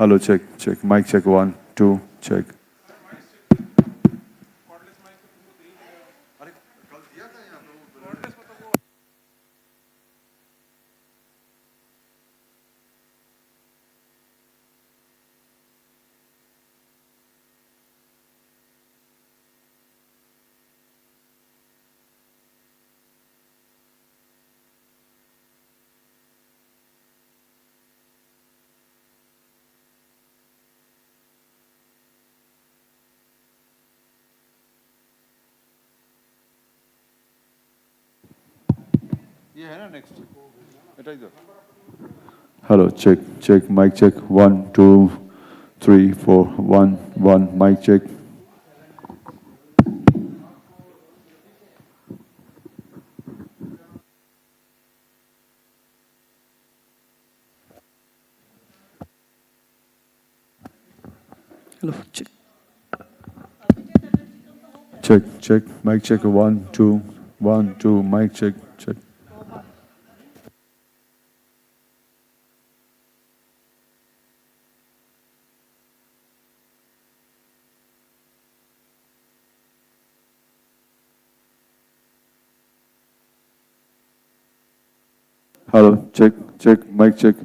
Hello, check, check. Mic check, one, two, check. Hello, check, check. Mic check, one, two, three, four, one, one. Mic check. Hello, check. Check, check. Mic check, one, two, one, two. Mic check, check. Hello, check, check. Mic check.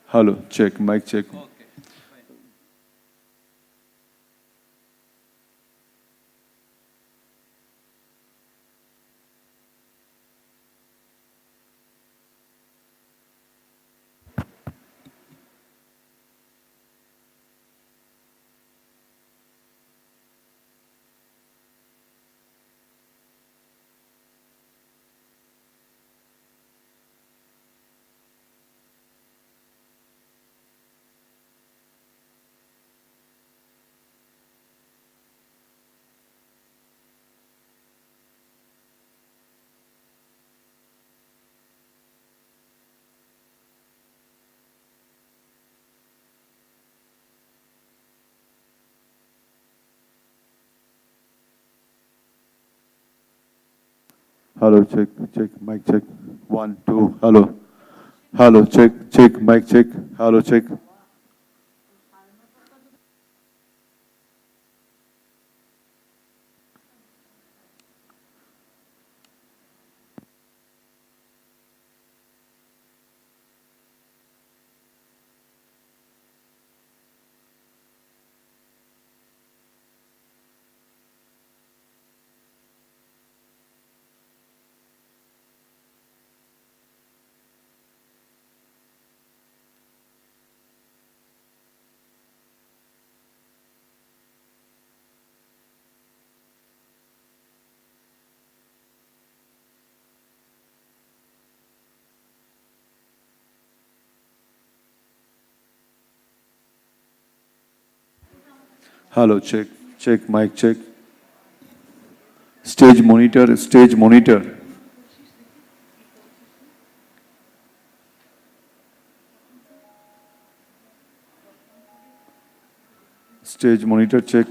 Hello, check, mic check. Hello, check, check, mic check. 1, 2, hello. Hello, check, check, mic check. Hello, check. Hello, check, check, mic check. Stage monitor, stage monitor. Stage monitor check.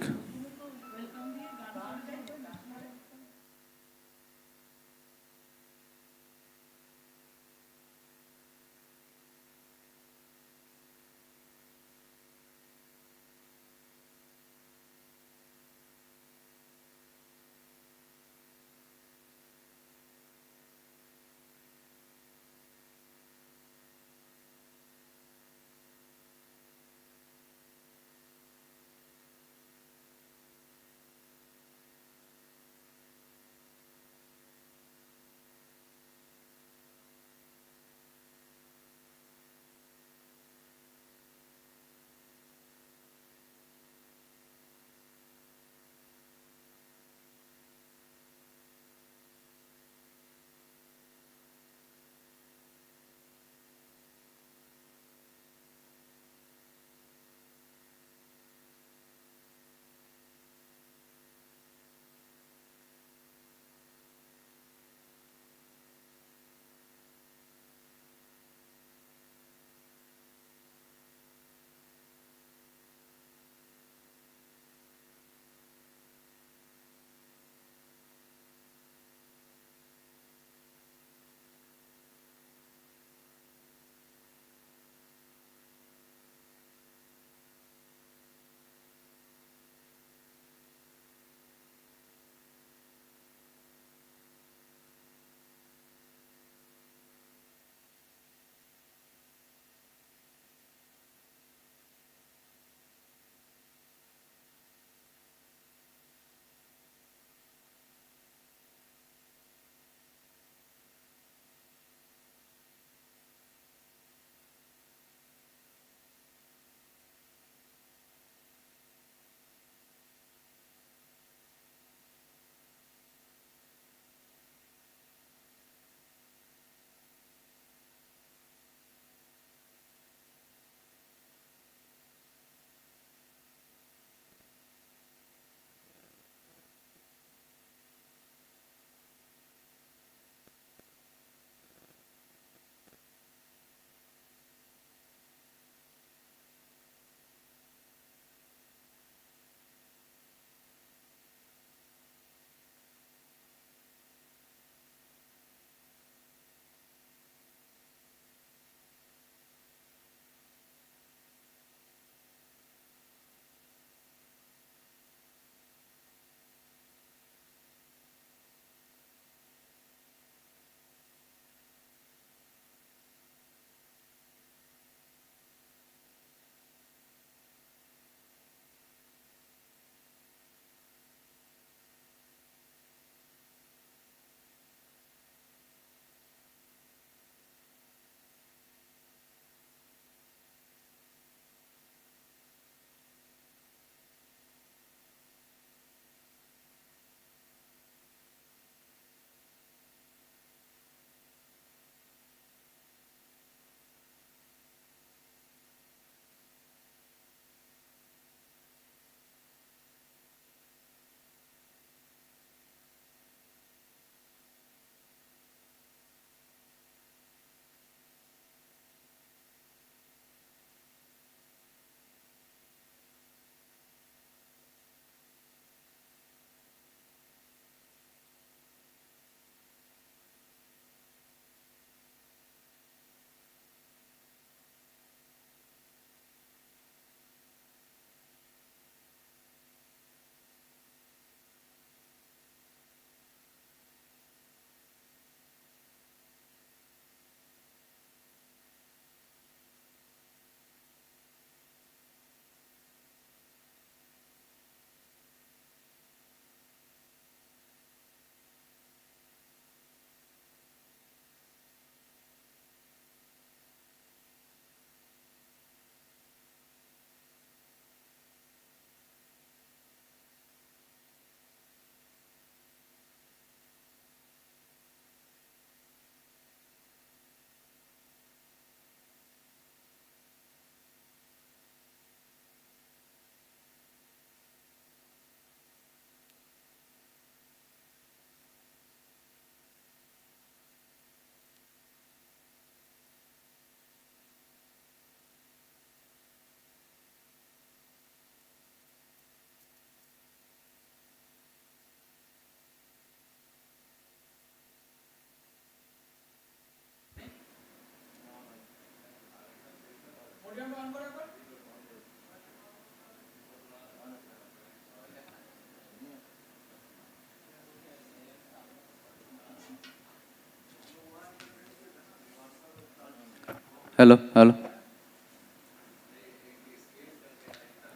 Hello hello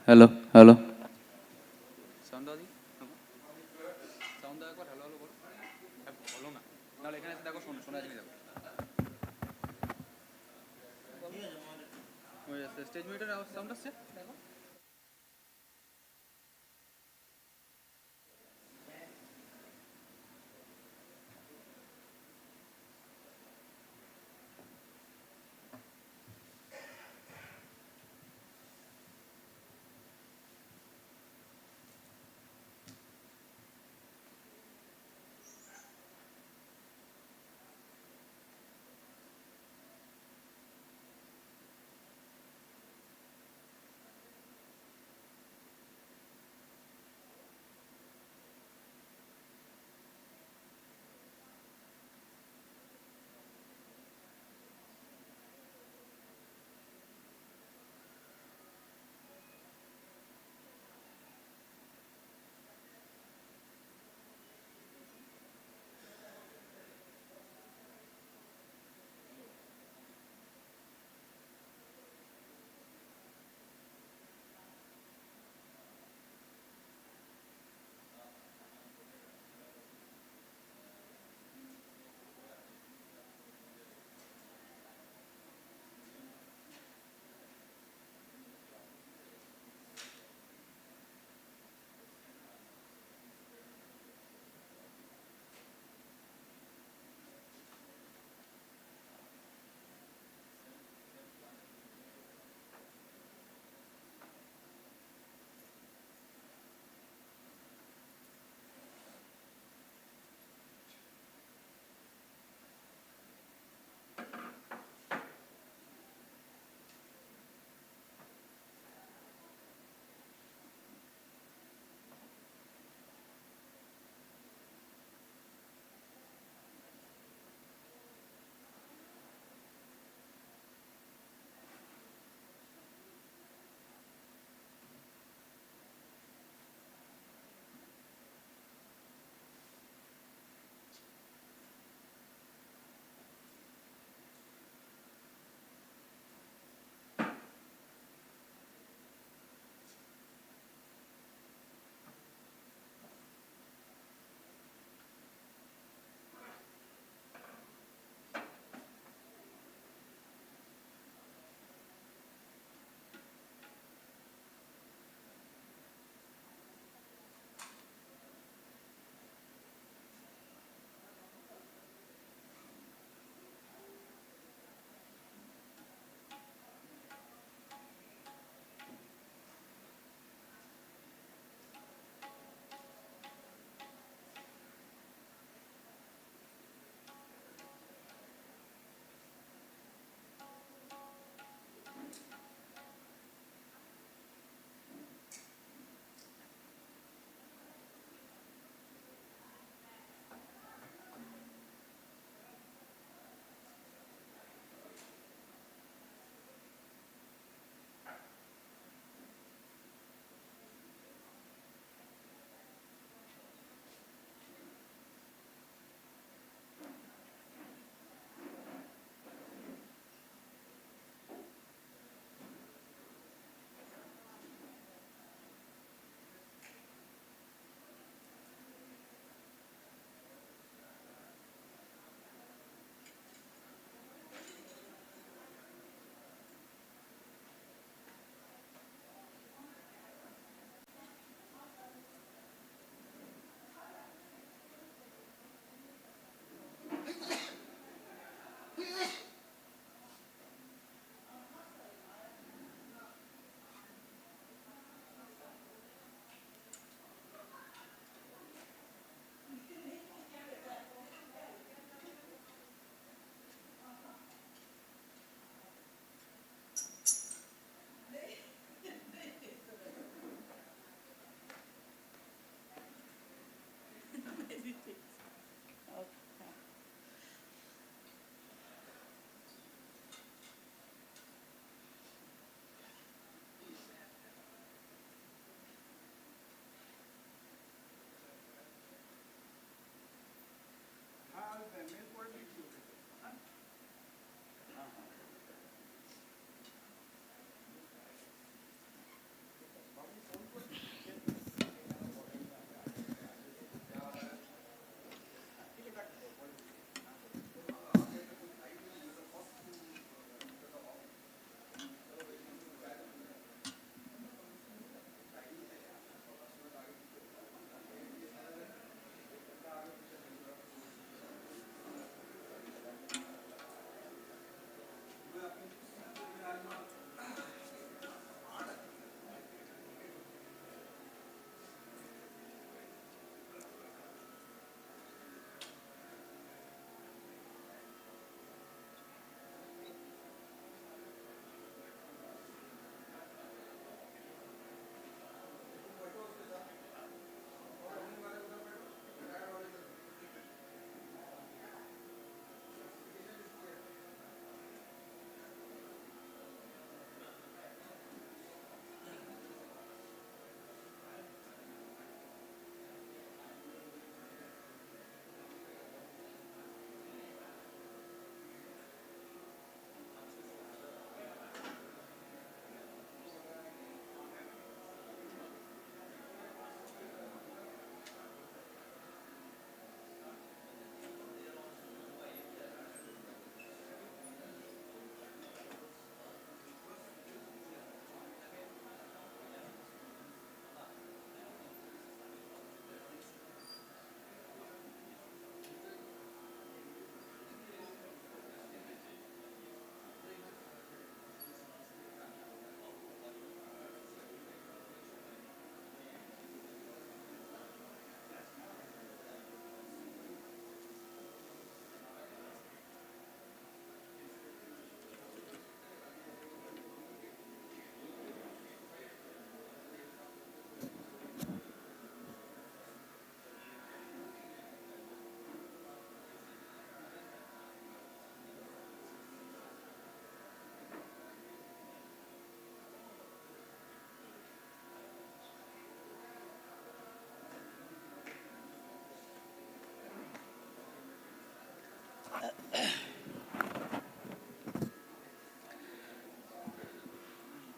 hello hello sound দাও দি sound দাও একবার hello hello বলো বলো না তাহলে এখানে এসে দেখো শোনো শোনা জিনিস দেখো ওই স্টেজ মিটার সাউন্ড আসছে দেখো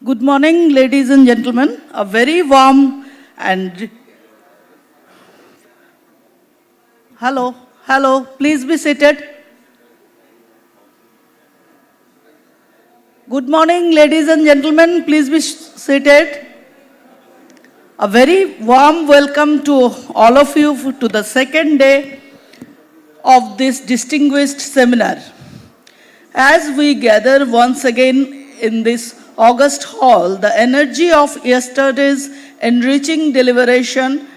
Good morning, ladies and gentlemen. A very warm and hello, please be seated. Good morning, ladies and gentlemen, please be seated. A very warm welcome to all of you to the second day of this distinguished seminar. As we gather once again in this August hall, the energy of yesterday's enriching deliberation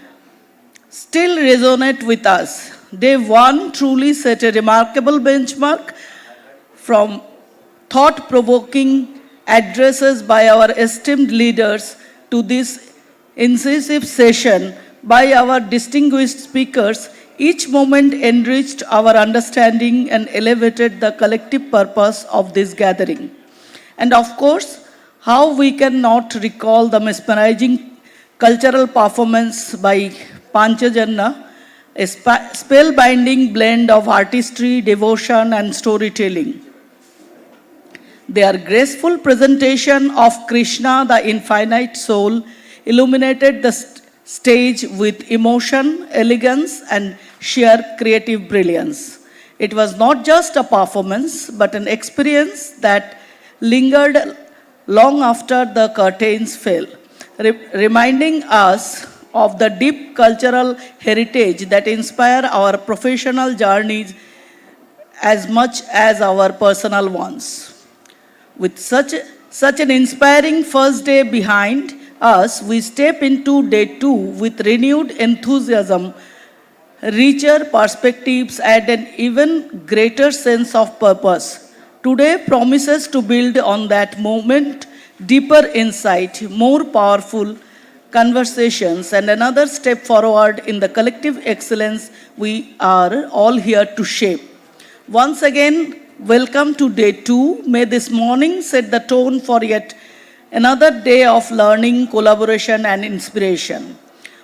still resonate with us. Day 1 truly set a remarkable benchmark from thought-provoking addresses by our esteemed leaders to this incisive session by our distinguished speakers. Each moment enriched our understanding and elevated the collective purpose of this gathering. And of course, how we cannot recall the mesmerizing cultural performance by Panchajanna, a spellbinding blend of artistry, devotion, and storytelling. Their graceful presentation of Krishna, the infinite soul, illuminated the stage with emotion, elegance, and sheer creative brilliance. It was not just a performance, but an experience that lingered long after the curtains fell, reminding us of the deep cultural heritage that inspire our professional journeys as much as our personal ones. With such an inspiring first day behind us, we step into day 2 with renewed enthusiasm, richer perspectives, and an even greater sense of purpose. Today promises to build on that moment, deeper insight, more powerful conversations, and another step forward in the collective excellence we are all here to shape. Once again, welcome to day 2. May this morning set the tone for yet another day of learning, collaboration, and inspiration.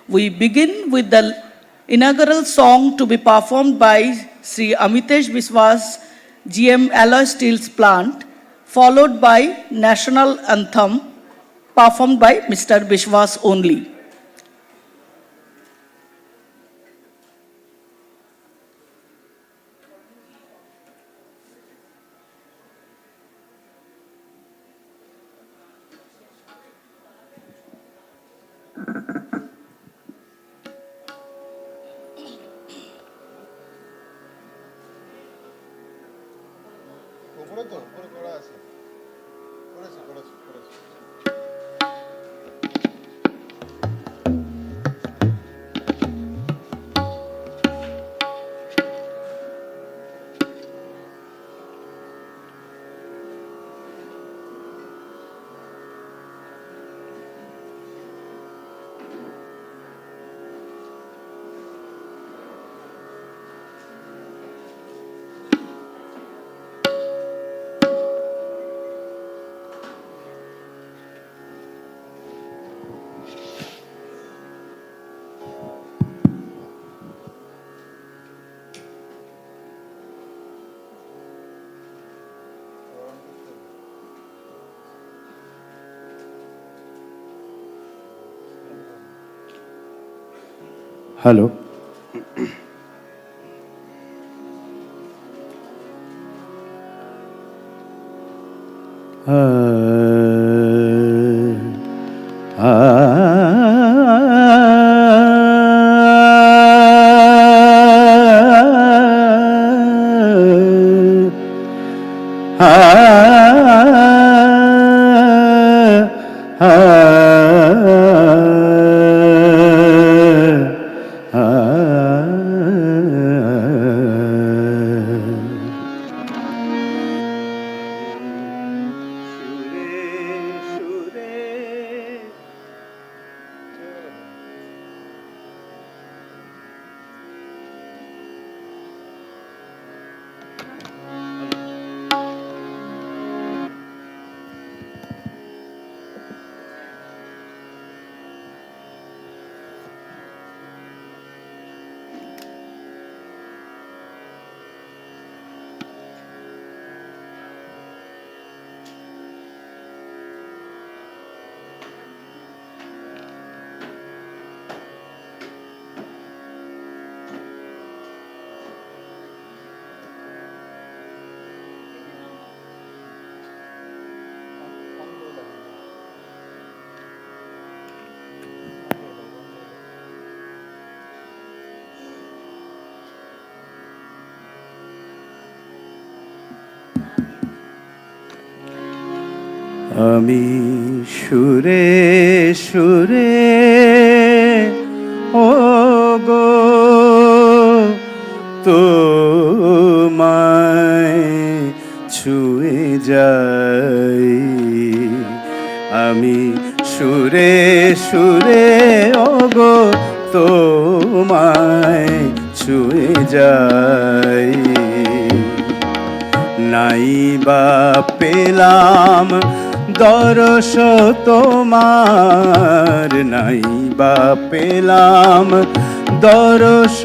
We begin with the inaugural song to be performed by Sri Amitesh Biswas, GM Alloy Steels Plant, followed by National Anthem performed by Mr. Biswas only. উপরে করা আছে করেছে hello আমি সুরে সুরে ও গো তোমায় ছুঁয়ে যাই, আমি সুরে সুরে ও গো তোমায় ছুঁয়ে যাই। নাই বা পেলাম দরস তোমার, নাই বা পেলাম দরস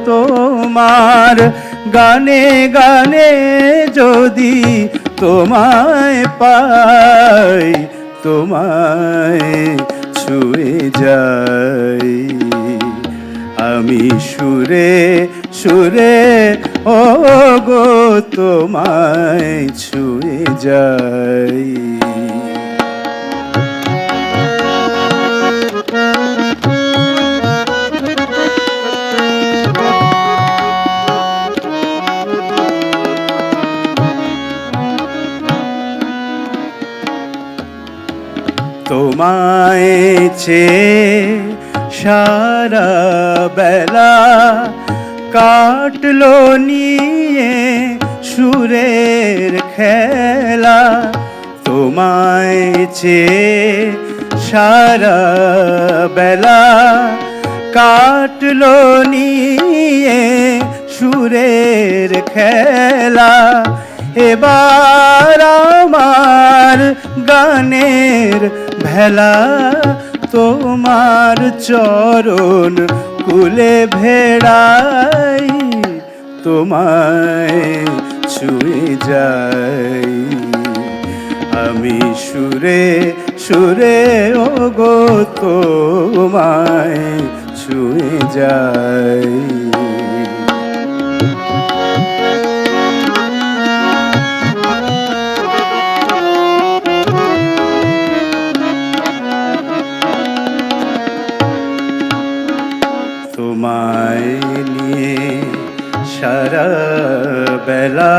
তোমার, গানে গানে যদি তোমায় পাই, তোমায় ছুঁয়ে যাই। আমি সুরে সুরে ও গো তোমায় ছুঁয়ে যাই। তোমায় চেয়ে সারা বেলা কাটলো নিয়ে সুরের খেলা, তোমায় চেয়ে সারা বেলা কাটলো নিয়ে সুরের খেলা। এবার আমার গানের ভেলা তোমার চরণ কুলে ভেড়াই, তোমায় ছুঁয়ে যাই। আমি সুরে সুরে ও গো তোমায় ছুঁয়ে যাই। তোমায় নিয়ে সারা বেলা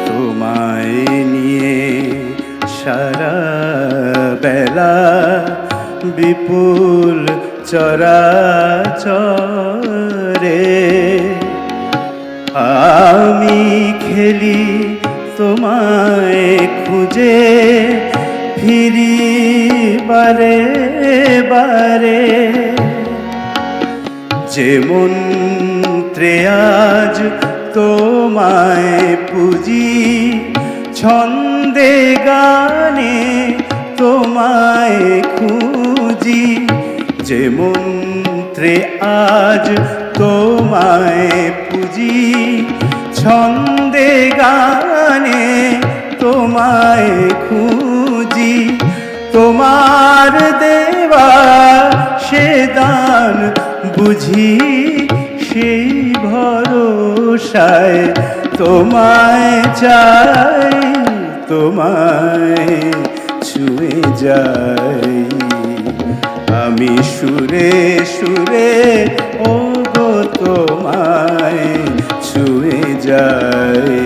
তোমায় নিয়ে সারা বেলা বিপুল চরাচরে আমি খেলি তোমায় খুঁজে ফিরি বারে বারে, যে মন্ত্রে আজ তোমায় পুজি, ছন্দে গানে তোমায় খুঁজি, যে মন্ত্রে আজ তোমায় পুজি, ছন্দে গানে তোমায় খুঁজি। তোমার দেওয়া সে দান বুঝি, সেই ভরসায় তোমায় চাই, তোমায় ছুঁয়ে যাই। আমি সুরে সুরে ও গো তোমায় ছুঁয়ে যাই।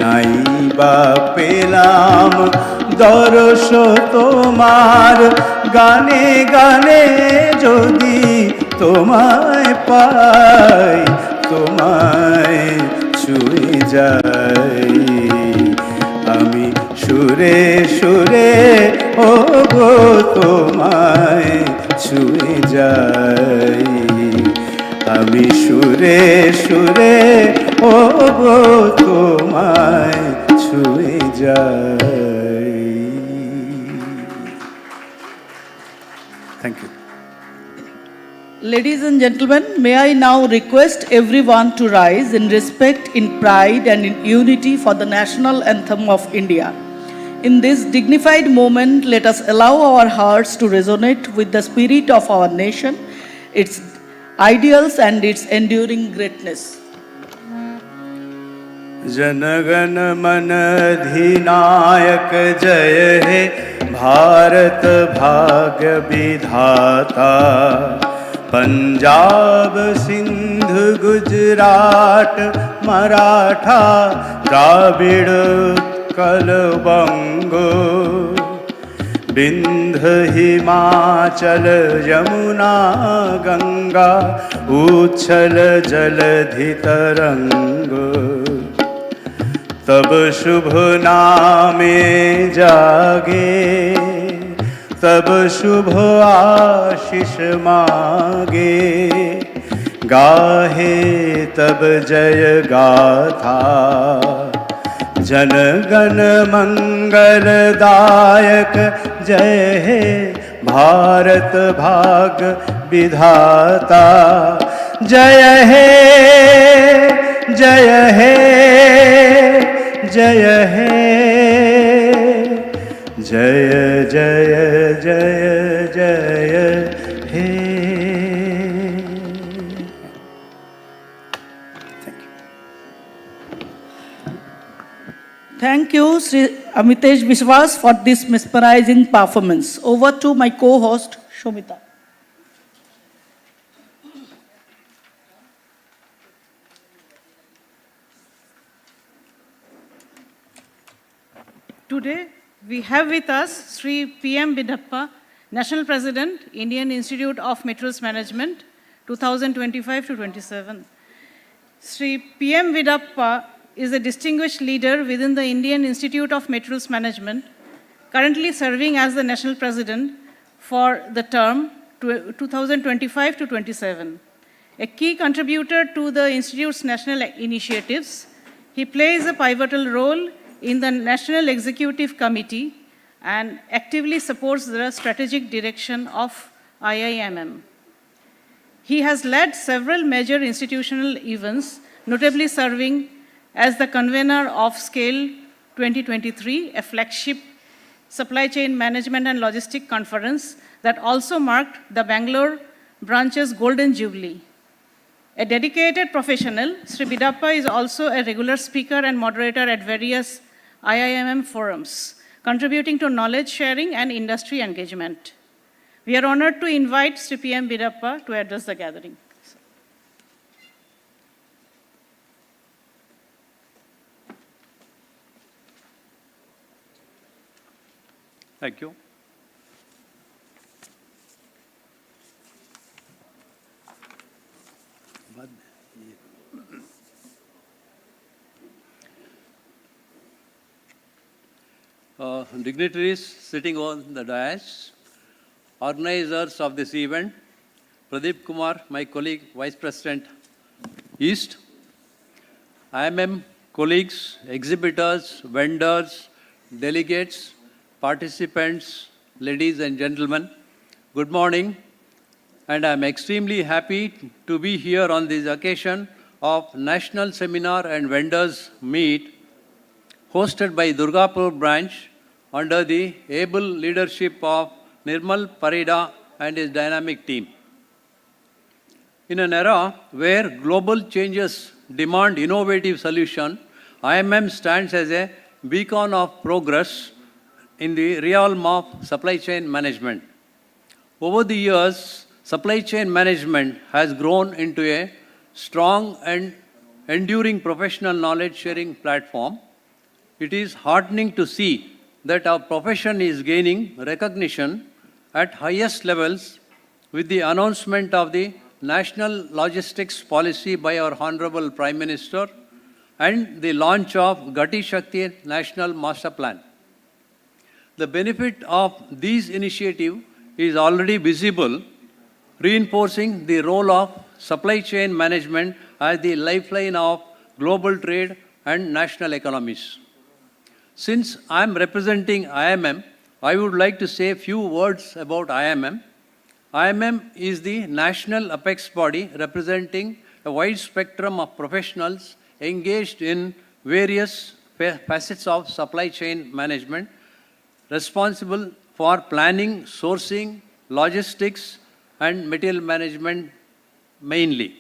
নাই বা পেলাম দরস তোমার, গানে গানে যদি তোমায় পাই, তোমায় ছুঁয়ে যাই। আমি সুরে সুরে ও গো তোমায় ছুঁয়ে যাই। আমি সুরে সুরে ও গো তোমায় ছুঁয়ে যাই। Thank you. Ladies and gentlemen, may I now request everyone to rise in respect, in pride and in unity for the national anthem of India. In this dignified moment, let us allow our hearts to resonate with the spirit of our nation, its ideals and its enduring greatness. जनगण मन अधिनायक जय हे भारत भाग्य विधाता, पंजाब सिंध गुजरात मराठा द्राविड़ उत्कल बंगो विंध्य हिमाचल यमुना गंगा उच्छल जलधि तरंग तब शुभ नामे जागे तब शुभ आशीष मागे गाहे तब जय गाथा जन गण मंगलदायक जय हे भारत भाग विधाता जय हे जय हे जय हे जय जय जय जय हे Thank you, Sri Amitesh Biswas, for this mesmerizing performance. Over to my co-host, Shomita. Today, we have with us Sri P.M. Bidappa, National President, Indian Institute of Metals Management, 2025 to 27. Sri P.M. Bidappa is a distinguished leader within the Indian Institute of Metals Management, currently serving as the National President for the term 2025 to 27. A key contributor to the Institute's national initiatives, he plays a pivotal role in the National Executive Committee and actively supports the strategic direction of IIMM. He has led several major institutional events, notably serving as the convener of Scale 2023, a flagship supply chain management and logistic conference that also marked the Bangalore branch's Golden Jubilee. A dedicated professional, Sri Bidappa is also a regular speaker and moderator at various IIMM forums, contributing to knowledge sharing and industry engagement. We are honored to invite Sri P.M. Bidappa to address the gathering. Thank you. Dignitaries sitting on the dais, organizers of this event, Pradeep Kumar, my colleague, Vice President East, IMM colleagues, exhibitors, vendors, delegates, participants, ladies and gentlemen, good morning, and I am extremely happy to be here on this occasion of National Seminar and Vendors Meet hosted by Durgapur branch under the able leadership of Nirmal Parida and his dynamic team. In an era where global changes demand innovative solutions, IMM stands as a beacon of progress in the realm of supply chain management. Over the years, supply chain management has grown into a strong and enduring professional knowledge sharing platform. It is heartening to see that our profession is gaining recognition at highest levels with the announcement of the National Logistics Policy by our Honorable Prime Minister and the launch of Gati Shakti National Master Plan. The benefit of these initiatives is already visible, reinforcing the role of supply chain management as the lifeline of global trade and national economies. Since I am representing IMM, I would like to say a few words about IMM. IMM is the national apex body representing a wide spectrum of professionals engaged in various facets of supply chain management, responsible for planning, sourcing, logistics, and material management mainly.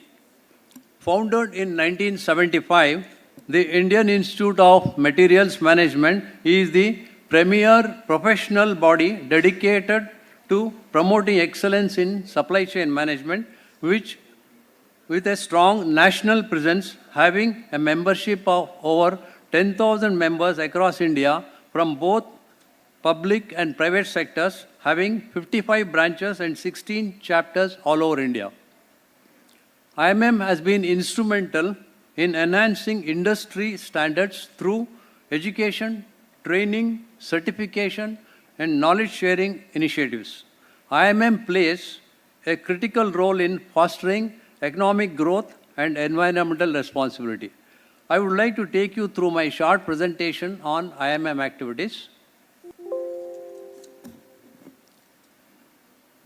Founded in 1975, the Indian Institute of Materials Management is the premier professional body dedicated to promoting excellence in supply chain management which with a strong national presence, having a membership of over 10,000 members across India from both public and private sectors, having 55 branches and 16 chapters all over India. IMM has been instrumental in enhancing industry standards through education, training, certification, and knowledge sharing initiatives. IMM plays a critical role in fostering economic growth and environmental responsibility. I would like to take you through my short presentation on IMM activities.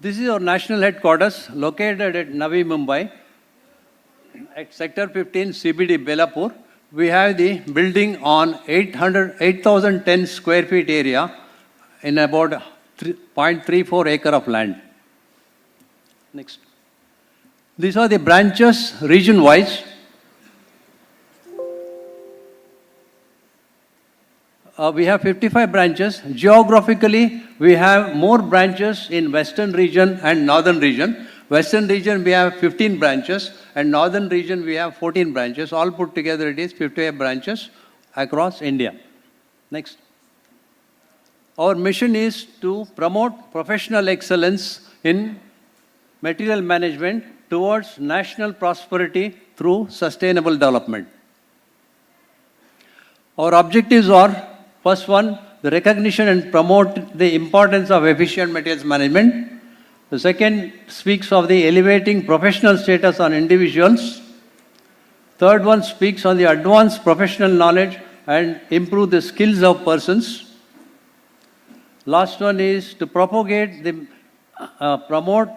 This is our national headquarters located at Navi Mumbai at Sector 15 CBD Belapur. We have the building on 8,010 square feet area in about 0.34 acre of land. Next. These are the branches region-wise. We have 55 branches. Geographically, we have more branches in Western region and Northern region. Western region, we have 15 branches, and Northern region, we have 14 branches. All put together, it is 55 branches across India. Next. Our mission is to promote professional excellence in material management towards national prosperity through sustainable development. Our objectives are, first one, the recognition and promote the importance of efficient materials management. The second speaks of the elevating professional status on individuals. Third one speaks on the advanced professional knowledge and improve the skills of persons. Last one is to propagate the, promote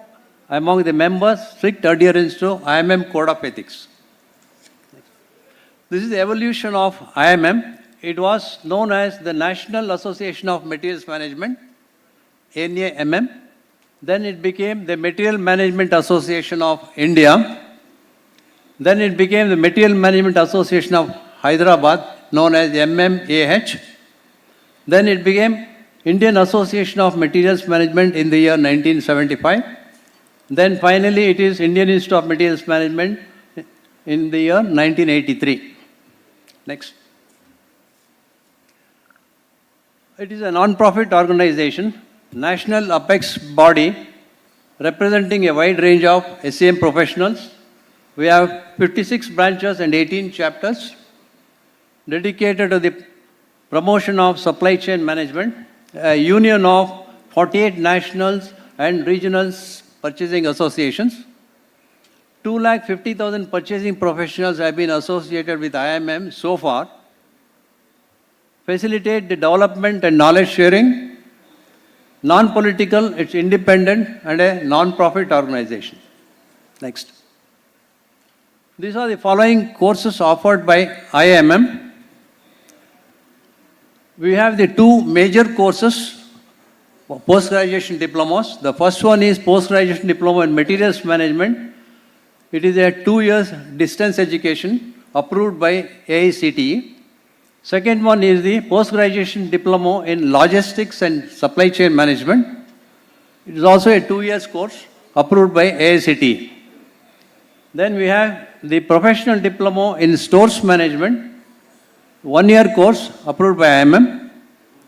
among the members strict adherence to IMM Code of Ethics. This is the evolution of IMM. It was known as the National Association of Materials Management, NAMM. Then it became the Material Management Association of India. Then it became the Material Management Association of Hyderabad, known as MMAH. Then it became Indian Association of Materials Management in the year 1975. Then finally it is Indian Institute of Materials Management in the year 1983. Next. It is a non-profit organization, national apex body representing a wide range of SCM professionals. We have 56 branches and 18 chapters dedicated to the promotion of supply chain management, a union of 48 nationals and regional purchasing associations. 250,000 purchasing professionals have been associated with IMM so far. Facilitate the development and knowledge sharing. Non-political, it's independent and a non-profit organization. Next. These are the following courses offered by IMM. We have the two major courses, post-graduation diplomas. The first one is post-graduation diploma in materials management. It is a 2 years distance education approved by AICTE. Second one is the post-graduation diploma in logistics and supply chain management. It is also a 2 years course approved by AICTE. Then we have the professional diploma in stores management, 1 year course approved by IMM.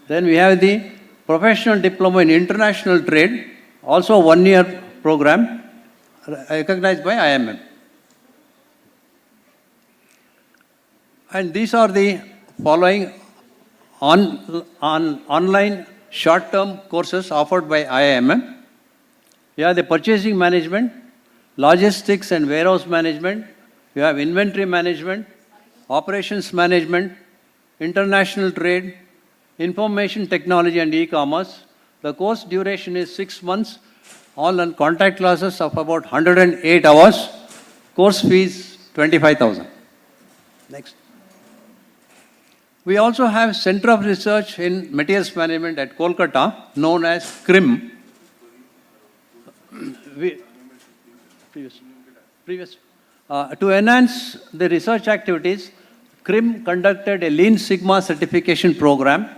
Then we have the professional diploma in international trade, also 1 year program recognized by IMM. And these are the following online short-term courses offered by IMM. You have the purchasing management, logistics and warehouse management. You have inventory management, operations management, international trade, information technology and e-commerce. The course duration is 6 months, all on contact classes of about 108 hours. Course fees 25,000. Next. We also have Center of Research in Materials Management at Kolkata, known as CRIM. To enhance the research activities, CRIM conducted a Lean Sigma certification program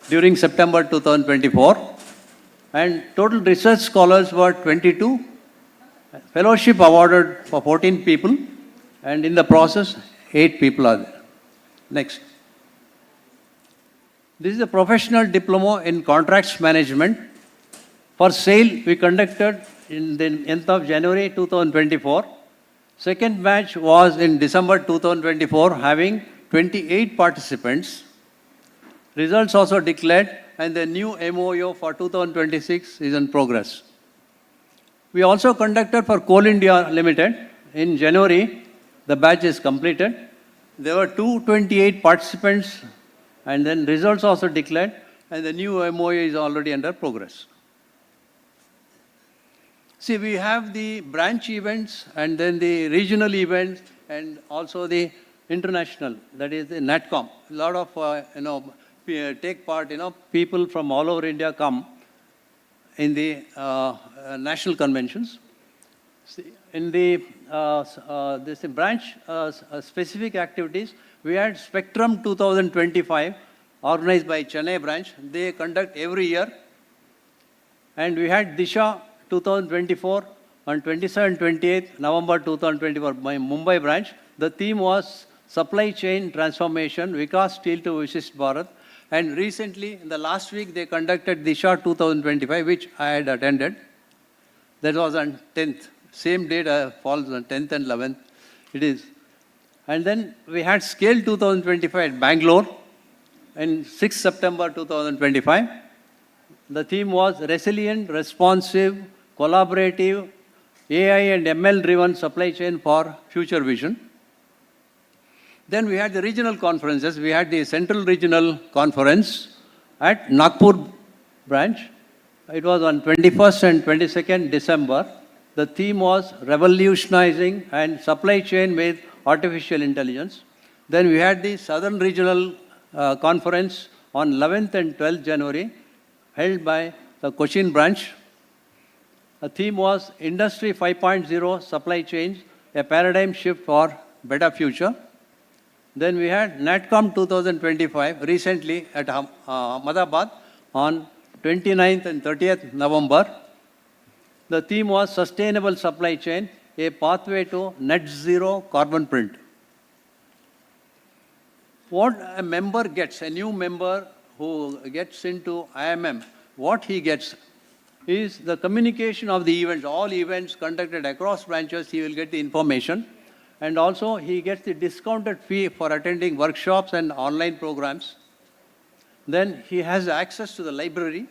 during September 2024, and total research scholars were 22, Fellowship awarded for 14 people, and in the process, 8 people are there. Next. This is a professional diploma in contracts management. For sale, we conducted in the end of January 2024. Second batch was in December 2024, having 28 participants. Results also declared, and the new MOU for 2026 is in progress. We also conducted for Coal India Limited. In January, the batch is completed. There were 228 participants, and then results also declared, and the new MOU is already under progress. See, we have the branch events, and then the regional events, and also the international, that is the NATCOM. A lot of, take part, people from all over India come in the national conventions. In the this branch specific activities, we had Spectrum 2025 organized by Chennai branch. They conduct every year. And we had Disha 2024 on 27-28 November 2024 by Mumbai branch. The theme was Supply Chain Transformation, Vikas Steel to Vishisht Bharat. And recently, in the last week, they conducted Disha 2025, which I had attended. That was on 10th. Same date falls on 10th and 11th. It is. And then we had Scale 2025 at Bangalore in 6th September 2025. The theme was Resilient, Responsive, Collaborative, AI and ML-driven supply chain for future vision. Then we had the regional conferences. We had the Central Regional Conference at Nagpur branch. It was on 21st and 22nd December. The theme was Revolutionizing and Supply Chain with Artificial Intelligence. Then we had the Southern Regional Conference on 11th and 12th January, held by the Cochin branch. The theme was Industry 5.0 Supply Chains, a paradigm shift for better future. Then we had NATCOM 2025 recently at Ahmedabad on 29th and 30th November. The theme was Sustainable Supply Chain, a pathway to net zero carbon print. What a member gets, a new member who gets into IMM, what he gets is the communication of the events, all events conducted across branches, he will get the information. And also he gets the discounted fee for attending workshops and online programs. Then he has access to the library.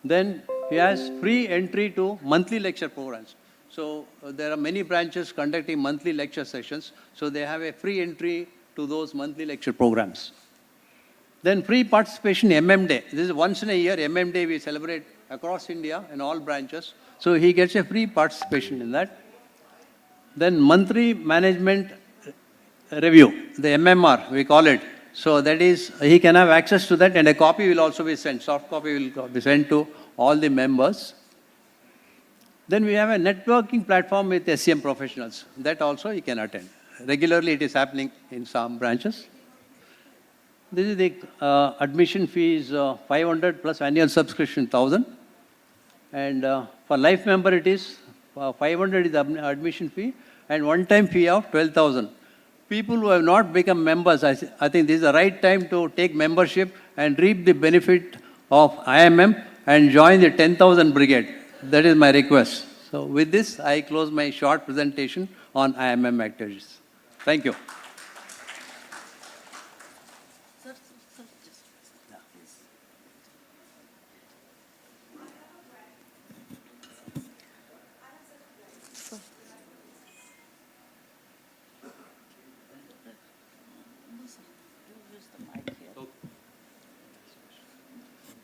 Then he has free entry to monthly lecture programs. So there are many branches conducting monthly lecture sessions. So they have a free entry to those monthly lecture programs. Then free participation MM Day. This is once in a year, MM Day we celebrate across India in all branches. So he gets a free participation in that. Then monthly management review, the MMR we call it. So that is, he can have access to that, and a copy will also be sent, soft copy will be sent to all the members. Then we have a networking platform with SCM professionals. That also he can attend. Regularly it is happening in some branches. This is the admission fee is 500 plus annual subscription 1,000. And for life member it is 500 is the admission fee and one-time fee of 12,000. People who have not become members, I think this is the right time to take membership and reap the benefit of IMM and join the 10,000 brigade. That is my request. So with this, I close my short presentation on IMM activities. Thank you.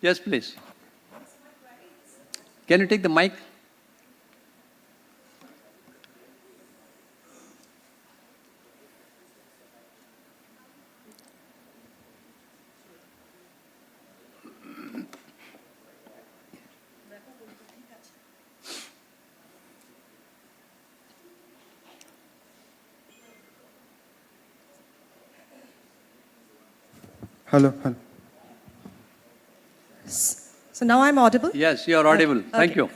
Yes, please. Can you take the mic? Hello, hello. So now I'm audible? Yes, you are audible. Thank you.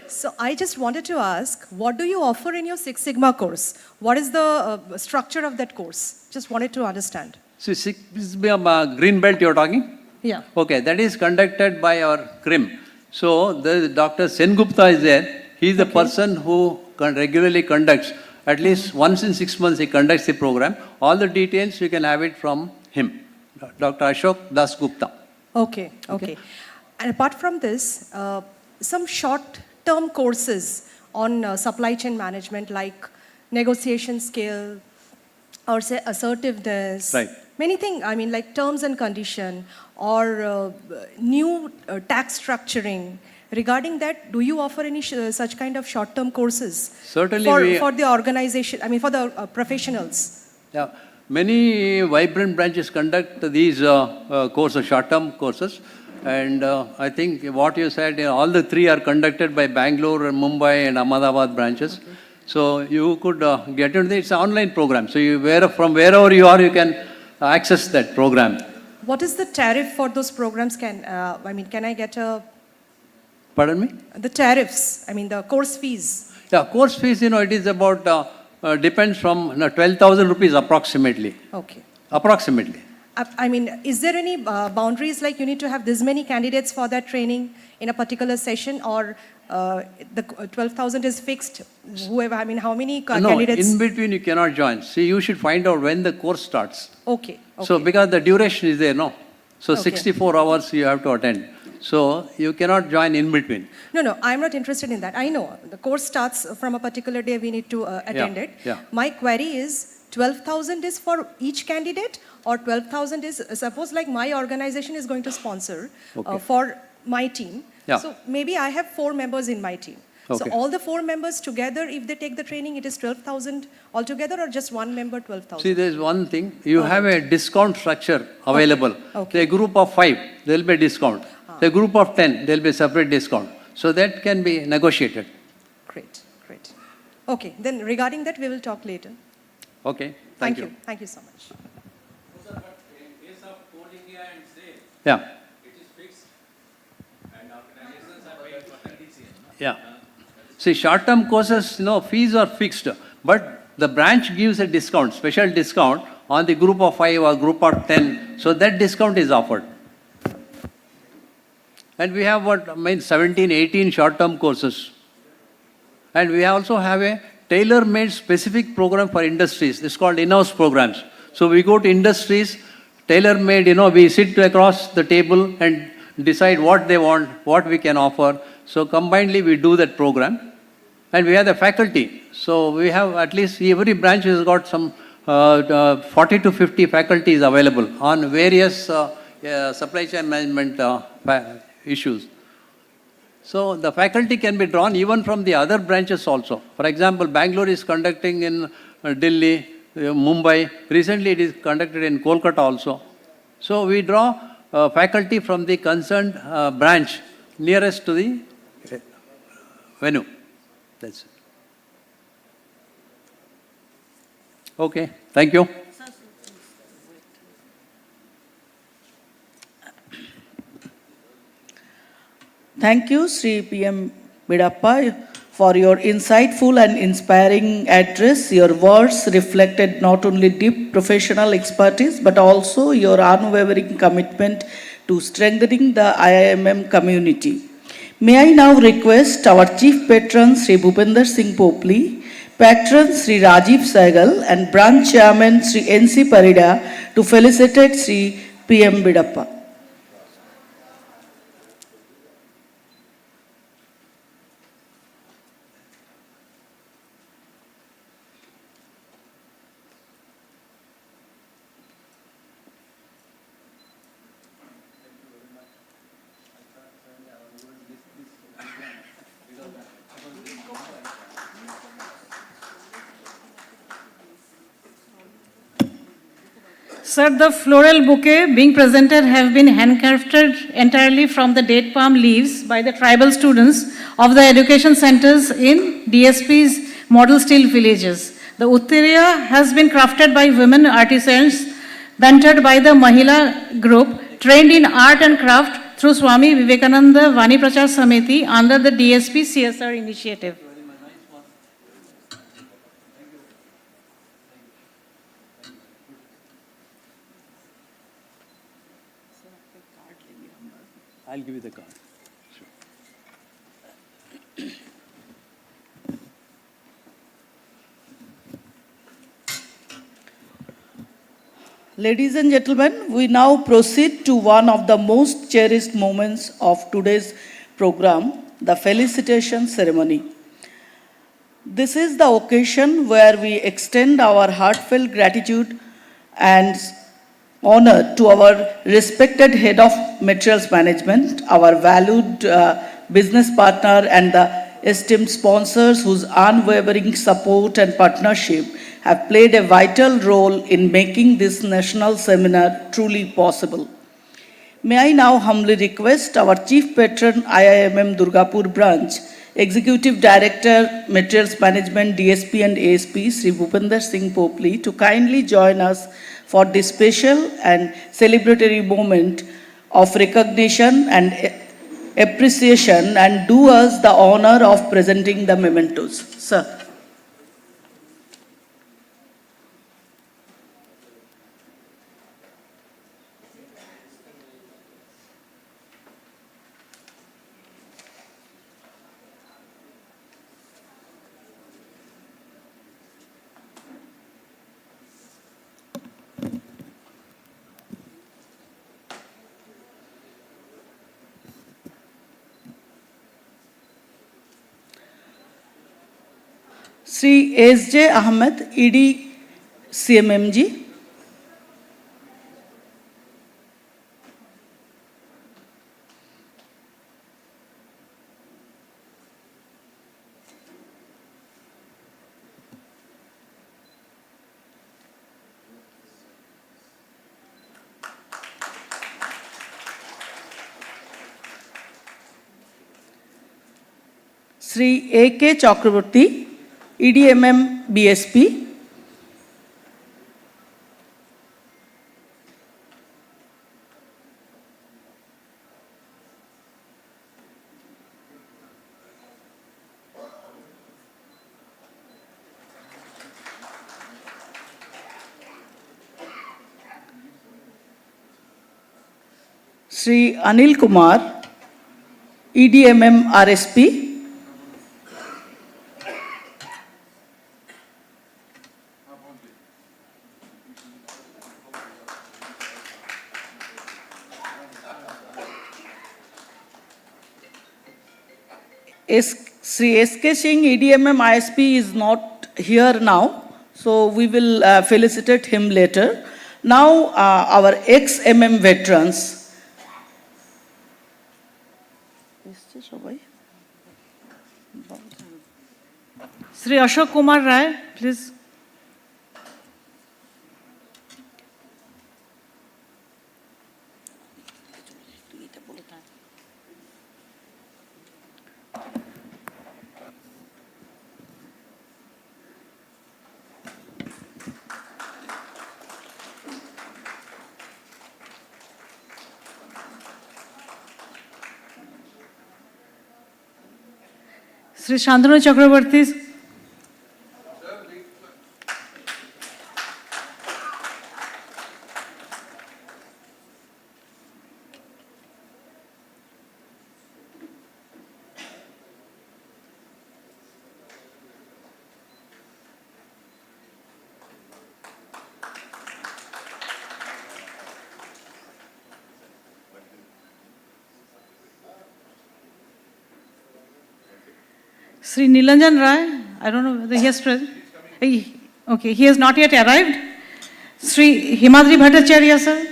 So I just wanted to ask, what do you offer in your Six Sigma course? What is the structure of that course? Just wanted to understand. See, green belt you're talking? Yeah. Okay, that is conducted by our CRIM. So the Dr. Sengupta is there. He is the person who regularly conducts, at least once in 6 months he conducts the program. All the details you can have it from him, Dr. Ashok Das Gupta. Okay. And apart from this, some short-term courses on supply chain management like negotiation skill or say assertiveness. Right. Many things, I mean like terms and condition or new tax structuring. Regarding that, do you offer any such kind of short-term courses? Certainly for the organization, I mean for the professionals? Yeah, many vibrant branches conduct these courses, short-term courses. And I think what you said, all the three are conducted by Bangalore, and Mumbai and Ahmedabad branches. Okay. So you could get into it's an online program. So from wherever you are, you can access that program. What is the tariff for those programs? Can I get a... Pardon me? The tariffs, I mean the course fees. Yeah, course fees, it is about, depends from 12,000 rupees approximately. Okay. Approximately. I mean, is there any boundaries like you need to have this many candidates for that training in a particular session, or the 12,000 is fixed? Whoever, I mean, how many candidates? No, in between you cannot join. See, you should find out when the course starts. Okay. So because the duration is there, no? So 64 hours you have to attend. So you cannot join in between. No, I'm not interested in that. I know the course starts from a particular day, we need to attend it. Yeah. My query is 12,000 is for each candidate, or 12,000 is, suppose like my organization is going to sponsor for my team. Yeah. So maybe I have 4 members in my team. Okay. So all the 4 members together, if they take the training, it is 12,000 altogether, or just one member 12,000? See, there is one thing. You have a discount structure available. Okay. A group of 5, there will be a discount. A group of 10, there will be a separate discount. So that can be negotiated. Great. Okay, then regarding that, we will talk later. Okay, thank you. Thank you so much. Yeah. It is fixed and organizations are paid for TCN. Yeah. See, short-term courses, fees are fixed, but the branch gives a discount, special discount on the group of 5 or group of 10. So that discount is offered. And we have 17, 18 short-term courses. And we also have a tailor-made specific program for industries. It's called in-house programs. So we go to industries, tailor-made, we sit across the table and decide what they want, what we can offer. So combinedly we do that program. And we have the faculty. So we have at least every branch has got some 40 to 50 faculties available on various supply chain management issues. So the faculty can be drawn even from the other branches also. For example, Bangalore is conducting in Delhi, Mumbai. Recently it is conducted in Kolkata also. So we draw faculty from the concerned branch nearest to the venue. That's it. Okay, thank you. Thank you, Sri PM Bidappa, for your insightful and inspiring address. Your words reflected not only deep professional expertise, but also your unwavering commitment to strengthening the IIMM community. May I now request our Chief Patron, Sri Bhupender Singh Popli, Patron Sri Rajiv Saigal, and Branch Chairman Sri N.C. Parida to felicitate Sri PM Bidappa. Sir, the floral bouquet being presented have been handcrafted entirely from the date palm leaves by the tribal students of the education centers in DSP's model steel villages. The Uttariya has been crafted by women artisans, mentored by the Mahila group, trained in art and craft through Swami Vivekananda Vani Prachar Samiti under the DSP CSR initiative. I'll give you the card. Ladies and gentlemen, we now proceed to one of the most cherished moments of today's program, the felicitation ceremony. This is the occasion where we extend our heartfelt gratitude and honor to our respected head of materials management, our valued business partner, and the esteemed sponsors whose unwavering support and partnership have played a vital role in making this national seminar truly possible. May I now humbly request our Chief Patron, Iimm Durgapur Branch, Executive Director, Materials Management, DSP and ASP, Sri Bhupender Singh Popli, to kindly join us for this special and celebratory moment of recognition and appreciation, and do us the honor of presenting the mementos. Sir. Sri S.J. Ahmed, ED CMMG. Sri A.K. Chakraborty, EDMM BSP. Sri Anil Kumar, EDMM RSP. Sri S.K. Singh, EDMM ISP, is not here now, so we will felicitate him later. Now, our ex-MM veterans. Sri Ashok Kumar Rai, please. Sri Shantanu Chakraborty. Sri Nilanjan Rai, I don't know whether he has present. Okay, he has not yet arrived. Sri Himadri Bhattacharya, sir.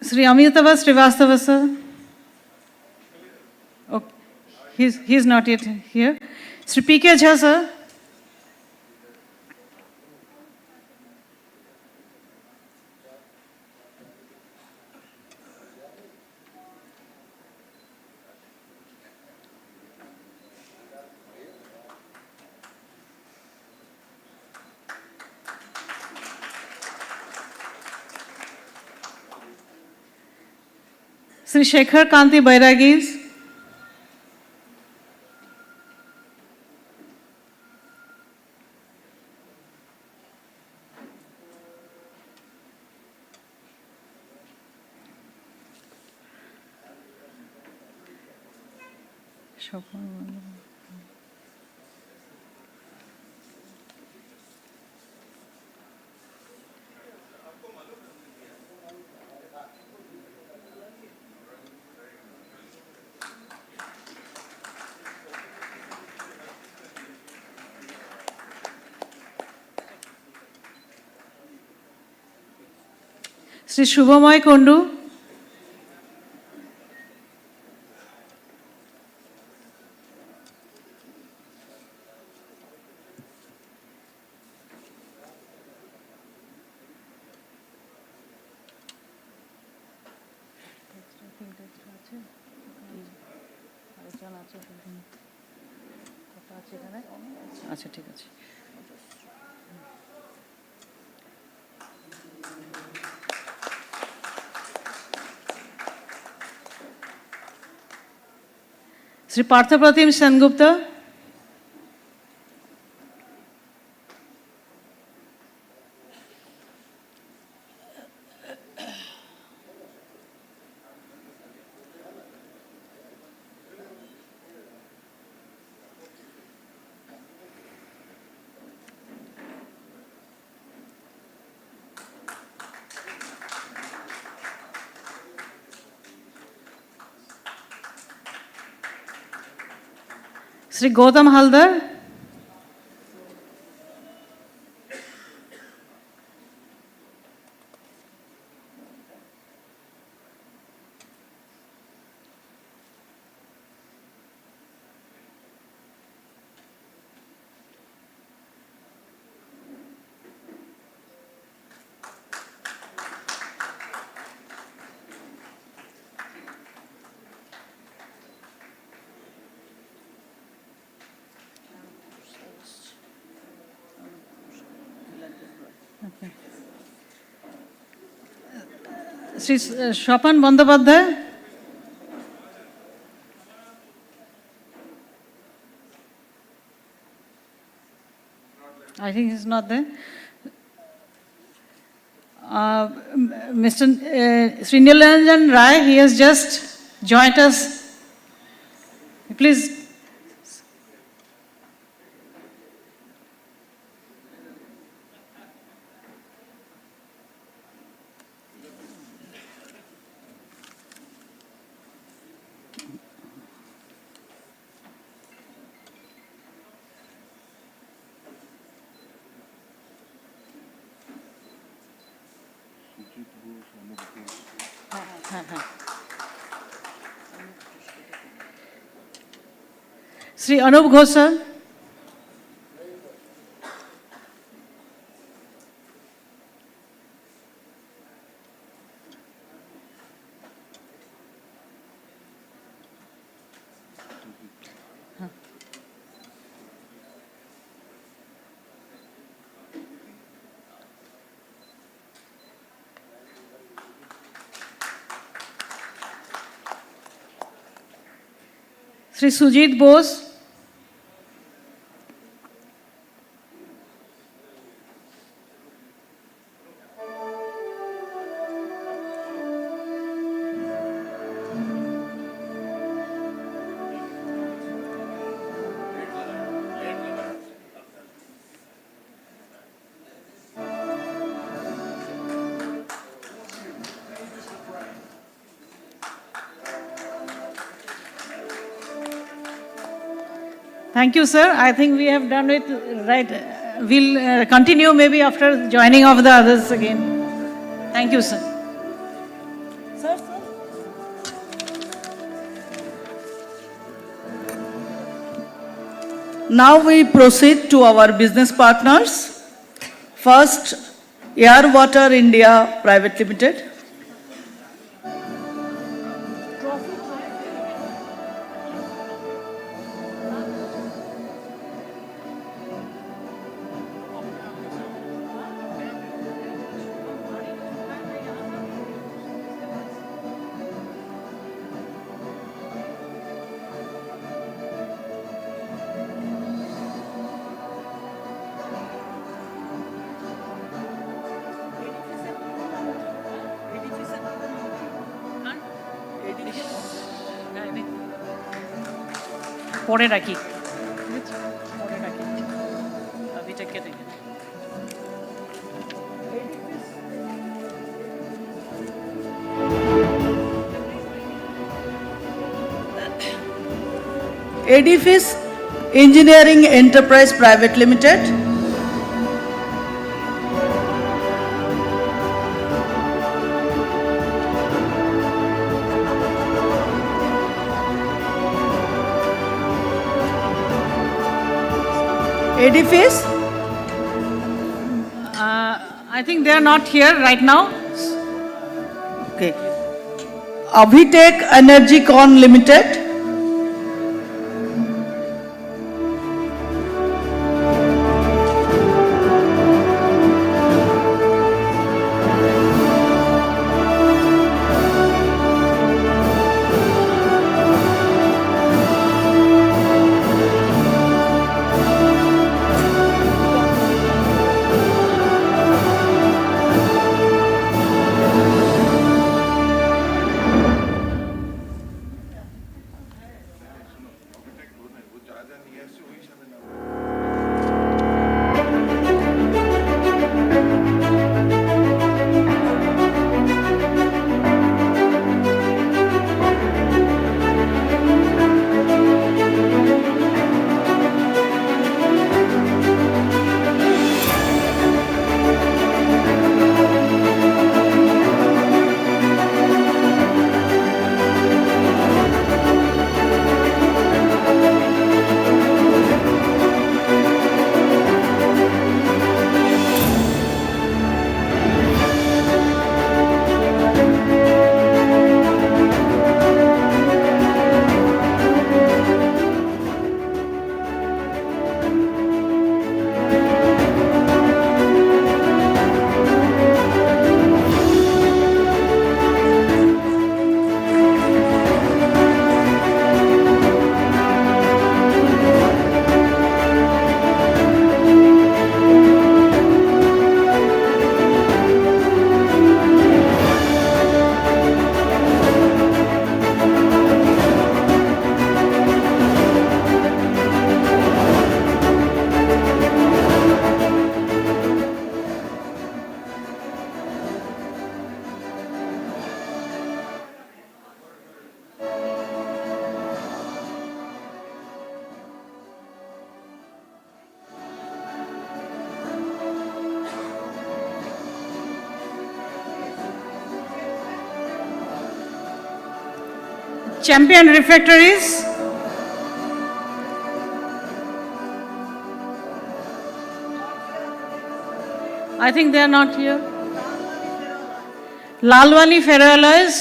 Sri Amitava Srivastava, sir. Okay. He's not yet here. Sri P.K. Jha, sir. Sri Shekhar Kanti Bairagis. Sri Shubhamoy Kundu. আচ্ছা ঠিক আছে Sri Parthapratim Sengupta. Sri Gautam Haldar. Sri Swapan Bandyopadhyay. I think he's not there. Mr. Sri Nilanjan Rai, he has just joined us. Please. Sri Anup Ghosa. Sri Sujit Bose. Thank you, sir. I think we have done it right. We'll continue maybe after joining of the others again. Thank you, sir. Sir, sir. Now we proceed to our business partners. First, Air Water India Private Limited. পরে রাখি পরে রাখি এটা কেটে গেল। Edifice Engineering Enterprise Private Limited. Edifice. I think they are not here right now. Okay. Avitech Energy Con Limited. Champion Refractories. I think they are not here. Lalwani Ferroalloys.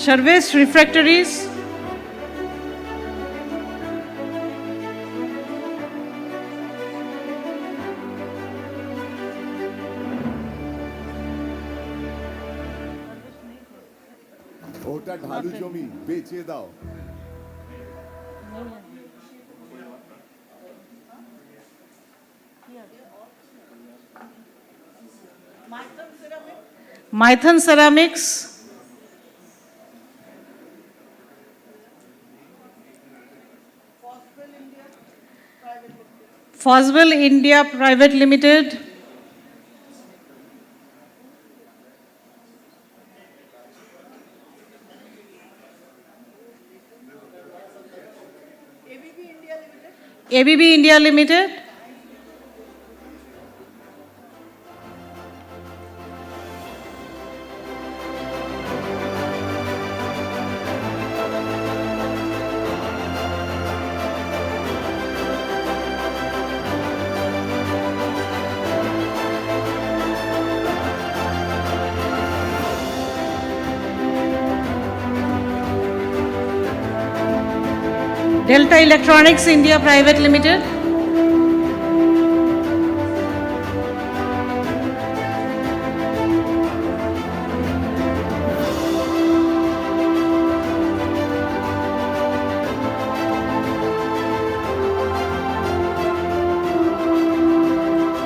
Service Refractories. ওটা ঢালু জমি বেচে দাও। Mython Ceramics. Foswell India Private Limited. ABB India Limited. Delta Electronics India Private Limited,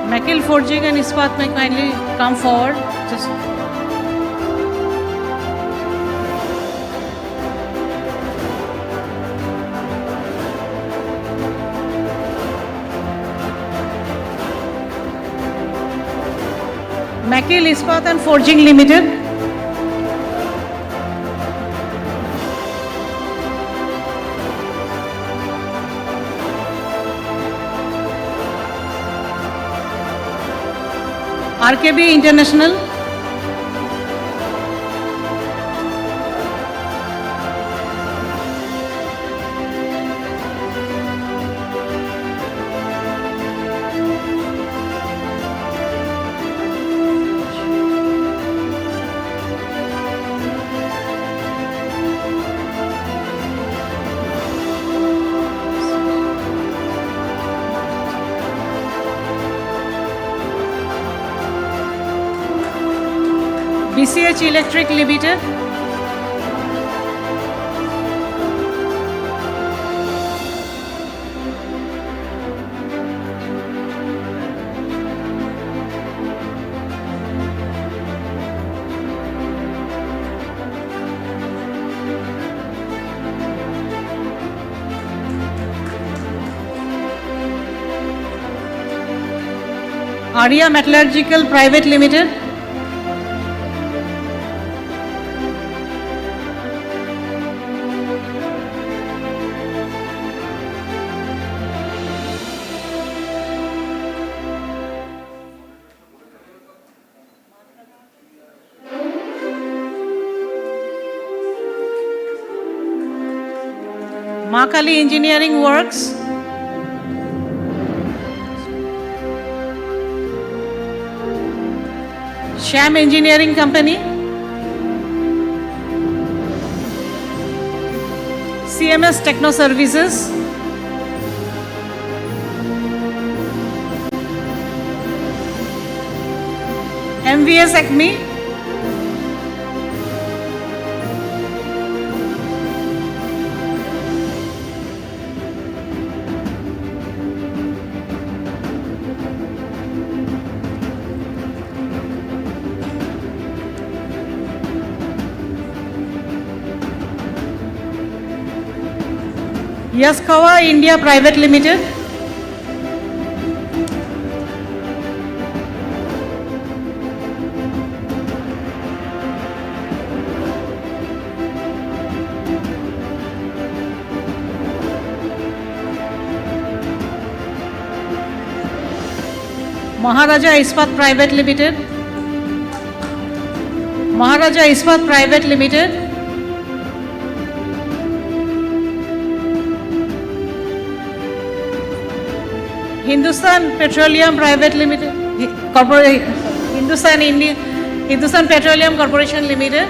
Makil Forging and Ispat may kindly come forward. Just Makil Ispat and Forging Limited, RKB International, BCH Electric Limited, Arya Metallurgical Private Limited, Makali Engineering Works, Sham Engineering Company, CMS Techno Services, MVS Acme, Yaskawa India Private Limited, Maharaja Ispat Private Limited, Maharaja Ispat Private Limited, Hindustan Petroleum Private Limited, Hindustan Petroleum Corporation Limited,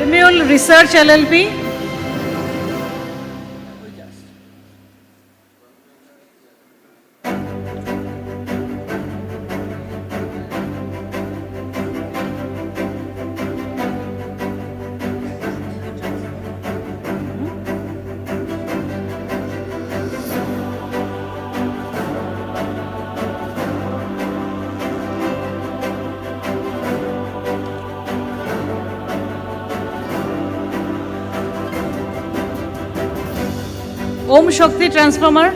Emule Research LLP, Om Shakti Transformer,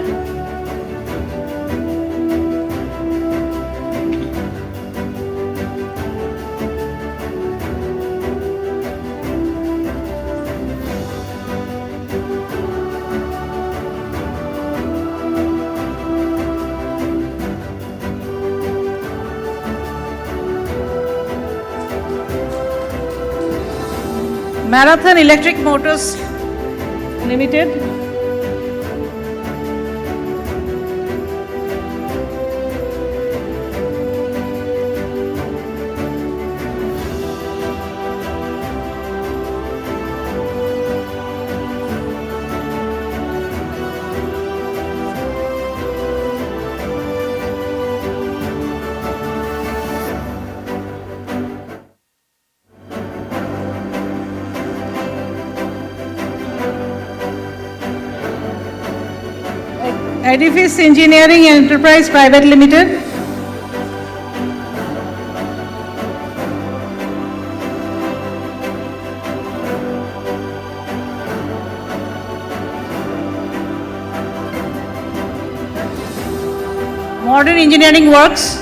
Marathon Electric Motors Limited, Edifice Engineering Enterprise Private Limited. Modern Engineering Works.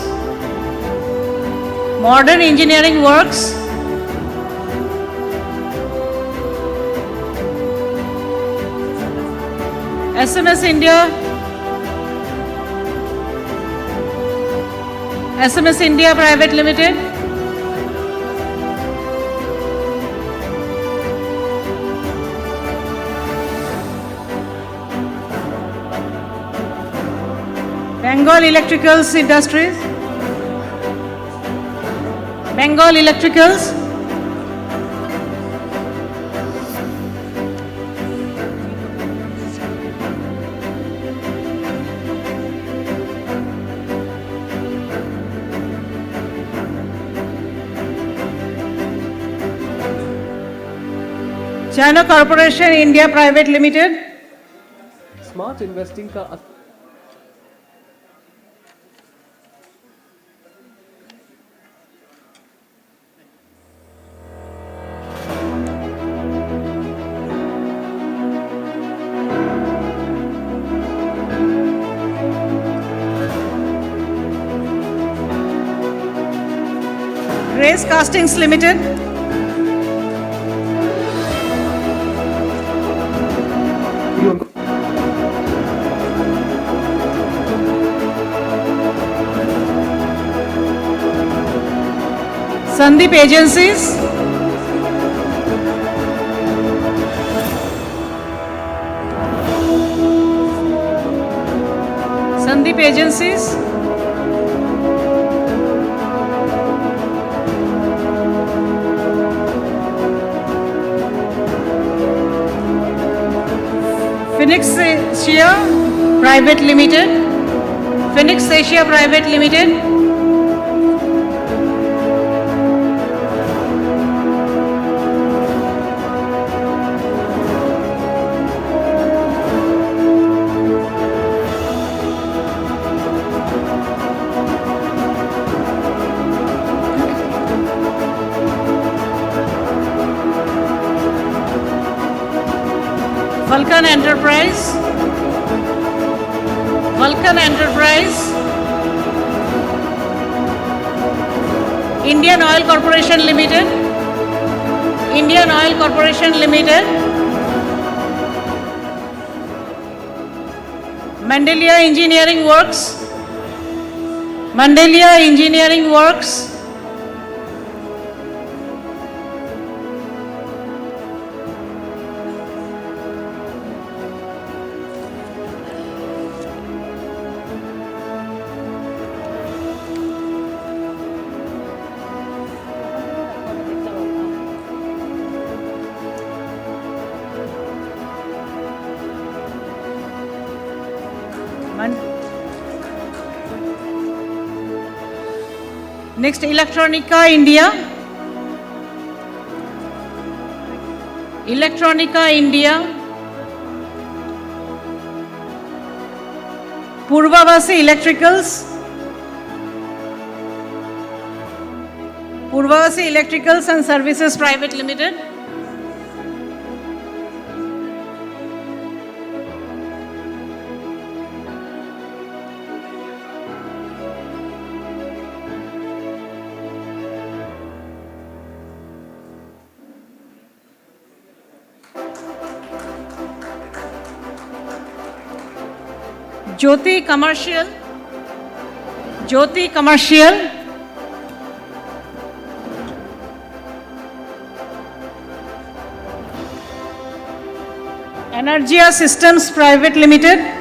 Modern Engineering Works. SMS India. SMS India Private Limited. Bengal Electricals Industries. Bengal Electricals. China Corporation India Private Limited. Smart investing का Grace Castings Limited. Sandeep Agencies. Sandeep Agencies. Phoenix Asia Private Limited. Phoenix Asia Private Limited. Vulcan Enterprise. Vulcan Enterprise. Indian Oil Corporation Limited. Indian Oil Corporation Limited. Mandalia Engineering Works. Mandalia Engineering Works. Next, Electronica India. Electronica India. Purvavasi Electricals. Purvavasi Electricals and Services Private Limited. Jyoti Commercial. Jyoti Commercial. Energia Systems Private Limited.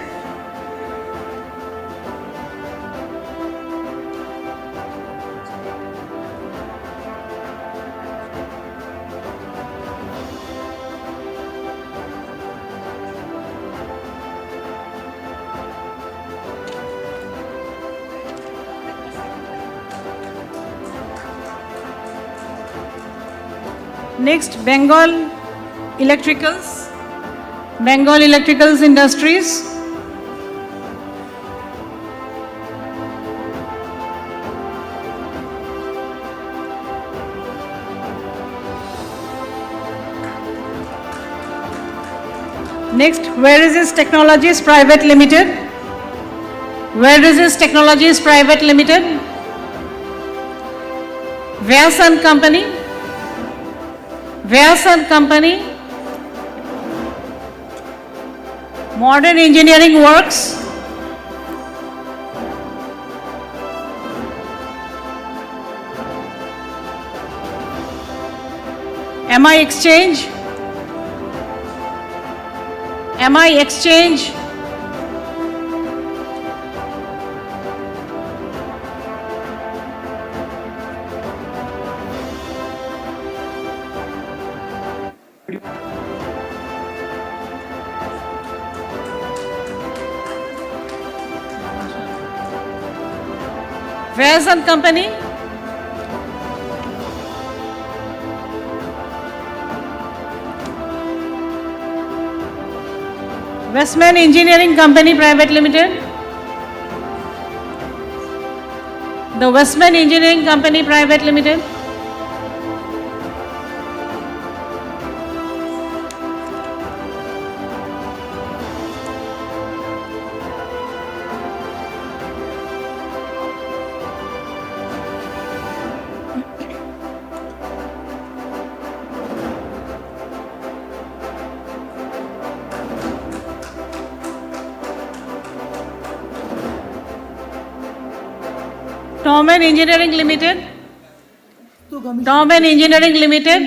Next, Bengal Electricals. Bengal Electricals Industries. Next, Where is this Technologies Private Limited? Where is this Technologies Private Limited? Vyas and Company. Vyas and Company. Modern Engineering Works. MI Exchange. MI Exchange. Vyas and Company. Westman Engineering Company Private Limited. The Westman Engineering Company Private Limited. Tom and Engineering Limited. Tom and Engineering Limited.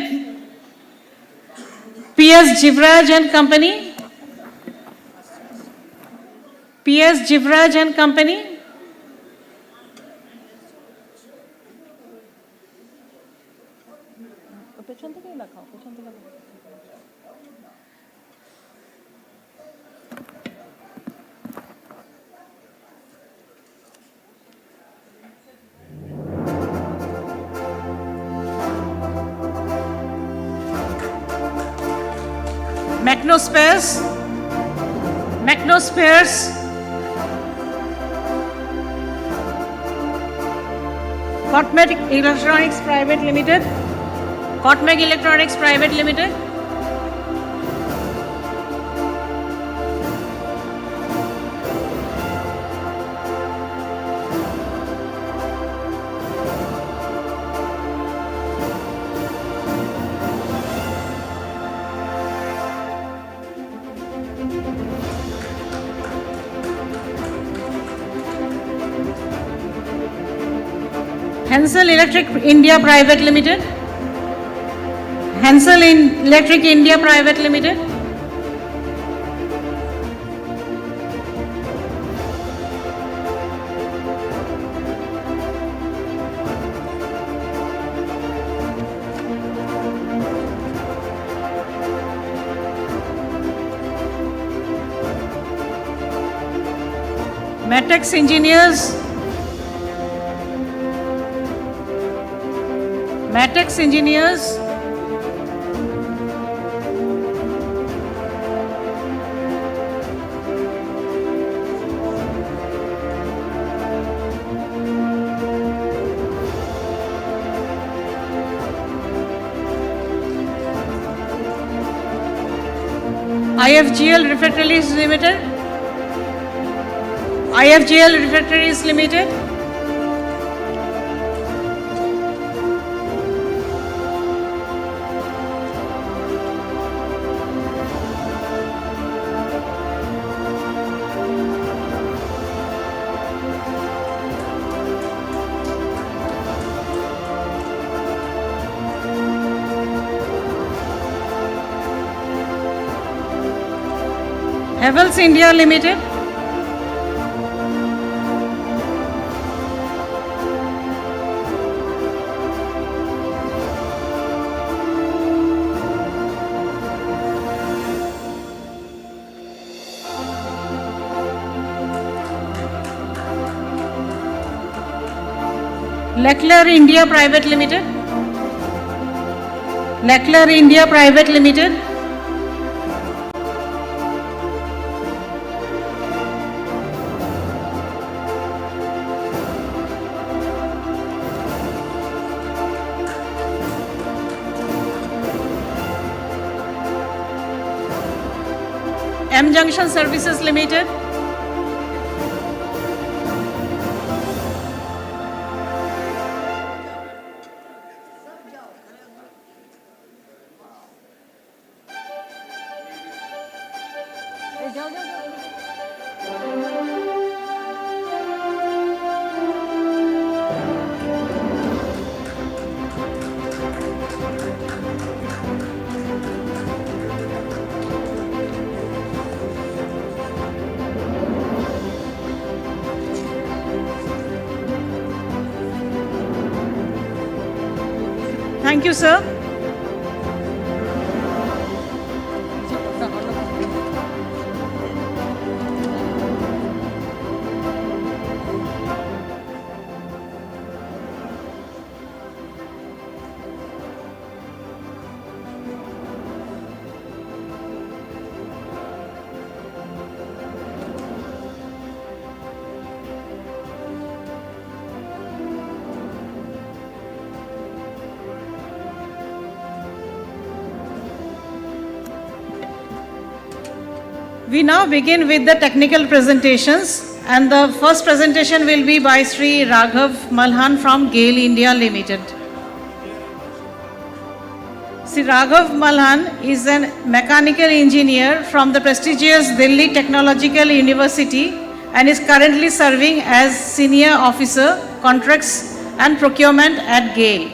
PS Jivraj and Company. PS Jivraj and Company. Mechnospares. Mechnospares. Cotmec Electronics Private Limited. Cotmec Electronics Private Limited. Hansel Electric India Private Limited. Hansel Electric India Private Limited. Matex Engineers. Matex Engineers. IFGL Refractories Limited. IFGL Refractories Limited. Havels India Limited. Leckler India Private Limited. Leckler India Private Limited. M Junction Services Limited, thank you, sir. We now begin with the technical presentations, and the first presentation will be by Sri Raghav Malhan from GAIL India Limited. Sri Raghav Malhan is a mechanical engineer from the prestigious Delhi Technological University and is currently serving as Senior Officer, Contracts and Procurement at GAIL.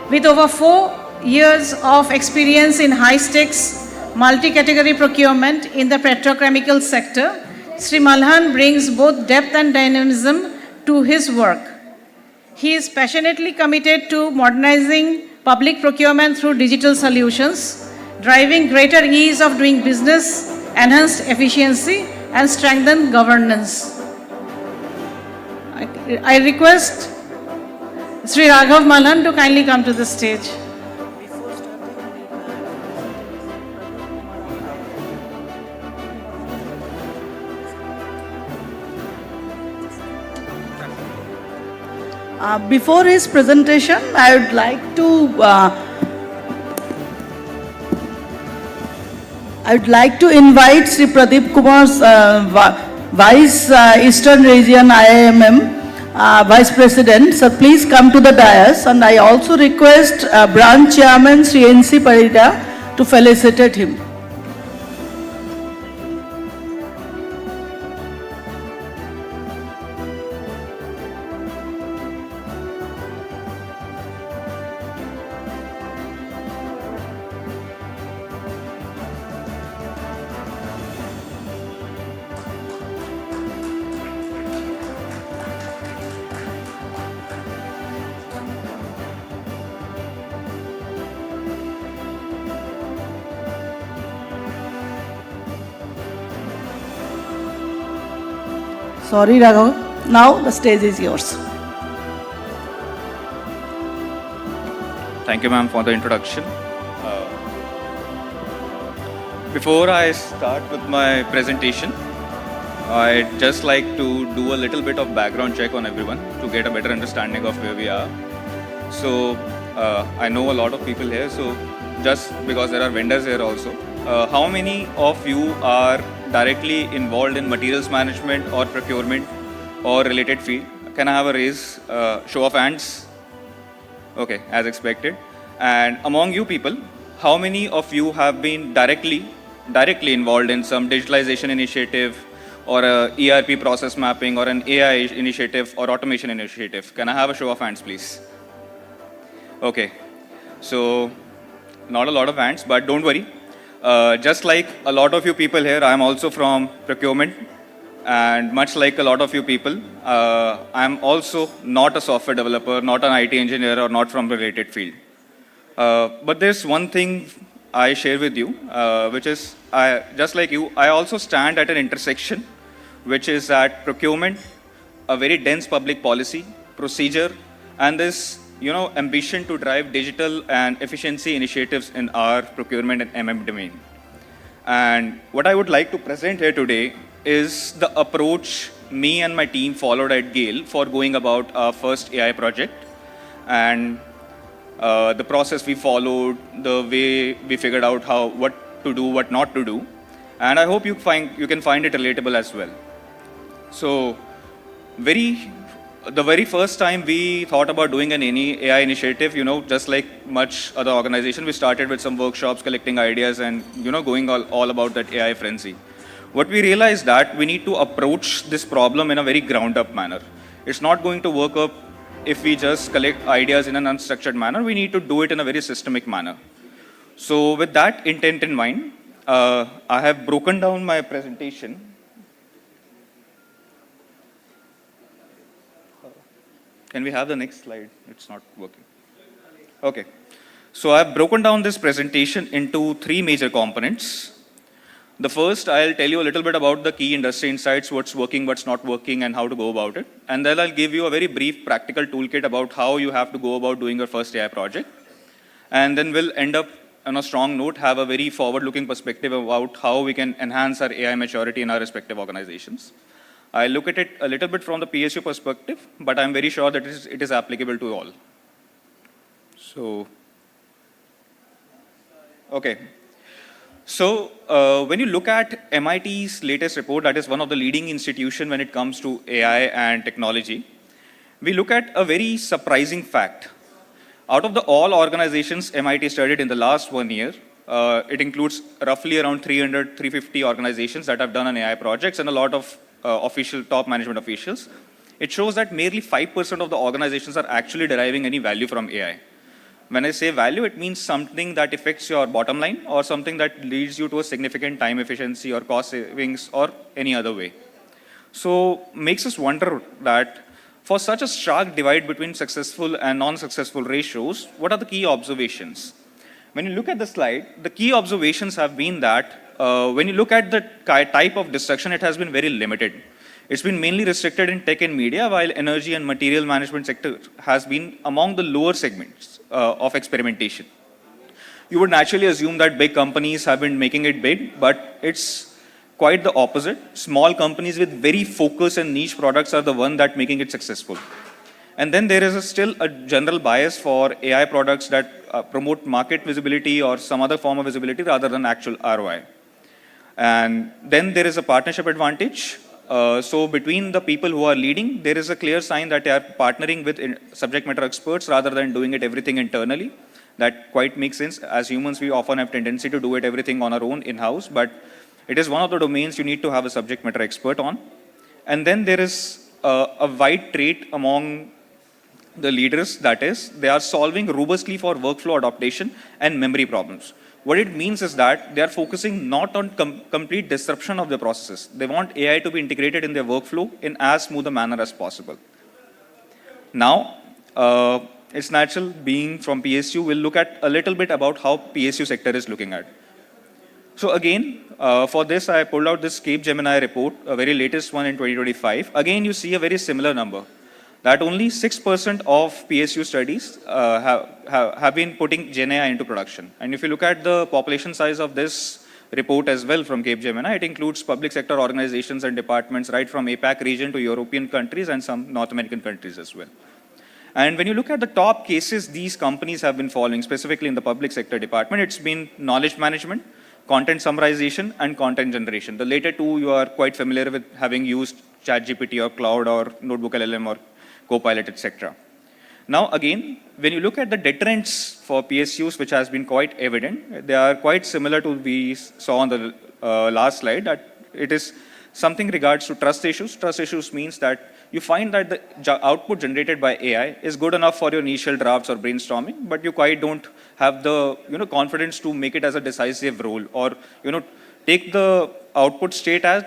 With over 4 years of experience in high-stakes multi-category procurement in the petrochemical sector, Sri Malhan brings both depth and dynamism to his work. He is passionately committed to modernizing public procurement through digital solutions, driving greater ease of doing business, enhanced efficiency, and strengthened governance. I request Sri Raghav Malhan to kindly come to the stage. Before his presentation, I would like to invite Sri Pradeep Kumar's Vice Eastern Region IIMM Vice President. So please come to the dais, and I also request Branch Chairman Sri N.C. Parida to felicitate him. Sorry, Raghav. Now the stage is yours. Thank you, ma'am, for the introduction. Before I start with my presentation, I'd just like to do a little bit of background check on everyone to get a better understanding of where we are. So, I know a lot of people here, so just because there are vendors here also, how many of you are directly involved in materials management or procurement or related field? Can I have a show of hands? Okay, as expected. And among you people, how many of you have been directly involved in some digitalization initiative or a ERP process mapping or an AI initiative or automation initiative? Can I have a show of hands, please? Okay, so not a lot of hands, but don't worry. Just like a lot of you people here, I'm also from procurement, and much like a lot of you people, I'm also not a software developer, not an IT engineer, or not from a related field. But there's one thing I share with you, which is, just like you, I also stand at an intersection, which is that procurement, a very dense public policy, procedure, and this ambition to drive digital and efficiency initiatives in our procurement and MM domain. And what I would like to present here today is the approach me and my team followed at GAIL for going about our first AI project, and the process we followed, the way we figured out what to do, what not to do. And I hope you can find it relatable as well. So, the very first time we thought about doing any AI initiative, just like much other organization, we started with some workshops, collecting ideas, and going all about that AI frenzy. What we realized that we need to approach this problem in a very ground-up manner. It's not going to work up if we just collect ideas in an unstructured manner. We need to do it in a very systemic manner. So, with that intent in mind, I have broken down my presentation. Can we have the next slide? It's not working. Okay. So I've broken down this presentation into three major components. The first, I'll tell you a little bit about the key industry insights, what's working, what's not working, and how to go about it. And then I'll give you a very brief practical toolkit about how you have to go about doing your first AI project. And then we'll end up on a strong note, have a very forward-looking perspective about how we can enhance our AI maturity in our respective organizations. I look at it a little bit from the PSU perspective, but I'm very sure that it is applicable to all. So, okay. So, when you look at MIT's latest report, that is one of the leading institutions when it comes to AI and technology, we look at a very surprising fact. Out of all organizations MIT studied in the last 1 year, it includes roughly around 300, 350 organizations that have done an AI projects and a lot of top management officials. It shows that merely 5% of the organizations are actually deriving any value from AI. When I say value, it means something that affects your bottom line or something that leads you to a significant time efficiency or cost savings or any other way. So makes us wonder that for such a stark divide between successful and non-successful ratios, what are the key observations? When you look at the slide, the key observations have been that when you look at the type of destruction, it has been very limited. It's been mainly restricted in tech and media, while energy and material management sector has been among the lower segments of experimentation. You would naturally assume that big companies have been making it big, but it's quite the opposite. Small companies with very focused and niche products are the one that making it successful. And then there is still a general bias for AI products that promote market visibility or some other form of visibility rather than actual ROI. And then there is a partnership advantage. So between the people who are leading, there is a clear sign that they are partnering with subject matter experts rather than doing it everything internally. That quite makes sense. As humans, we often have tendency to do it everything on our own in-house, but it is one of the domains you need to have a subject matter expert on. And then there is a wide trait among the leaders, that is, they are solving robustly for workflow adaptation and memory problems. What it means is that they are focusing not on complete disruption of the processes. They want AI to be integrated in their workflow in as smooth a manner as possible. Now, it's natural, being from PSU, we'll look at a little bit about how PSU sector is looking at. So again, for this, I pulled out this Capgemini report, a very latest one in 2025. Again, you see a very similar number, that only 6% of PSU studies have been putting Gen AI into production. And if you look at the population size of this report as well from Capgemini, it includes public sector organizations and departments right from APAC region to European countries and some North American countries as well. And when you look at the top cases these companies have been following, specifically in the public sector department, it's been knowledge management, content summarization, and content generation. The later two you are quite familiar with, having used ChatGPT or Cloud or Notebook LLM or Copilot, etc. Now again, when you look at the deterrents for PSUs, which has been quite evident, they are quite similar to we saw on the last slide, that it is something regards to trust issues. Trust issues means that you find that the output generated by AI is good enough for your initial drafts or brainstorming, but you quite don't have the confidence to make it as a decisive role, or take the output state as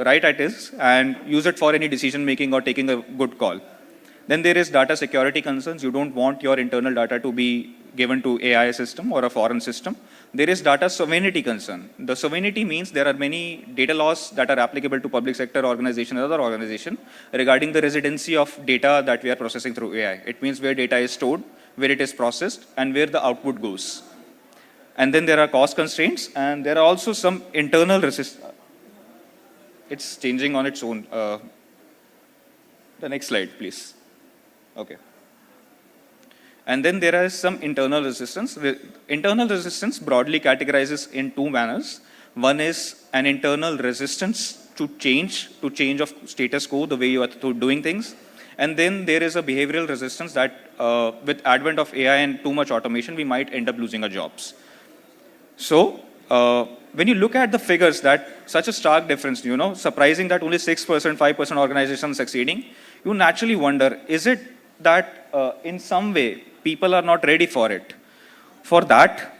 right it is and use it for any decision making or taking a good call. Then there is data security concerns. You don't want your internal data to be given to AI system or a foreign system. There is data sovereignty concern. The sovereignty means there are many data laws that are applicable to public sector organization and other organization regarding the residency of data that we are processing through AI. It means where data is stored, where it is processed, and where the output goes. And then there are cost constraints, and there are also some internal resistance. It's changing on its own. The next slide, please. Okay. And then there is some internal resistance. Internal resistance broadly categorizes in two manners. One is an internal resistance to change of status quo, the way you are doing things. And then there is a behavioral resistance that with advent of AI and too much automation, we might end up losing our jobs. So when you look at the figures, that such a stark difference, surprising that only 6%, 5% organizations succeeding, you naturally wonder, is it that in some way people are not ready for it? For that,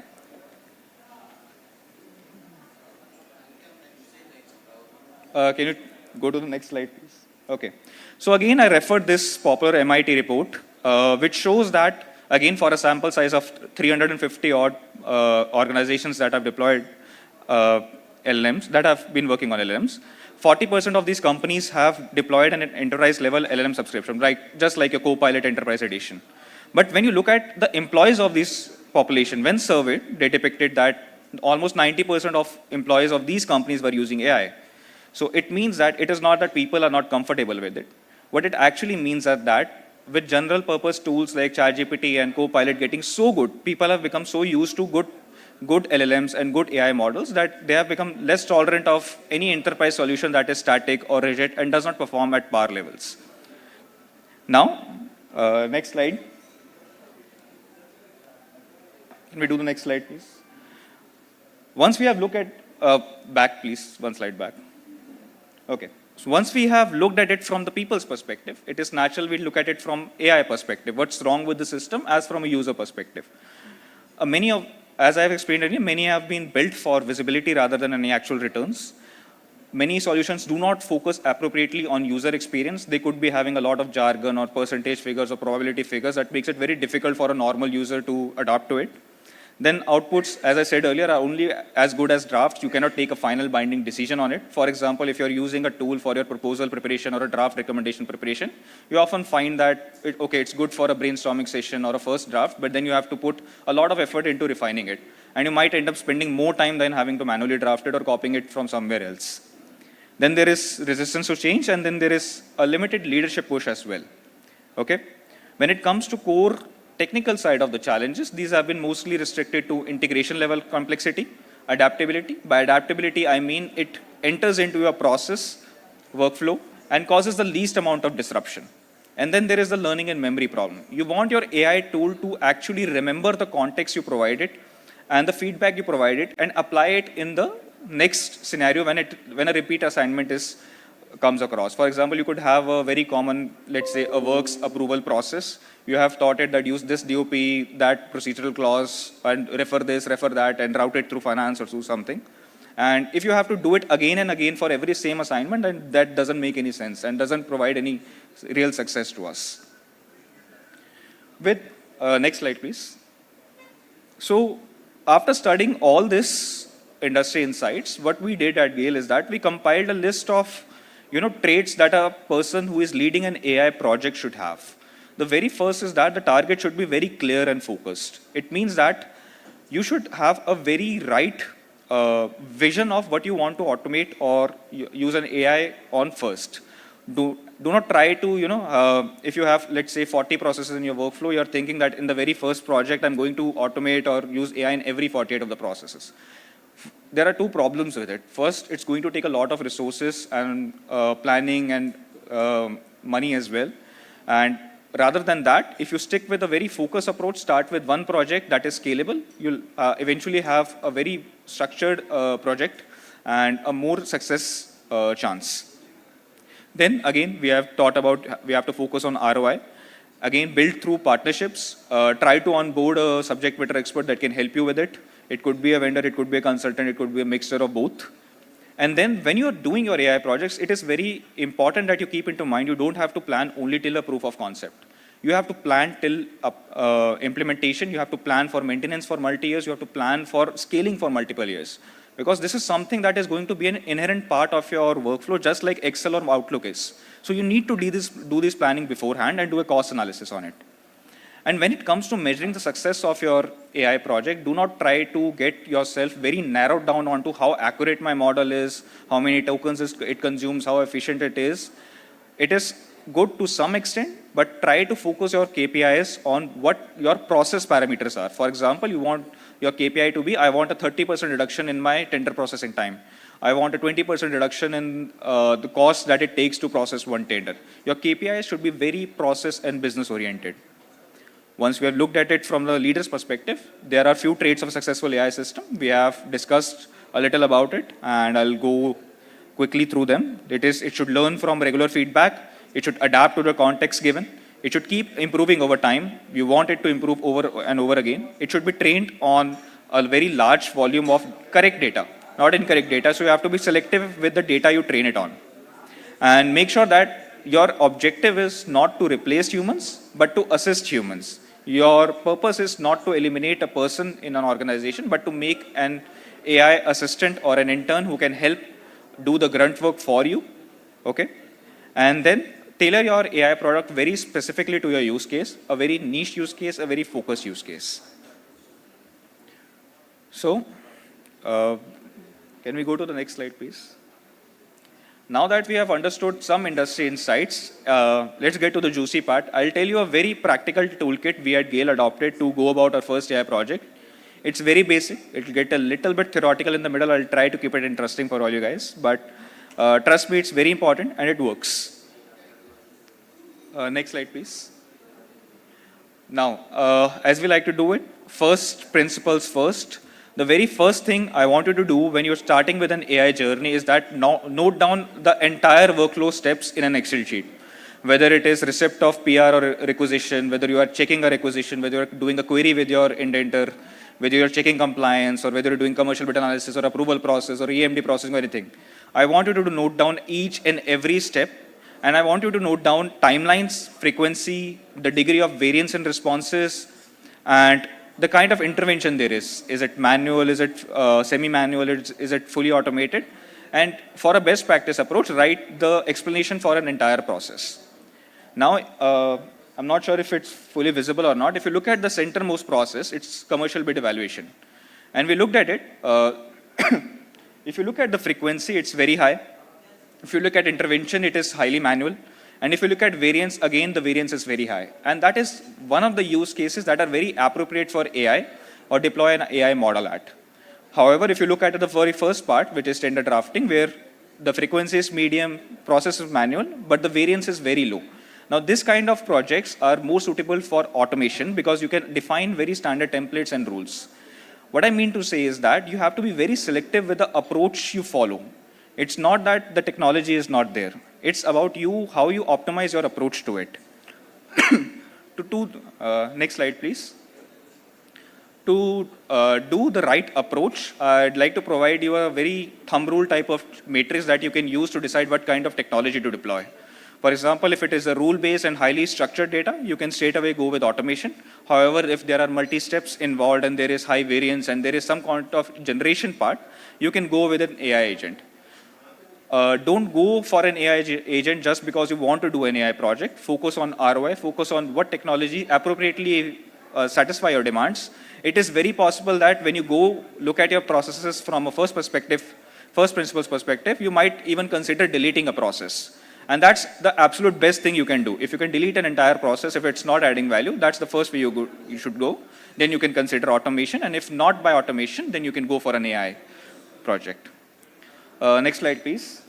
can you go to the next slide, please? Okay. So again, I referred this popular MIT report, which shows that, again, for a sample size of 350 odd organizations that have deployed LLMs, that have been working on LLMs, 40% of these companies have deployed an enterprise level LLM subscription, right? Just like a Copilot Enterprise Edition. But when you look at the employees of this population, when surveyed, they depicted that almost 90% of employees of these companies were using AI. So it means that it is not that people are not comfortable with it. What it actually means is that with general purpose tools like ChatGPT and Copilot getting so good, people have become so used to good LLMs and good AI models that they have become less tolerant of any enterprise solution that is static or rigid and does not perform at par levels. Now, next slide. Can we do the next slide, please? Once we have looked at, back please, one slide back. Okay. So once we have looked at it from the people's perspective, it is natural we look at it from AI perspective. What's wrong with the system as from a user perspective? As I have explained earlier, many have been built for visibility rather than any actual returns. Many solutions do not focus appropriately on user experience. They could be having a lot of jargon or percentage figures or probability figures that makes it very difficult for a normal user to adapt to it. Then outputs, as I said earlier, are only as good as drafts. You cannot take a final binding decision on it. For example, if you're using a tool for your proposal preparation or a draft recommendation preparation, you often find that, it's good for a brainstorming session or a first draft, but then you have to put a lot of effort into refining it. And you might end up spending more time than having to manually draft it or copying it from somewhere else. Then there is resistance to change, and then there is a limited leadership push as well. Okay? When it comes to core technical side of the challenges, these have been mostly restricted to integration level complexity, adaptability. By adaptability, I mean it enters into your process, workflow, and causes the least amount of disruption. And then there is the learning and memory problem. You want your AI tool to actually remember the context you provided and the feedback you provided and apply it in the next scenario when a repeat assignment comes across. For example, you could have a very common, let's say, a works approval process. You have taught it that use this DOP, that procedural clause, and refer this, refer that, and route it through finance or through something. And if you have to do it again and again for every same assignment, then that doesn't make any sense and doesn't provide any real success to us. With next slide, please. So after studying all this industry insights, what we did at Gale is that we compiled a list of traits that a person who is leading an AI project should have. The very first is that the target should be very clear and focused. It means that you should have a very right vision of what you want to automate or use an AI on first. Do not try to, if you have, let's say, 40 processes in your workflow, you're thinking that in the very first project, I'm going to automate or use AI in every 48 of the processes. There are two problems with it. First, it's going to take a lot of resources and planning and money as well. And rather than that, if you stick with a very focused approach, start with one project that is scalable, you'll eventually have a very structured project and a more success chance. Then again, we have to focus on ROI. Again, build through partnerships. Try to onboard a subject matter expert that can help you with it. It could be a vendor, it could be a consultant, it could be a mixture of both. And then when you're doing your AI projects, it is very important that you keep into mind, you don't have to plan only till a proof of concept. You have to plan till implementation, you have to plan for maintenance for multi-years, you have to plan for scaling for multiple years. Because this is something that is going to be an inherent part of your workflow, just like Excel or Outlook is. So you need to do this planning beforehand and do a cost analysis on it. And when it comes to measuring the success of your AI project, do not try to get yourself very narrowed down onto how accurate my model is, how many tokens it consumes, how efficient it is. It is good to some extent, but try to focus your KPIs on what your process parameters are. For example, you want your KPI to be, I want a 30% reduction in my tender processing time. I want a 20% reduction in the cost that it takes to process one tender. Your KPIs should be very process and business oriented. Once we have looked at it from the leader's perspective, there are few traits of a successful AI system. We have discussed a little about it, and I'll go quickly through them. It should learn from regular feedback. It should adapt to the context given. It should keep improving over time. You want it to improve over and over again. It should be trained on a very large volume of correct data, not incorrect data. So you have to be selective with the data you train it on. And make sure that your objective is not to replace humans, but to assist humans. Your purpose is not to eliminate a person in an organization, but to make an AI assistant or an intern who can help do the grunt work for you, okay? And then tailor your AI product very specifically to your use case, a very niche use case, a very focused use case. So, can we go to the next slide, please? Now that we have understood some industry insights, let's get to the juicy part. I'll tell you a very practical toolkit we at Gale adopted to go about our first AI project. It's very basic. It'll get a little bit theoretical in the middle. I'll try to keep it interesting for all you guys. But trust me, it's very important and it works. Next slide, please. Now, as we like to do it, first principles first. The very first thing I want you to do when you're starting with an AI journey is that note down the entire workflow steps in an Excel sheet. Whether it is receipt of PR or requisition, whether you are checking a requisition, whether you're doing a query with your indenter, whether you're checking compliance, or whether you're doing commercial bid analysis or approval process or EMD processing or anything. I want you to note down each and every step, and I want you to note down timelines, frequency, the degree of variance in responses, and the kind of intervention there is. Is it manual? Is it semi-manual? Is it fully automated? And for a best practice approach, write the explanation for an entire process. Now, I'm not sure if it's fully visible or not. If you look at the centermost process, it's commercial bid evaluation. And we looked at it. If you look at the frequency, it's very high. If you look at intervention, it is highly manual. And if you look at variance, again, the variance is very high. And that is one of the use cases that are very appropriate for AI or deploy an AI model at. However, if you look at the very first part, which is tender drafting, where the frequency is medium, process is manual, but the variance is very low. Now, this kind of projects are more suitable for automation because you can define very standard templates and rules. What I mean to say is that you have to be very selective with the approach you follow. It's not that the technology is not there. It's about you, how you optimize your approach to it. Next slide, please. To do the right approach, I'd like to provide you a very thumb rule type of matrix that you can use to decide what kind of technology to deploy. For example, if it is a rule-based and highly structured data, you can straight away go with automation. However, if there are multi-steps involved and there is high variance and there is some kind of generation part, you can go with an AI agent. Don't go for an AI agent just because you want to do an AI project. Focus on ROI, focus on what technology appropriately satisfy your demands. It is very possible that when you go look at your processes from a first principles perspective, you might even consider deleting a process. And that's the absolute best thing you can do. If you can delete an entire process, if it's not adding value, that's the first way you should go. Then you can consider automation. And if not by automation, then you can go for an AI project. Next slide, please.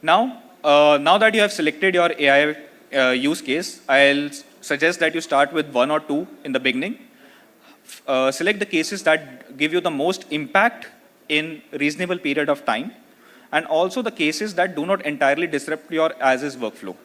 Now that you have selected your AI use case, I'll suggest that you start with one or two in the beginning. Select the cases that give you the most impact in reasonable period of time, and also the cases that do not entirely disrupt your as-is workflow.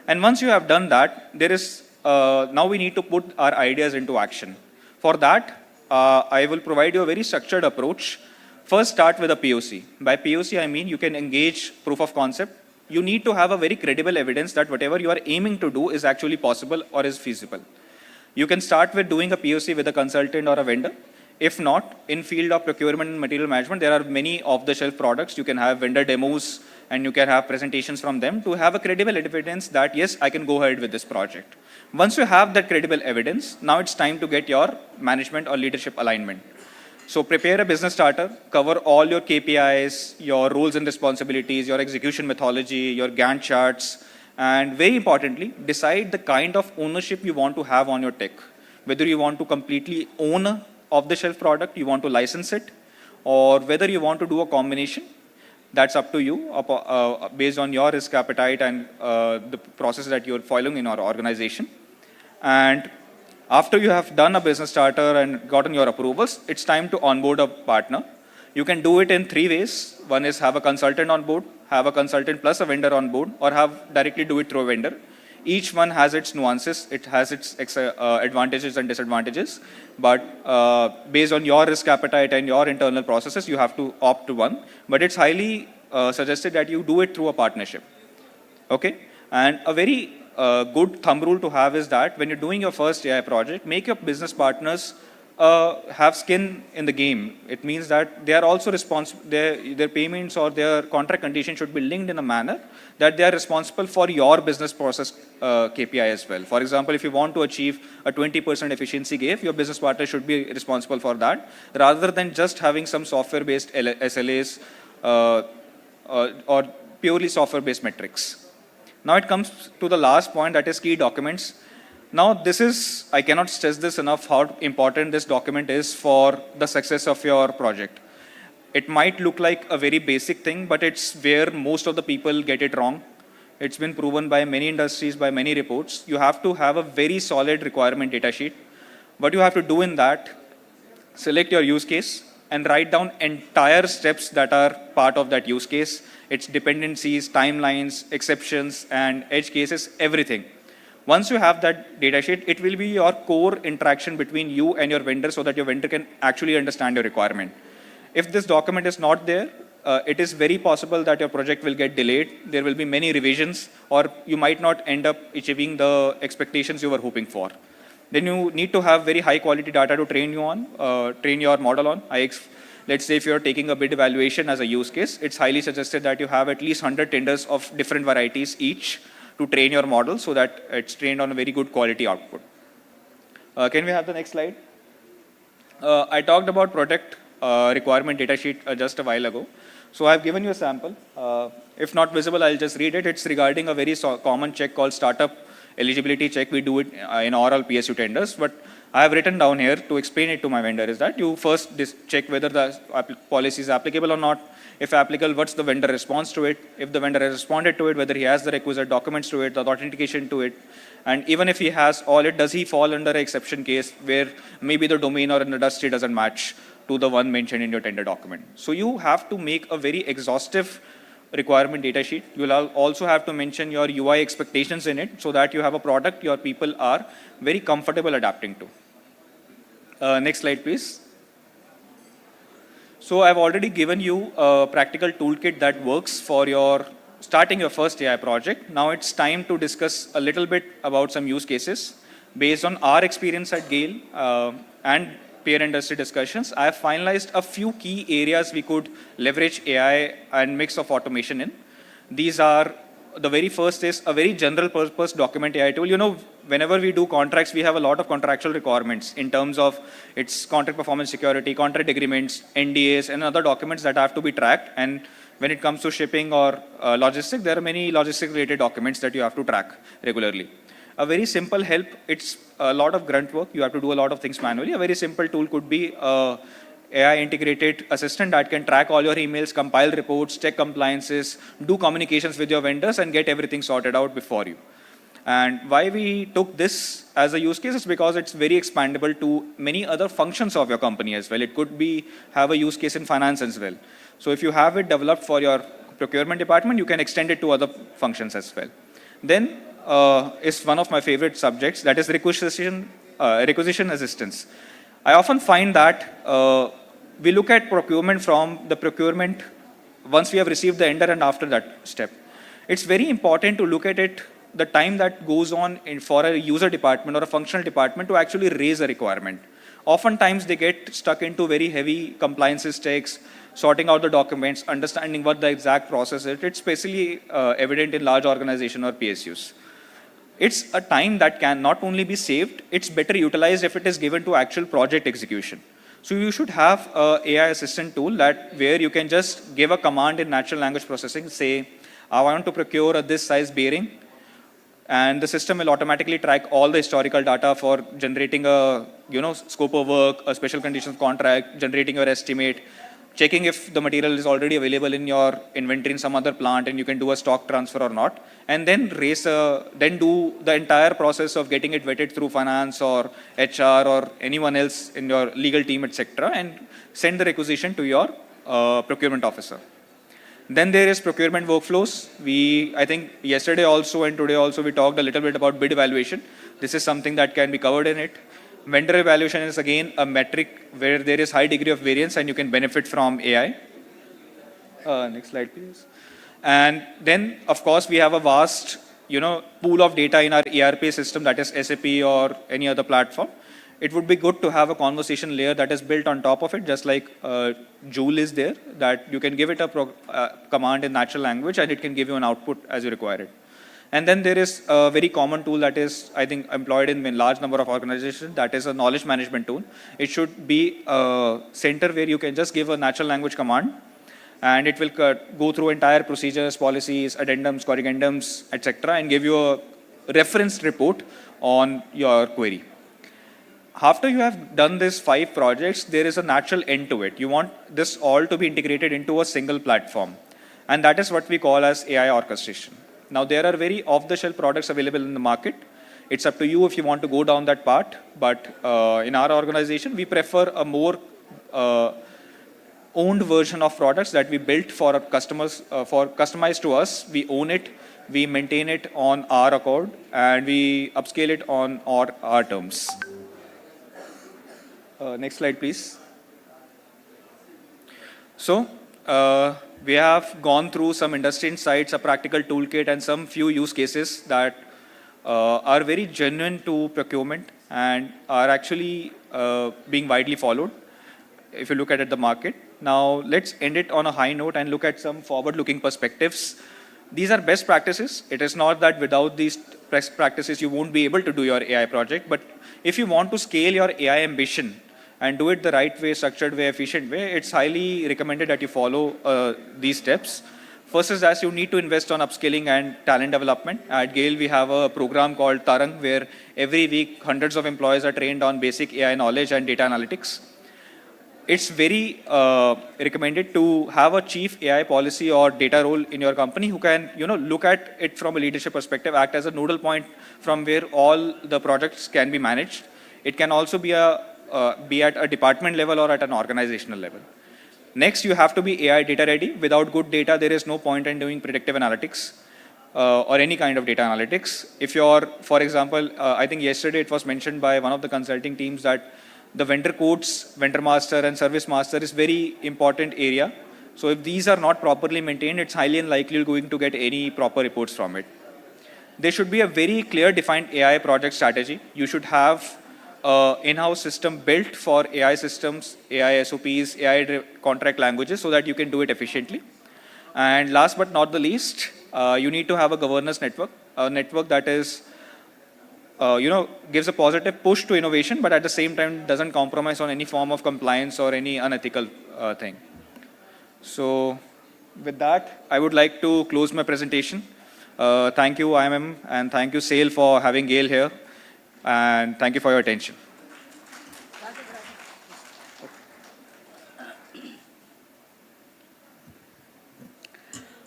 And once you have done that, now we need to put our ideas into action. For that, I will provide you a very structured approach. First, start with a POC. By POC, I mean you can engage proof of concept. You need to have a very credible evidence that whatever you are aiming to do is actually possible or is feasible. You can start with doing a POC with a consultant or a vendor. If not, in field of procurement and material management, there are many off-the-shelf products. You can have vendor demos and you can have presentations from them to have a credible evidence that, yes, I can go ahead with this project. Once you have that credible evidence, now it's time to get your management or leadership alignment. So prepare a business starter, cover all your KPIs, your roles and responsibilities, your execution methodology, your Gantt charts, And very importantly, decide the kind of ownership you want to have on your tech. Whether you want to completely own a off-the-shelf product, you want to license it, or whether you want to do a combination. That's up to you, based on your risk appetite and the process that you're following in our organization. And after you have done a business starter and gotten your approvals, it's time to onboard a partner. You can do it in 3 ways. One is have a consultant on board, have a consultant plus a vendor on board, or have directly do it through a vendor. Each one has its nuances, it has its advantages and disadvantages, but based on your risk appetite and your internal processes, you have to opt to one. But it's highly suggested that you do it through a partnership. Okay? And a very good thumb rule to have is that when you're doing your first AI project, make your business partners have skin in the game. It means that they are also responsible, their payments or their contract conditions should be linked in a manner that they are responsible for your business process KPI as well. For example, if you want to achieve a 20% efficiency gain, your business partner should be responsible for that, rather than just having some software-based SLAs or purely software-based metrics. Now it comes to the last point, that is key documents. Now this is, I cannot stress this enough, how important this document is for the success of your project. It might look like a very basic thing, but it's where most of the people get it wrong. It's been proven by many industries, by many reports. You have to have a very solid requirement data sheet. What you have to do in that, select your use case and write down entire steps that are part of that use case, its dependencies, timelines, exceptions, and edge cases, everything. Once you have that data sheet, it will be your core interaction between you and your vendor so that your vendor can actually understand your requirement. If this document is not there, it is very possible that your project will get delayed. There will be many revisions, or you might not end up achieving the expectations you were hoping for. Then you need to have very high quality data to train you on, train your model on. Let's say if you're taking a bid evaluation as a use case, it's highly suggested that you have at least 100 tenders of different varieties each to train your model so that it's trained on a very good quality output. Can we have the next slide? I talked about product requirement data sheet just a while ago. So I've given you a sample. If not visible, I'll just read it. It's regarding a very common check called startup eligibility check. We do it in oral PSU tenders, but I have written down here to explain it to my vendor is that you first check whether the policy is applicable or not. If applicable, what's the vendor response to it? If the vendor has responded to it, whether he has the requisite documents to it, the authentication to it. And even if he has all it, does he fall under an exception case where maybe the domain or an industry doesn't match to the one mentioned in your tender document? So you have to make a very exhaustive requirement data sheet. You'll also have to mention your UI expectations in it so that you have a product your people are very comfortable adapting to. Next slide, please. So I've already given you a practical toolkit that works for your starting your first AI project. Now it's time to discuss a little bit about some use cases. Based on our experience at Gale and peer industry discussions, I have finalized a few key areas we could leverage AI and mix of automation in. These are, the very first is a very general purpose document AI tool. You know, whenever we do contracts, we have a lot of contractual requirements in terms of its contract performance security, contract agreements, NDAs, and other documents that have to be tracked. And when it comes to shipping or logistics, there are many logistics related documents that you have to track regularly. A very simple help, it's a lot of grunt work. You have to do a lot of things manually. A very simple tool could be AI integrated assistant that can track all your emails, compile reports, check compliances, do communications with your vendors, and get everything sorted out before you. And why we took this as a use case is because it's very expandable to many other functions of your company as well. It could be have a use case in finance as well. So if you have it developed for your procurement department, you can extend it to other functions as well. Then is one of my favorite subjects, that is requisition assistance. I often find that we look at procurement from the procurement once we have received the ender and after that step. It's very important to look at it, the time that goes on for a user department or a functional department to actually raise a requirement. Oftentimes they get stuck into very heavy compliances checks, sorting out the documents, understanding what the exact process is. It's especially evident in large organizations or PSUs. It's a time that can not only be saved, it's better utilized if it is given to actual project execution. So you should have an AI assistant tool where you can just give a command in natural language processing, say, I want to procure a this size bearing. and the system will automatically track all the historical data for generating a scope of work, a special conditions contract, generating your estimate, checking if the material is already available in your inventory in some other plant and you can do a stock transfer or not, and then then do the entire process of getting it vetted through finance or HR or anyone else in your legal team, etc., and send the requisition to your procurement officer. Then there is procurement workflows. I think yesterday also and today also we talked a little bit about bid evaluation. This is something that can be covered in it. Vendor evaluation is again a metric where there is high degree of variance and you can benefit from AI. Next slide, please. And then, of course, we have a vast, pool of data in our ERP system, that is SAP or any other platform. It would be good to have a conversation layer that is built on top of it, just like Joule is there, that you can give it a command in natural language and it can give you an output as you require it. And then there is a very common tool that is, I think, employed in a large number of organizations. That is a knowledge management tool. It should be a center where you can just give a natural language command and it will go through entire procedures, policies, addendums, corrigendums, etc., and give you a reference report on your query. After you have done these 5 projects, there is a natural end to it. You want this all to be integrated into a single platform. And that is what we call as AI orchestration. Now, there are very off-the-shelf products available in the market. It's up to you if you want to go down that path. But in our organization, we prefer a more owned version of products that we built for our customers, for customized to us. We own it, we maintain it on our accord, and we upscale it on our terms. Next slide, please. So, we have gone through some industry insights, a practical toolkit, and some few use cases that are very genuine to procurement and are actually being widely followed if you look at the market. Now, let's end it on a high note and look at some forward-looking perspectives. These are best practices. It is not that without these best practices, you won't be able to do your AI project. But if you want to scale your AI ambition and do it the right way, structured way, efficient way, it's highly recommended that you follow these steps. First is as you need to invest on upskilling and talent development. At Gale, we have a program called Tarang, where every week hundreds of employees are trained on basic AI knowledge and data analytics. It's very recommended to have a chief AI policy or data role in your company who can, look at it from a leadership perspective, act as a nodal point from where all the projects can be managed. It can also be at a department level or at an organizational level. Next, you have to be AI data ready. Without good data, there is no point in doing predictive analytics or any kind of data analytics. If you're, for example, I think yesterday it was mentioned by one of the consulting teams that the vendor codes, vendor master and service master is very important area. So if these are not properly maintained, it's highly unlikely you're going to get any proper reports from it. There should be a very clear defined AI project strategy. You should have in-house system built for AI systems, AI SOPs, AI contract languages so that you can do it efficiently. And last but not the least, you need to have a governance network, a network that is, gives a positive push to innovation, but at the same time doesn't compromise on any form of compliance or any unethical thing. So with that, I would like to close my presentation. Thank you, Iimm, and thank you, SAIL, for having Gale here. And thank you for your attention.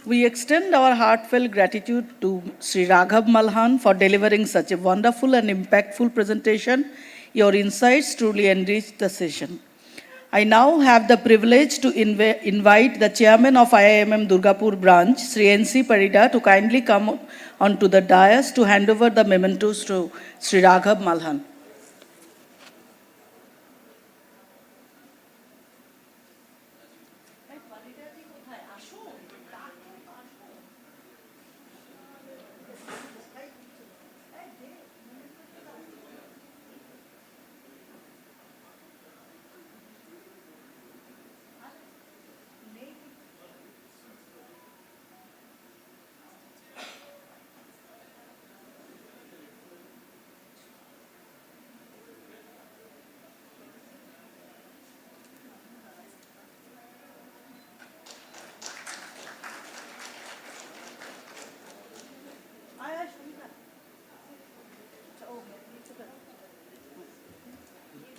We extend our heartfelt gratitude to Sri Raghav Malhan for delivering such a wonderful and impactful presentation. Your insights truly enriched the session. I now have the privilege to invite the chairman of Iimm Durgapur branch, Sri N.C. Parida, to kindly come onto the dais to hand over the mementos to Sri Raghav Malhan.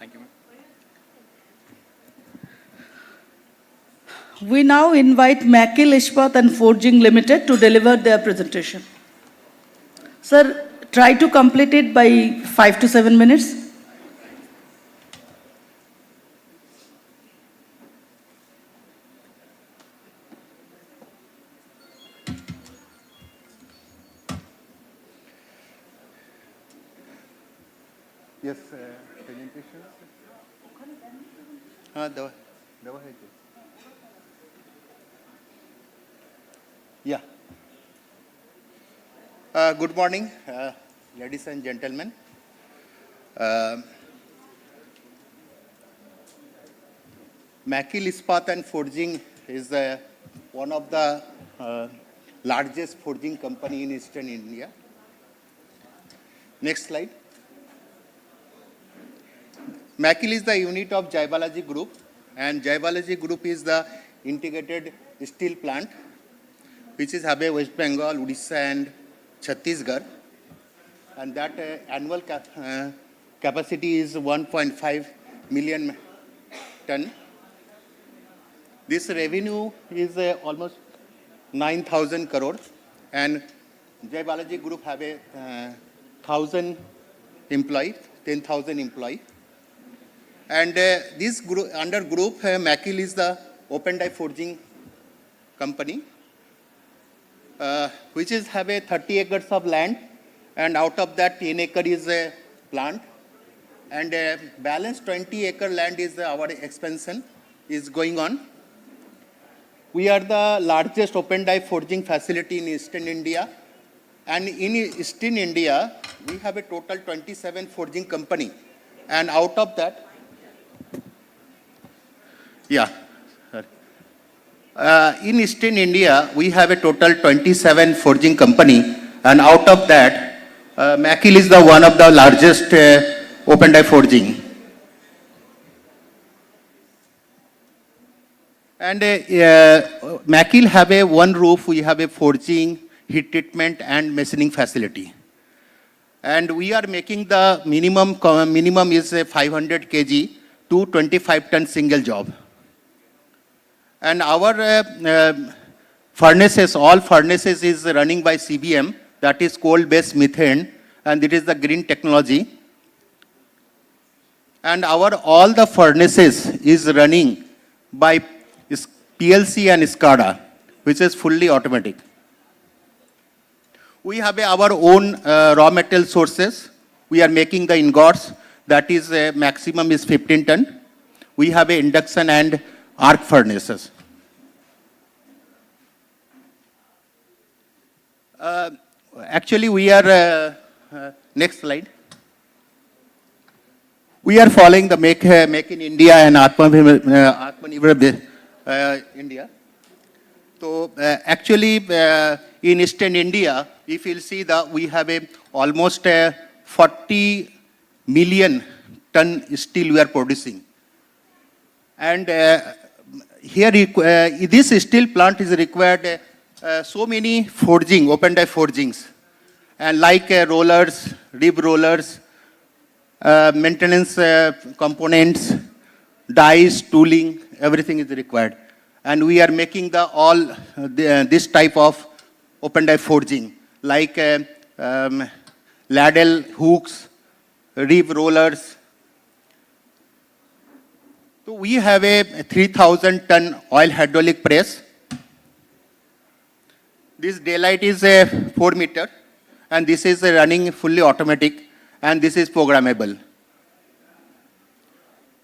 Thank you, ma'am. We now invite Makil Ishpat and Forging Limited to deliver their presentation. Sir, try to complete it by 5 to 7 minutes. Yes, presentations. Yeah. Good morning, ladies and gentlemen. Makil Ispat and Forging is one of the largest forging company in Eastern India. Next slide. Makil is the unit of Jai Group, and Jai Group is the integrated steel plant, which is Habe, West Bengal, Odisha, and Chhattisgarh. And that annual capacity is 1.5 million ton. This revenue is almost 9,000 crores, and Jai Group have a 1,000 employees, 10,000 employees. And this group, under group, Makil is the open die forging company, which is have a 30 acres of land, and out of that 10 acre is a plant, and balance 20-acre land is our expansion is going on. We are the largest open die forging facility in Eastern India, and in Eastern India we have a total 27 forging company, and out of that, in Eastern India we have a total 27 forging company, and out of that Makil is the one of the largest open die forging. And Makil have a one roof, we have a forging, heat treatment and machining facility. And we are making the minimum is 500 kg to 25 ton single job. And our furnaces, all furnaces is running by CBM, that is coal-based methane, and it is the green technology. And all the furnaces is running by PLC and SCADA, which is fully automatic. We have our own raw material sources. We are making the ingots, that is maximum is 15 ton. We have a induction and arc furnaces. Actually, we are, next slide. We are following the Make in India and Atmanirbhar India. So actually, in Eastern India, if you'll see that we have almost 40 million ton steel we are producing. And here, this steel plant is required so many forging, open die forgings, and like rollers, rib rollers, maintenance components, dies, tooling, everything is required. And we are making this type of open die forging, like ladle, hooks, rib rollers. So we have a 3,000 ton oil hydraulic press. This daylight is a 4 meter, and this is running fully automatic, and this is programmable.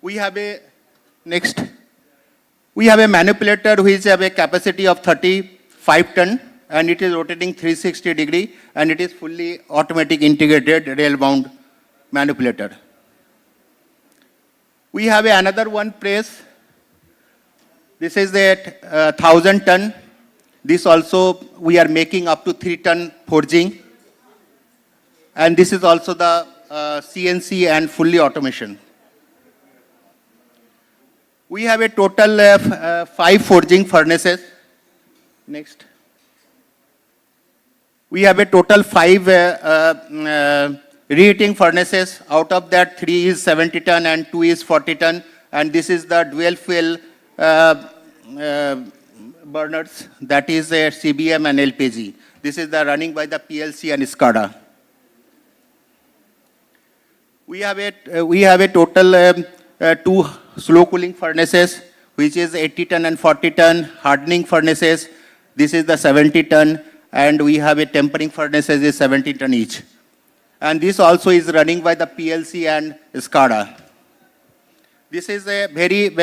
We have a, next, we have a manipulator which have a capacity of 35 ton, and it is rotating 360 degree, and it is fully automatic integrated rail bound manipulator. We have another one press. This is the 1,000 ton. This also we are making up to 3 ton forging. And this is also the CNC and fully automation. We have a total 5 forging furnaces. Next. We have a total 5 reheating furnaces. Out of that, 3 is 70 ton and 2 is 40 ton. And this is the dual fuel burners, that is a CBM and LPG. This is the running by the PLC and SCADA. We have a total 2 slow cooling furnaces, which is 80 ton and 40 ton, hardening furnaces. This is the 70 ton, and we have a tempering furnaces is 70 ton each. And this also is running by the PLC and SCADA. This is a very,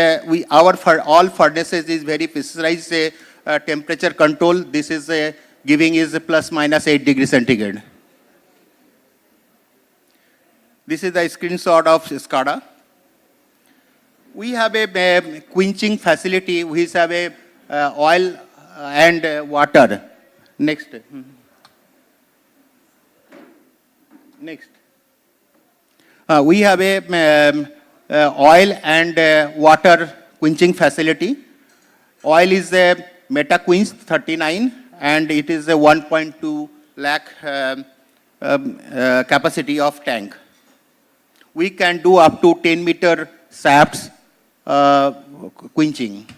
all furnaces is very pressurized temperature control. This is giving is plus minus 8 degrees centigrade. This is the screenshot of SCADA. We have a quenching facility. We have a oil and water. Next. Next. We have a oil and water quenching facility. Oil is a Meta Quench 39, and it is a 1.2 lakh capacity of tank. We can do up to 10-meter shafts quenching.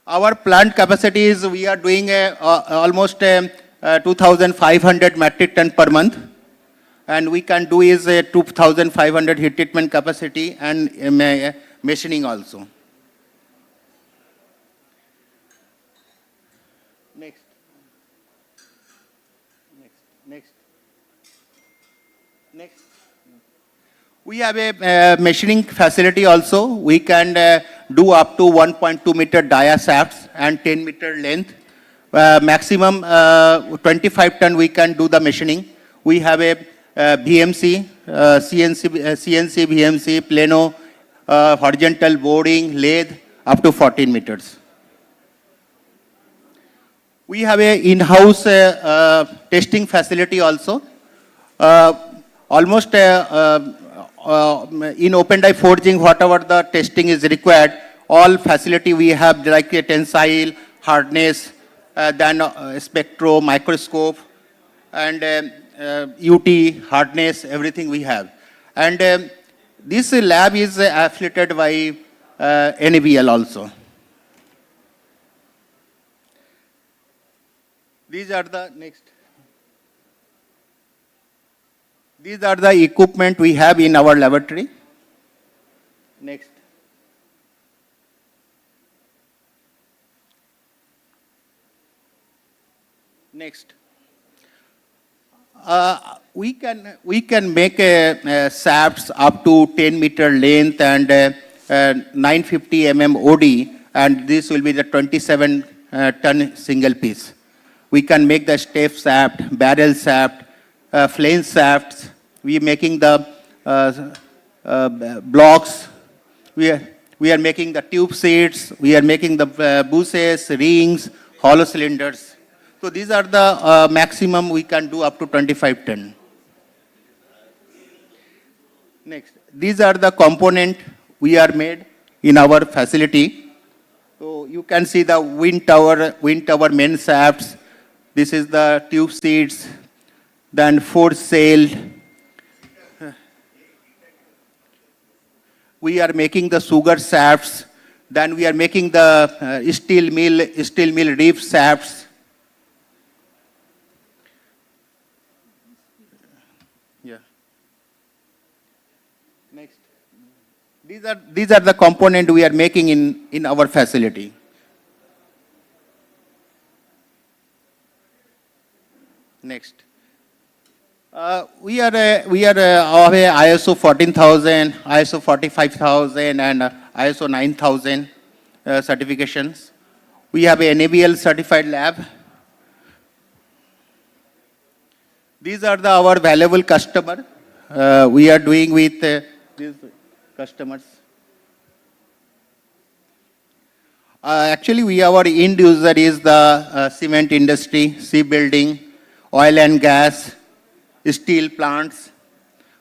Our plant capacity is, we are doing almost 2,500 metric ton per month. And we can do is a 2,500 heat treatment capacity and machining also. Next. Next. We have a machining facility also. We can do up to 1.2 meter dia shafts and 10 meter length. Maximum 25 ton we can do the machining. We have a VMC, CNC VMC, plano, horizontal boarding, lathe, up to 14 meters. We have a in-house testing facility also. Almost in open die forging, whatever the testing is required, all facility we have like a tensile, hardness, then spectro, microscope, and UT, hardness, everything we have. And this lab is affiliated by NABL also. These are the next. These are the equipment we have in our laboratory. Next. Next. We can make shafts up to 10 meter length and 950 mm OD, and this will be the 27 ton single piece. We can make the step shaft, barrel shaft, flange shafts. We are making the blocks. We are making the tube seats. We are making the bushings, rings, hollow cylinders. So these are the maximum we can do up to 25 ton. Next, these are the component we are made in our facility. So you can see the wind tower main shafts. This is the tube seats, then forge sail. We are making the sugar shafts. Then we are making the steel mill reef shafts. Yeah. Next. These are the component we are making in our facility. Next. We are ISO 14,000, ISO 45,000, and ISO 9,000 certifications. We have a NABL certified lab. These are our valuable customer. We are doing with these customers. Actually, our end user is the cement industry, shipbuilding, oil and gas, steel plants,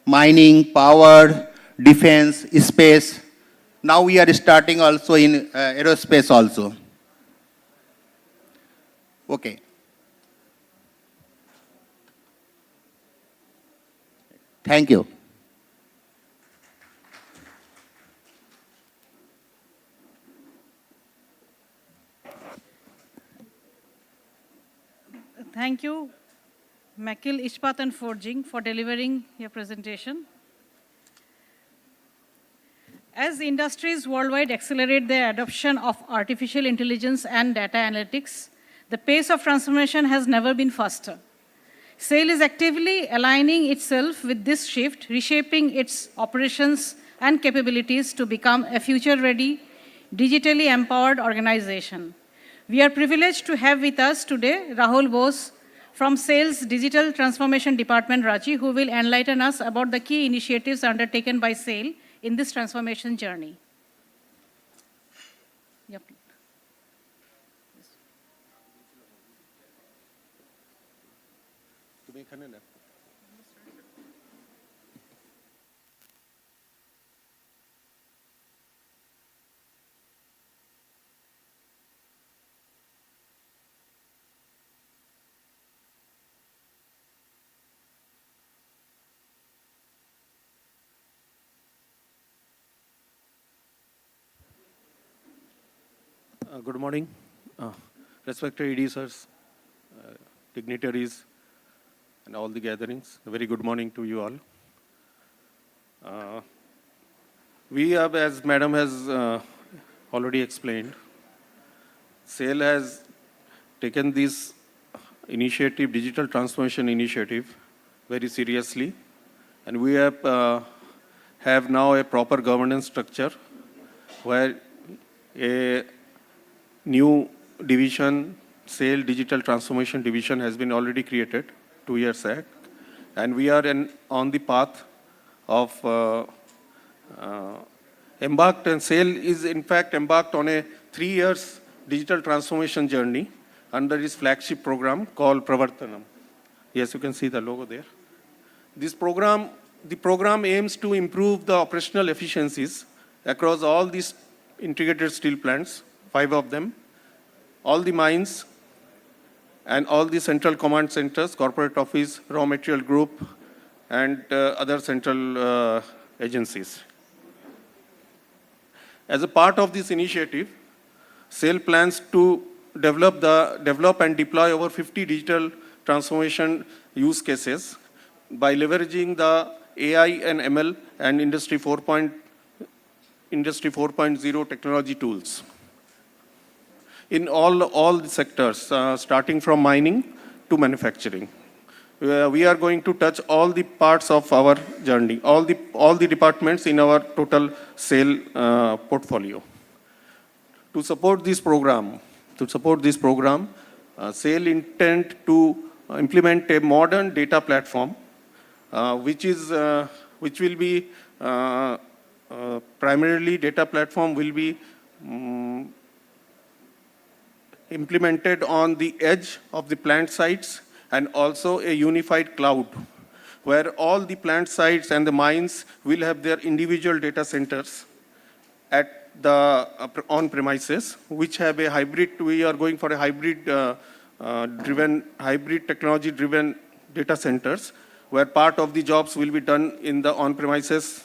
mining, power, defense, space. Now we are starting also in aerospace also. Okay. Thank you. Thank you, Makil Ishpat and Forging, for delivering your presentation. As industries worldwide accelerate their adoption of artificial intelligence and data analytics, the pace of transformation has never been faster. SAIL is actively aligning itself with this shift, reshaping its operations and capabilities to become a future-ready, digitally empowered organization. We are privileged to have with us today Rahul Bose from SAIL's Digital Transformation Department, Ranchi, who will enlighten us about the key initiatives undertaken by SAIL in this transformation journey. Yep. Good morning, respected ED sirs, dignitaries, and all the gatherings. A very good morning to you all. We have, as Madam has already explained, SAIL has taken this initiative, digital transformation initiative, very seriously, and we have now a proper governance structure where a new division, SAIL Digital Transformation Division, has been already created 2 years back, and we are on the path of embarked, and SAIL is in fact embarked on a 3 years digital transformation journey under its flagship program called Pravartanam. Yes, you can see the logo there. This program, the program aims to improve the operational efficiencies across all these integrated steel plants, 5 of them, all the mines, and all the central command centers, corporate office, raw material group, and other central agencies. As a part of this initiative, SAIL plans to develop and deploy over 50 digital transformation use cases by leveraging the AI and ML and Industry 4.0 technology tools in all the sectors, starting from mining to manufacturing. We are going to touch all the parts of our journey, all the departments in our total SAIL portfolio. To support this program, SAIL intend to implement a modern data platform, which will be primarily data platform will be implemented on the edge of the plant sites, and also a unified cloud, where all the plant sites and the mines will have their individual data centers at the on-premises, which have a hybrid. We are going for a hybrid technology-driven data centers, where part of the jobs will be done in the on-premises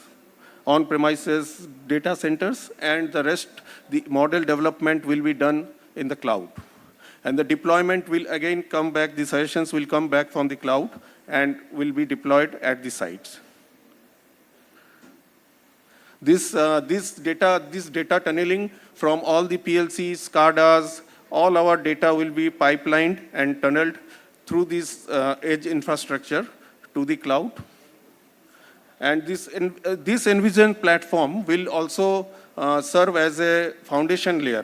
data centers, and the rest, the model development, will be done in the cloud. And the deployment will again come back, the suggestions will come back from the cloud and will be deployed at the sites. This data tunneling from all the PLCs, SCADAs, all our data will be pipelined and tunneled through this edge infrastructure to the cloud. And this envisioned platform will also serve as a foundation layer.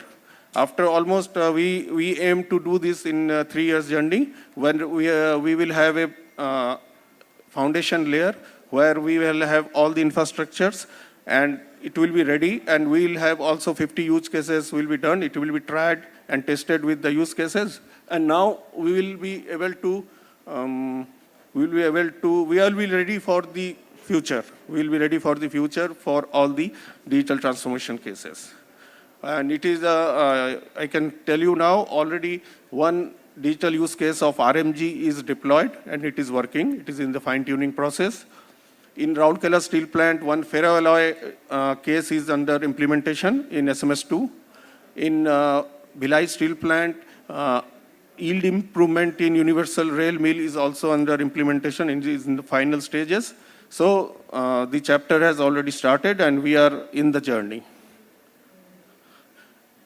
After almost, we aim to do this in 3 years journey, when we will have a foundation layer where we will have all the infrastructures, and it will be ready, and we will have also 50 use cases will be done. It will be tried and tested with the use cases, and now we will be able to, we will be ready for the future. We will be ready for the future for all the digital transformation cases. And it is, I can tell you now, already one digital use case of RMG is deployed, and it is working. It is in the fine-tuning process. In Rourkela Steel Plant, one ferroalloy case is under implementation in SMS2. In Bhilai Steel Plant, yield improvement in Universal Rail Mill is also under implementation and is in the final stages. So the chapter has already started and we are in the journey.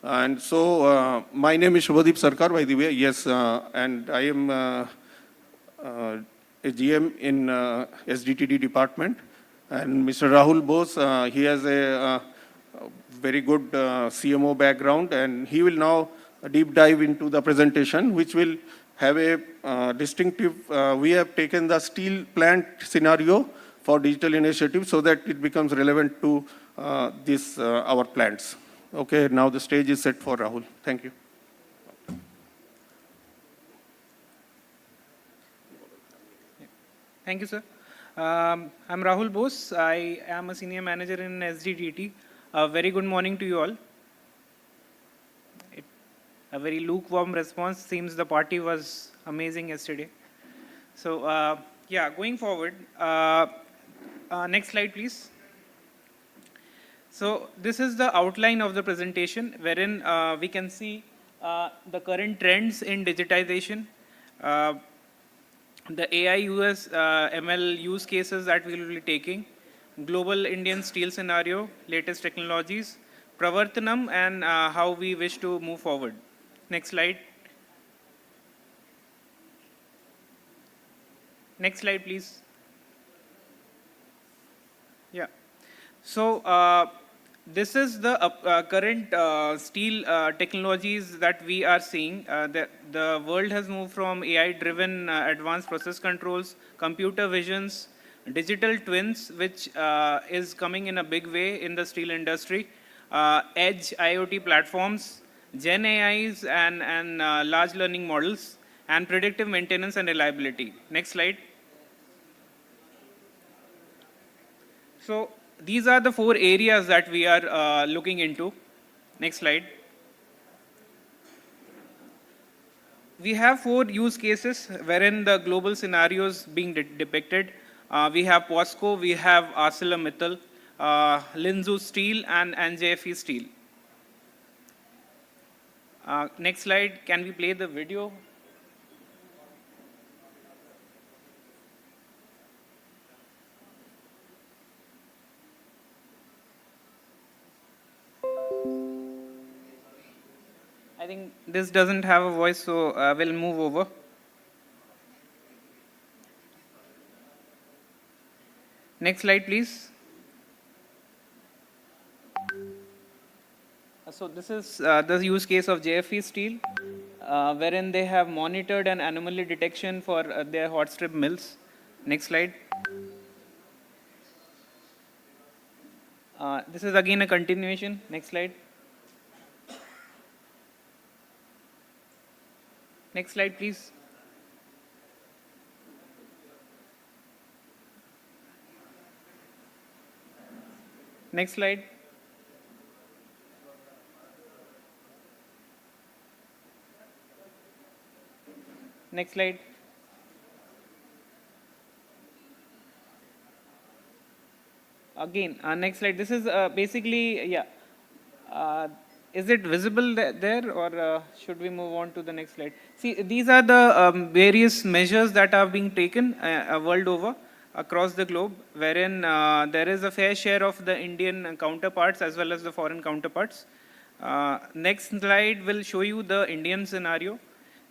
And so my name is Shubhadeep Sarkar, by the way, yes, and I am a GM in SDTD department. And Mr. Rahul Bose, he has a very good CMO background, and he will now deep dive into the presentation, which will have a distinctive, we have taken the steel plant scenario for digital initiative so that it becomes relevant to our plants. Okay, now the stage is set for Rahul. Thank you. Thank you, sir. I'm Rahul Bose. I am a senior manager in SDDT. A very good morning to you all. A very lukewarm response. Seems the party was amazing yesterday. So, yeah, going forward. Next slide, please. So, this is the outline of the presentation, wherein we can see the current trends in digitization, the AI US ML use cases that we will be taking, global Indian steel scenario, latest technologies, Pravartanam, and how we wish to move forward. Next slide. Next slide, please. Yeah. So this is the current steel technologies that we are seeing. The world has moved from AI-driven advanced process controls, computer visions, digital twins, which is coming in a big way in the steel industry, edge IoT platforms, Gen AIs and large learning models, and predictive maintenance and reliability. Next slide. So these are the 4 areas that we are looking into. Next slide. We have 4 use cases wherein the global scenarios being depicted. We have POSCO, we have ArcelorMittal, Linzhou Steel, and JFE Steel. Next slide. Can we play the video? I think this doesn't have a voice, so we'll move over. Next slide, please. So this is the use case of JFE Steel, wherein they have monitored an anomaly detection for their hot strip mills. Next slide. This is again a continuation. Next slide. Next slide, please. Next slide. Next slide. Again, next slide. This is basically, yeah. Is it visible there, or should we move on to the next slide? See, these are the various measures that are being taken world over across the globe, wherein there is a fair share of the Indian counterparts as well as the foreign counterparts. Next slide will show you the Indian scenario,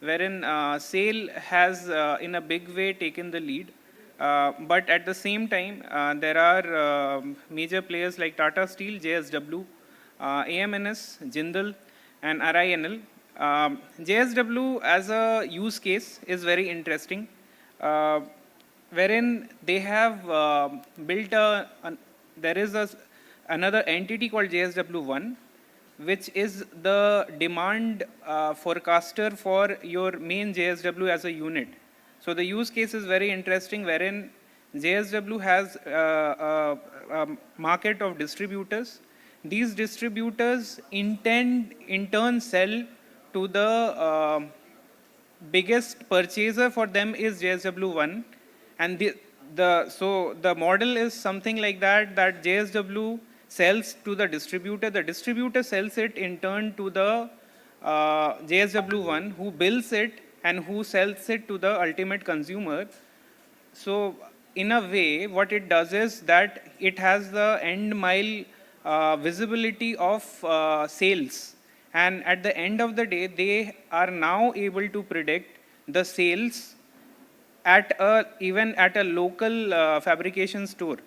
wherein SAIL has in a big way taken the lead. But at the same time, there are major players like Tata Steel, JSW, AMNS, Jindal, and RINL. JSW as a use case is very interesting, wherein they have built there is another entity called JSW1, which is the demand forecaster for your main JSW as a unit. So the use case is very interesting, wherein JSW has a market of distributors. These distributors in turn sell to the biggest purchaser for them is JSW1, and the model is something like that, that JSW sells to the distributor sells it in turn to the JSW1, who bills it and who sells it to the ultimate consumer. So in a way, what it does is that it has the end mile visibility of sales. And at the end of the day, they are now able to predict the sales even at a local fabrication store,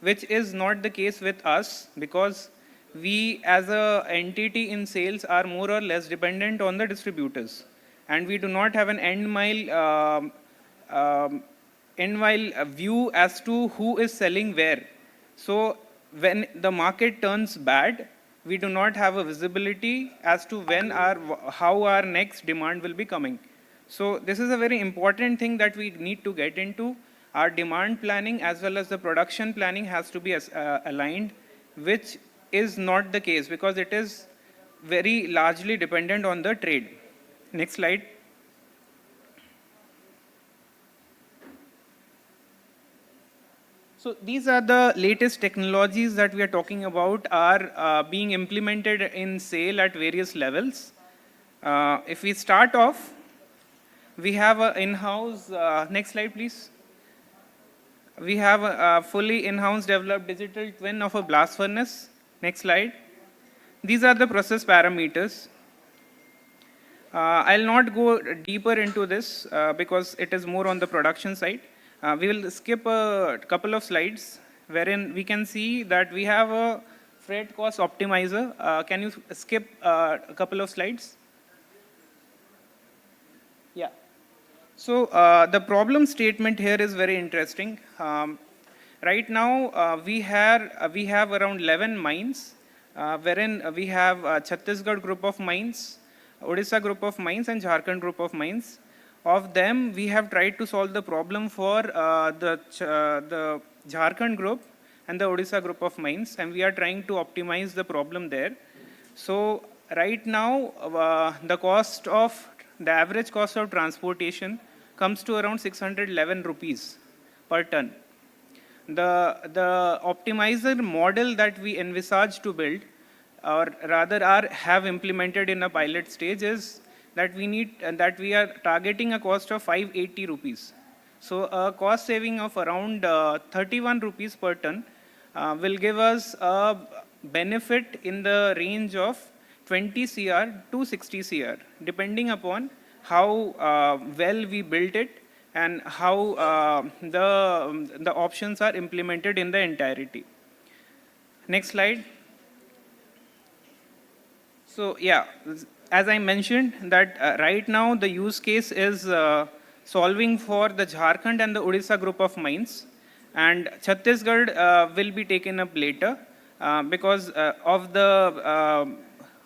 which is not the case with us, because we as a entity in sales are more or less dependent on the distributors, and we do not have an end mile view as to who is selling where. So when the market turns bad, we do not have a visibility as to how our next demand will be coming. So this is a very important thing that we need to get into. Our demand planning as well as the production planning has to be aligned, which is not the case because it is very largely dependent on the trade. Next slide. So these are the latest technologies that we are talking about are being implemented in SAIL at various levels. If we start off, we have an in-house, next slide please. We have a fully in-house developed digital twin of a blast furnace. Next slide. These are the process parameters. I'll not go deeper into this because it is more on the production side. We will skip a couple of slides wherein we can see that we have a freight cost optimizer. Can you skip a couple of slides? Yeah. So the problem statement here is very interesting. Right now we have around 11 mines wherein we have Chhattisgarh group of mines, Odisha group of mines and Jharkhand group of mines. Of them, we have tried to solve the problem for the Jharkhand group and the Odisha group of mines, and we are trying to optimize the problem there. So right now, the average cost of transportation comes to around 611 rupees per ton. The optimizer model that we envisage to build, or rather have implemented in a pilot stage, is that we are targeting a cost of 580 rupees. So a cost saving of around 31 rupees per ton will give us a benefit in the range of 20 CR to 60 CR, depending upon how well we built it and how the options are implemented in the entirety. Next slide. So yeah, as I mentioned that right now the use case is solving for the Jharkhand and the Odisha group of mines, and Chhattisgarh will be taken up later because of the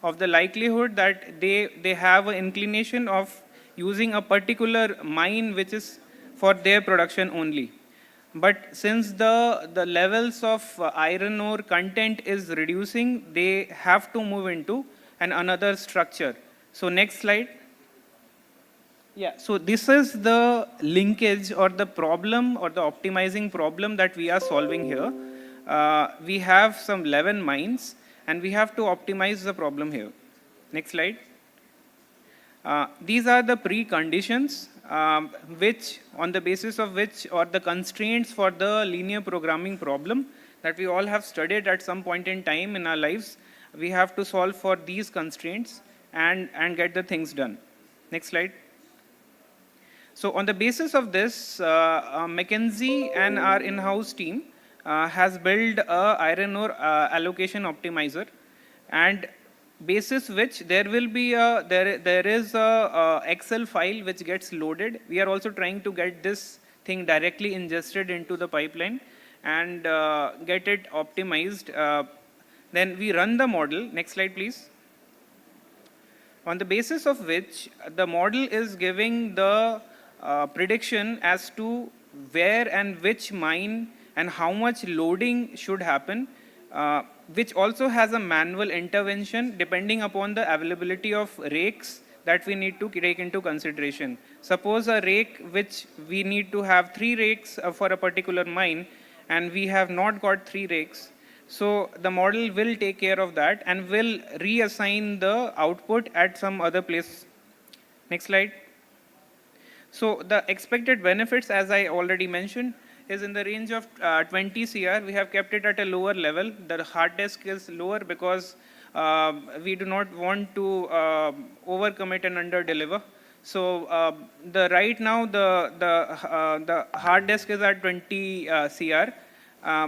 likelihood that they have an inclination of using a particular mine which is for their production only. But since the levels of iron ore content is reducing, they have to move into another structure. So next slide. Yeah, so this is the linkage or the problem or the optimizing problem that we are solving here. We have some 11 mines and we have to optimize the problem here. Next slide. These are the preconditions which, on the basis of which, or the constraints for the linear programming problem that we all have studied at some point in time in our lives. We have to solve for these constraints and get the things done. Next slide. So on the basis of this, McKinsey and our in-house team has built a iron ore allocation optimizer, and basis which there will be there is a Excel file which gets loaded. We are also trying to get this thing directly ingested into the pipeline and get it optimized. Then we run the model. Next slide, please. On the basis of which the model is giving the prediction as to where and which mine and how much loading should happen, which also has a manual intervention depending upon the availability of rakes, that we need to take into consideration. Suppose a rake which we need to have 3 rakes for a particular mine, and we have not got 3 rakes. So the model will take care of that and will reassign the output at some other place. Next slide. So the expected benefits, as I already mentioned, is in the range of 20 CR. We have kept it at a lower level. The hard disk is lower because we do not want to overcommit and under-deliver. So right now the hard disk is at 20 CR,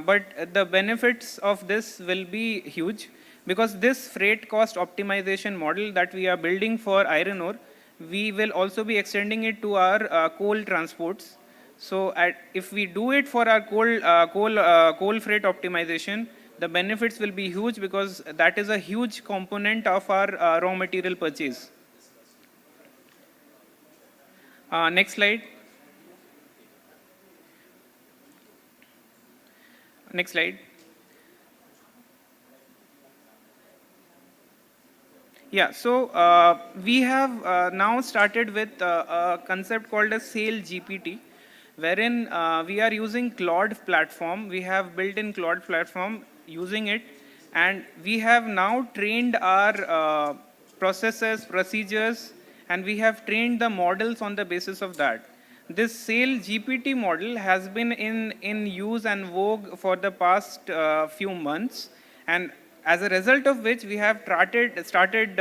but the benefits of this will be huge because this freight cost optimization model that we are building for iron ore, we will also be extending it to our coal transports. So if we do it for our coal freight optimization, the benefits will be huge because that is a huge component of our raw material purchase. Next slide. Next slide. Yeah, so we have now started with a concept called a Sale GPT, wherein we are using Claude platform. We have built in Claude platform using it, and we have now trained our processes, procedures, and we have trained the models on the basis of that. This Sale GPT model has been in use and vogue for the past few months, and as a result of which we have started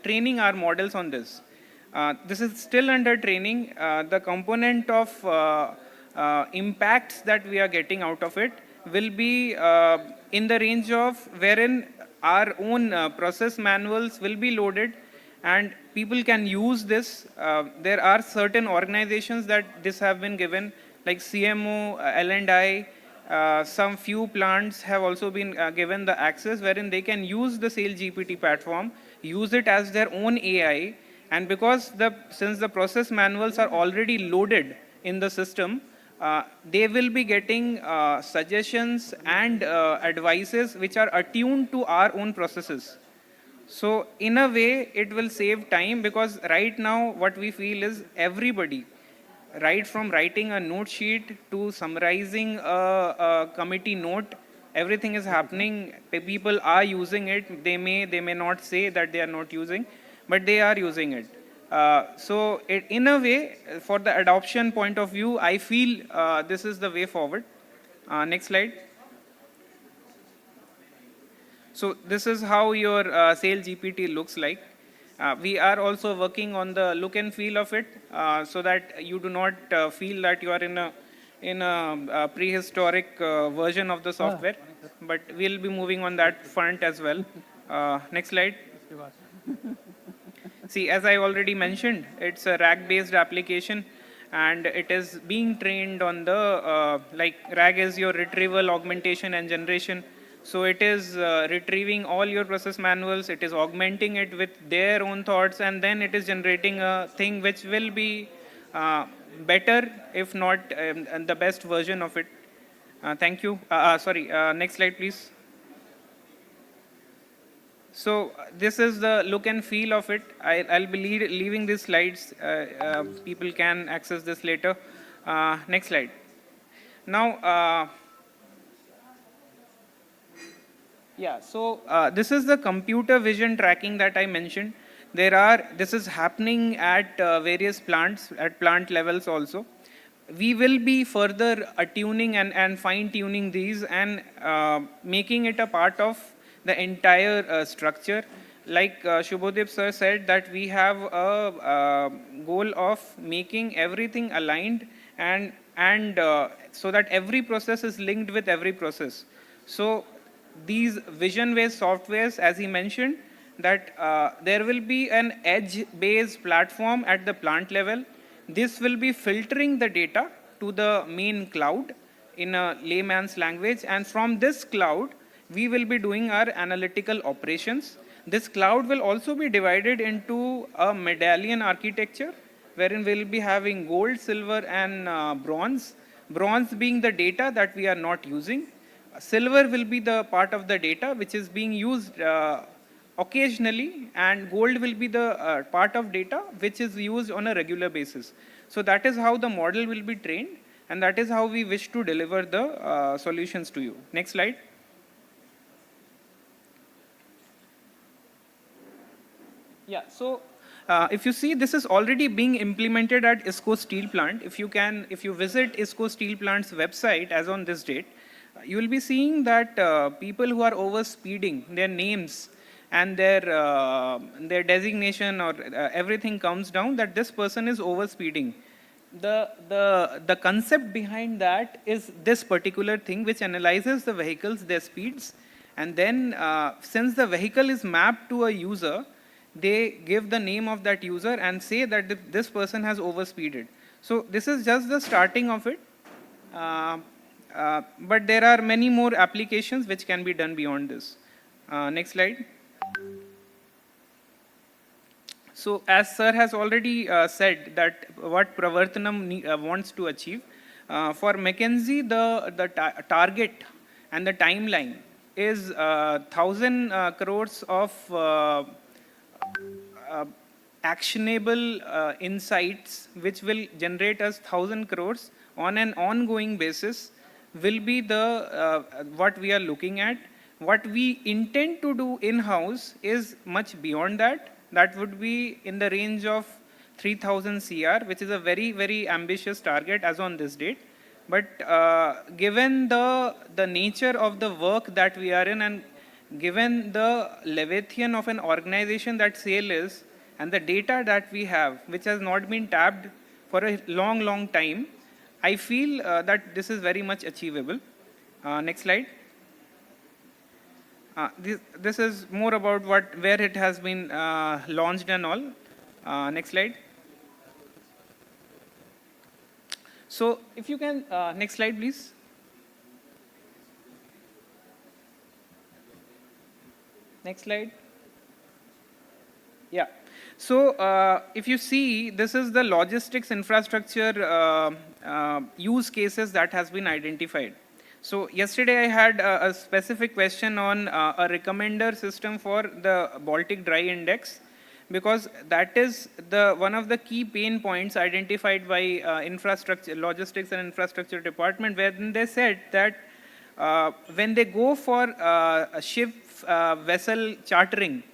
training our models on this. This is still under training. The component of impacts that we are getting out of it will be in the range of wherein our own process manuals will be loaded and people can use this. There are certain organizations that this have been given, like CMO, L&I, some few plants have also been given the access wherein they can use the Sale GPT platform, use it as their own AI, and because since the process manuals are already loaded in the system, they will be getting suggestions and advices which are attuned to our own processes. So in a way, it will save time because right now what we feel is everybody, right from writing a note sheet to summarizing a committee note, everything is happening. People are using it. They may not say that they are not using, but they are using it. So in a way, for the adoption point of view, I feel this is the way forward. Next slide. So this is how your Sale GPT looks like. We are also working on the look and feel of it so that you do not feel that you are in a prehistoric version of the software. But we'll be moving on that front as well. Next slide. See, as I already mentioned, it's a RAG-based application and it is being trained on the, like RAG is your retrieval, augmentation and generation. So it is retrieving all your process manuals, it is augmenting it with their own thoughts, and then it is generating a thing which will be better, if not the best version of it. Thank you. Next slide, please. So this is the look and feel of it. I'll be leaving these slides. People can access this later. Next slide. Now, yeah, so this is the computer vision tracking that I mentioned. This is happening at various plants, at plant levels also. We will be further attuning and fine-tuning these and making it a part of the entire structure. Like Shubhodip sir said, that we have a goal of making everything aligned and so that every process is linked with every process. So these vision-based softwares, as he mentioned, that there will be an edge-based platform at the plant level. This will be filtering the data to the main cloud in a layman's language, and from this cloud, we will be doing our analytical operations. This cloud will also be divided into a medallion architecture, wherein we'll be having gold, silver, and bronze. Bronze being the data that we are not using. Silver will be the part of the data which is being used occasionally, and gold will be the part of data which is used on a regular basis. So that is how the model will be trained, and that is how we wish to deliver the solutions to you. Next slide. Yeah, so if you see, this is already being implemented at ISCO Steel Plant. If you visit ISCO Steel Plant's website as on this date, you will be seeing that people who are over speeding, their names and their designation or everything comes down that this person is over speeding. The concept behind that is this particular thing which analyzes the vehicles, their speeds, and then since the vehicle is mapped to a user, they give the name of that user and say that this person has overspeeded. So this is just the starting of it. But there are many more applications which can be done beyond this. Next slide. So as sir has already said that what Pravartanam wants to achieve, for McKinsey the target and the timeline is 1,000 crores of actionable insights which will generate us 1,000 crores on an ongoing basis will be the what we are looking at. What we intend to do in-house is much beyond that. That would be in the range of 3,000 CR, which is a very, very ambitious target as on this date. But given the nature of the work that we are in, and given the Leviathan of an organization that SAIL is, and the data that we have, which has not been tapped for a long, long time, I feel that this is very much achievable. Next slide. This is more about where it has been launched and all. Next slide. So if you can, next slide please. Next slide. Yeah. So if you see, this is the logistics infrastructure use cases that has been identified. So yesterday I had a specific question on a recommender system for the Baltic Dry Index, because that is one of the key pain points identified by infrastructure, logistics and infrastructure department, where they said that when they go for a ship vessel chartering,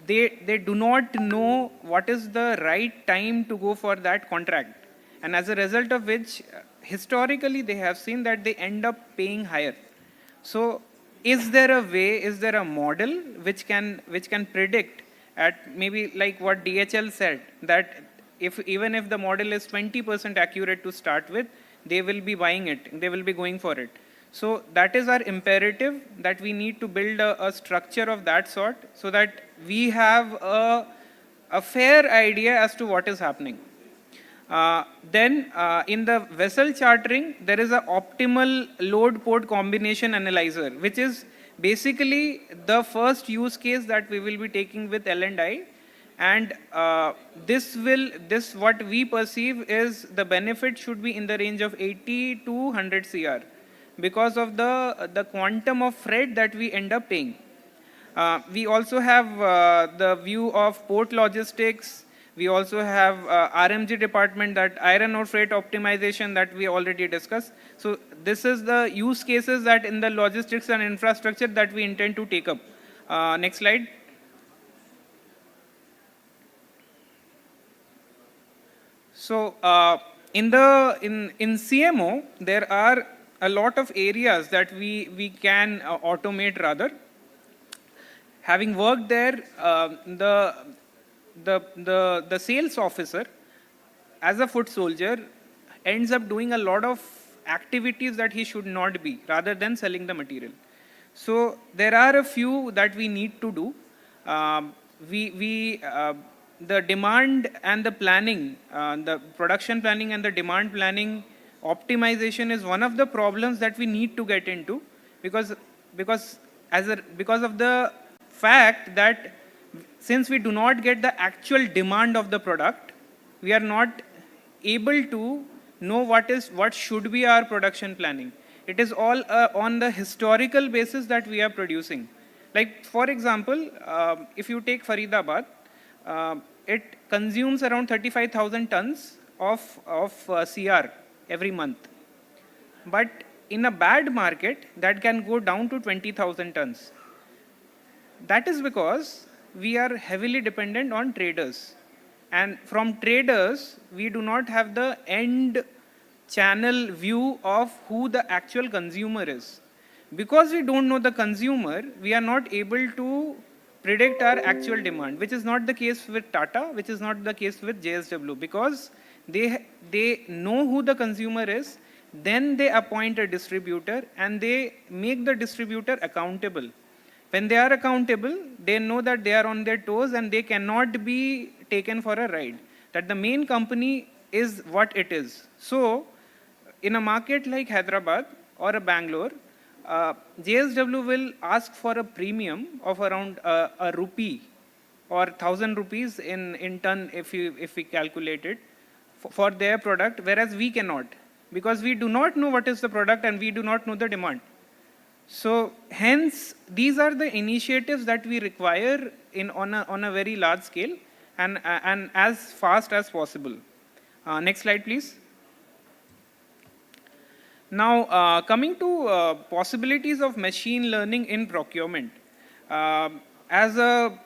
they do not know what is the right time to go for that contract. And as a result of which, historically they have seen that they end up paying higher. So is there a way, is there a model which can predict at maybe like what DHL said, that even if the model is 20% accurate to start with, they will be buying it, they will be going for it. So that is our imperative, that we need to build a structure of that sort so that we have a fair idea as to what is happening. Then in the vessel chartering, there is an optimal load port combination analyzer, which is basically the first use case that we will be taking with L&I. And this what we perceive is the benefit should be in the range of 80 to 100 CR because of the quantum of freight that we end up paying. We also have the view of port logistics. We also have RMG department, that iron ore freight optimization that we already discussed. So this is the use cases that in the logistics and infrastructure that we intend to take up. Next slide. So in CMO, there are a lot of areas that we can automate rather. Having worked there, the sales officer as a foot soldier ends up doing a lot of activities that he should not be, rather than selling the material. So there are a few that we need to do. The demand and the planning, the production planning and the demand planning optimization is one of the problems that we need to get into, because of the fact that since we do not get the actual demand of the product, we are not able to know what should be our production planning. It is all on the historical basis that we are producing. Like for example, if you take Faridabad, it consumes around 35,000 tons of CR every month. But in a bad market, that can go down to 20,000 tons. That is because we are heavily dependent on traders. And from traders, we do not have the end channel view of who the actual consumer is. Because we don't know the consumer, we are not able to predict our actual demand, which is not the case with Tata, which is not the case with JSW, because they know who the consumer is, then they appoint a distributor and they make the distributor accountable. When they are accountable, they know that they are on their toes and they cannot be taken for a ride. That the main company is what it is. So, in a market like Hyderabad or a Bangalore, JSW will ask for a premium of around a rupee or 1,000 rupees in ton if we calculate it for their product, whereas we cannot, because we do not know what is the product and we do not know the demand. So hence, these are the initiatives that we require on a very large scale and as fast as possible. Next slide, please. Now, coming to possibilities of machine learning in procurement. As a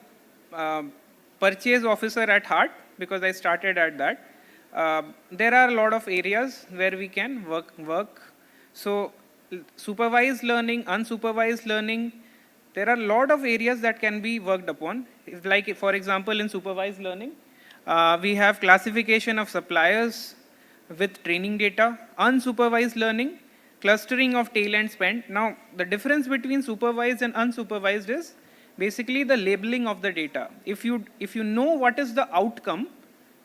purchase officer at heart, because I started at that, there are a lot of areas where we can work. So supervised learning, unsupervised learning, there are a lot of areas that can be worked upon. Like for example, in supervised learning, we have classification of suppliers with training data, unsupervised learning, clustering of tail and spend. Now, the difference between supervised and unsupervised is basically the labeling of the data. If you know what is the outcome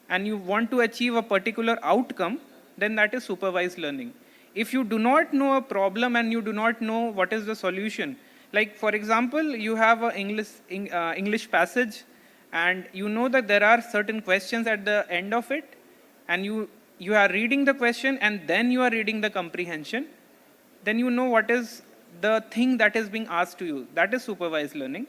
and you want to achieve a particular outcome, then that is supervised learning. If you do not know a problem and you do not know what is the solution, like for example, you have an English passage and you know that there are certain questions at the end of it, and you are reading the question and then you are reading the comprehension, then you know what is the thing that is being asked to you. That is supervised learning.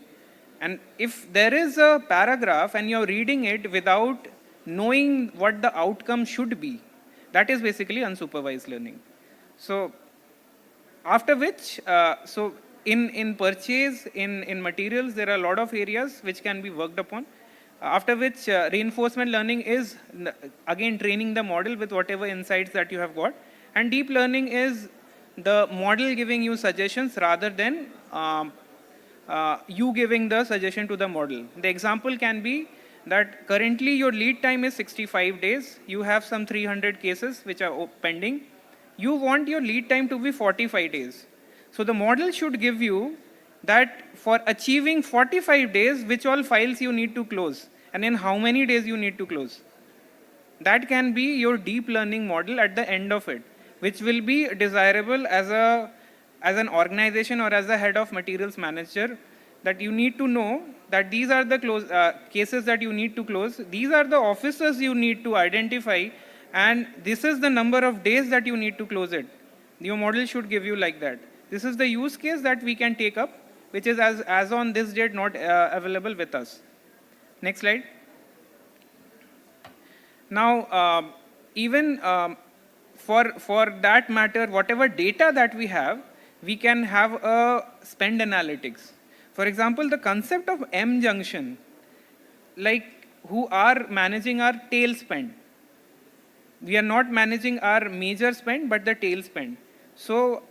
And if there is a paragraph and you're reading it without knowing what the outcome should be, that is basically unsupervised learning. So after which, so in purchase, in materials, there are a lot of areas which can be worked upon. After which, reinforcement learning is, again, training the model with whatever insights that you have got. And deep learning is the model giving you suggestions rather than you giving the suggestion to the model. The example can be that currently your lead time is 65 days. You have some 300 cases which are pending. You want your lead time to be 45 days. So the model should give you that for achieving 45 days, which all files you need to close, and in how many days you need to close. That can be your deep learning model at the end of it, which will be desirable as an organization or as a head of materials manager, that you need to know that these are the cases that you need to close, these are the officers you need to identify, and this is the number of days that you need to close it. Your model should give you like that. This is the use case that we can take up, which is as on this date not available with us. Next slide. Now, even for that matter, whatever data that we have, we can have a spend analytics. For example, the concept of M junction, like who are managing our tail spend. We are not managing our major spend, but the tail spend. So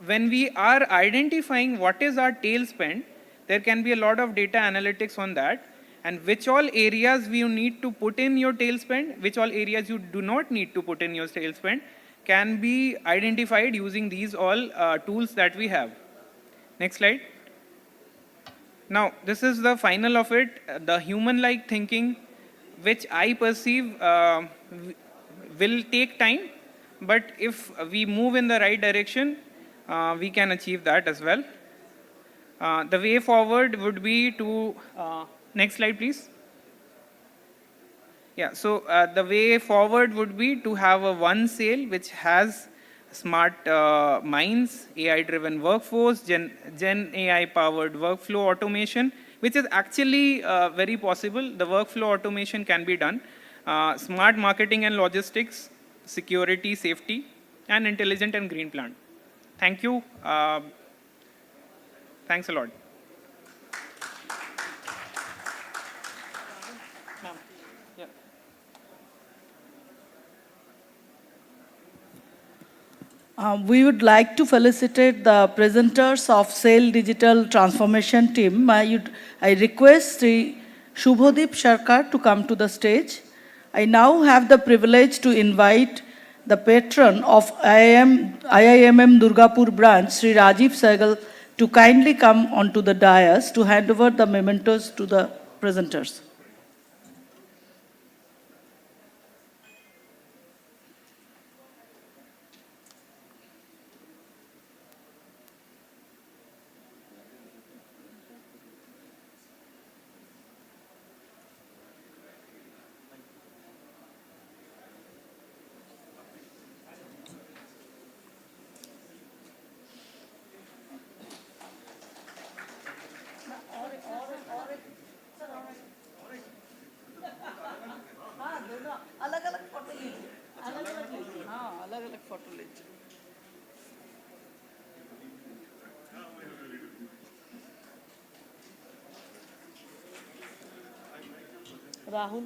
when we are identifying what is our tail spend, there can be a lot of data analytics on that, and which all areas you need to put in your tail spend, which all areas you do not need to put in your tail spend, can be identified using these all tools that we have. Next slide. Now, this is the final of it, the human-like thinking, which I perceive will take time, but if we move in the right direction, we can achieve that as well. The way forward would be to, next slide please. Yeah, so the way forward would be to have a one sale which has smart mines, AI-driven workforce, Gen AI-powered workflow automation, which is actually very possible. The workflow automation can be done. Smart marketing and logistics, security, safety, and intelligent and green plant. Thank you. Thanks a lot. We would like to felicitate the presenters of SAIL Digital Transformation team. I request Sri Shubhodip Sharkar to come to the stage. I now have the privilege to invite the patron of IIMM Durgapur branch, Sri Rajiv Sehgal, to kindly come onto the dais to hand over the mementos to the presenters. Rahul.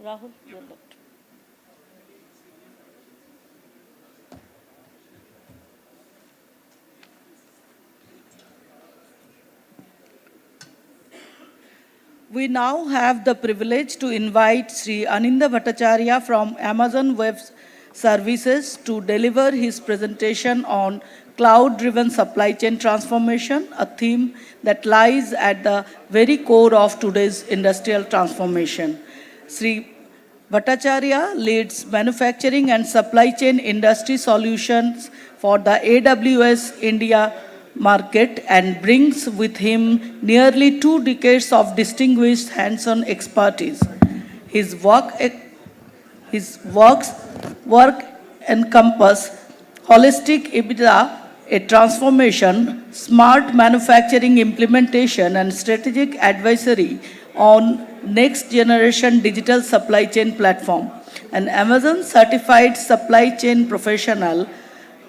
Rahul, your left. We now have the privilege to invite Sri Aninda Bhattacharya from Amazon Web Services to deliver his presentation on cloud-driven supply chain transformation, a theme that lies at the very core of today's industrial transformation. Sri Bhattacharya leads manufacturing and supply chain industry solutions for the AWS India market and brings with him nearly 2 decades of distinguished hands-on expertise. His work encompass holistic EBITDA, a transformation, smart manufacturing implementation, and strategic advisory on next generation digital supply chain platform. An Amazon certified supply chain professional,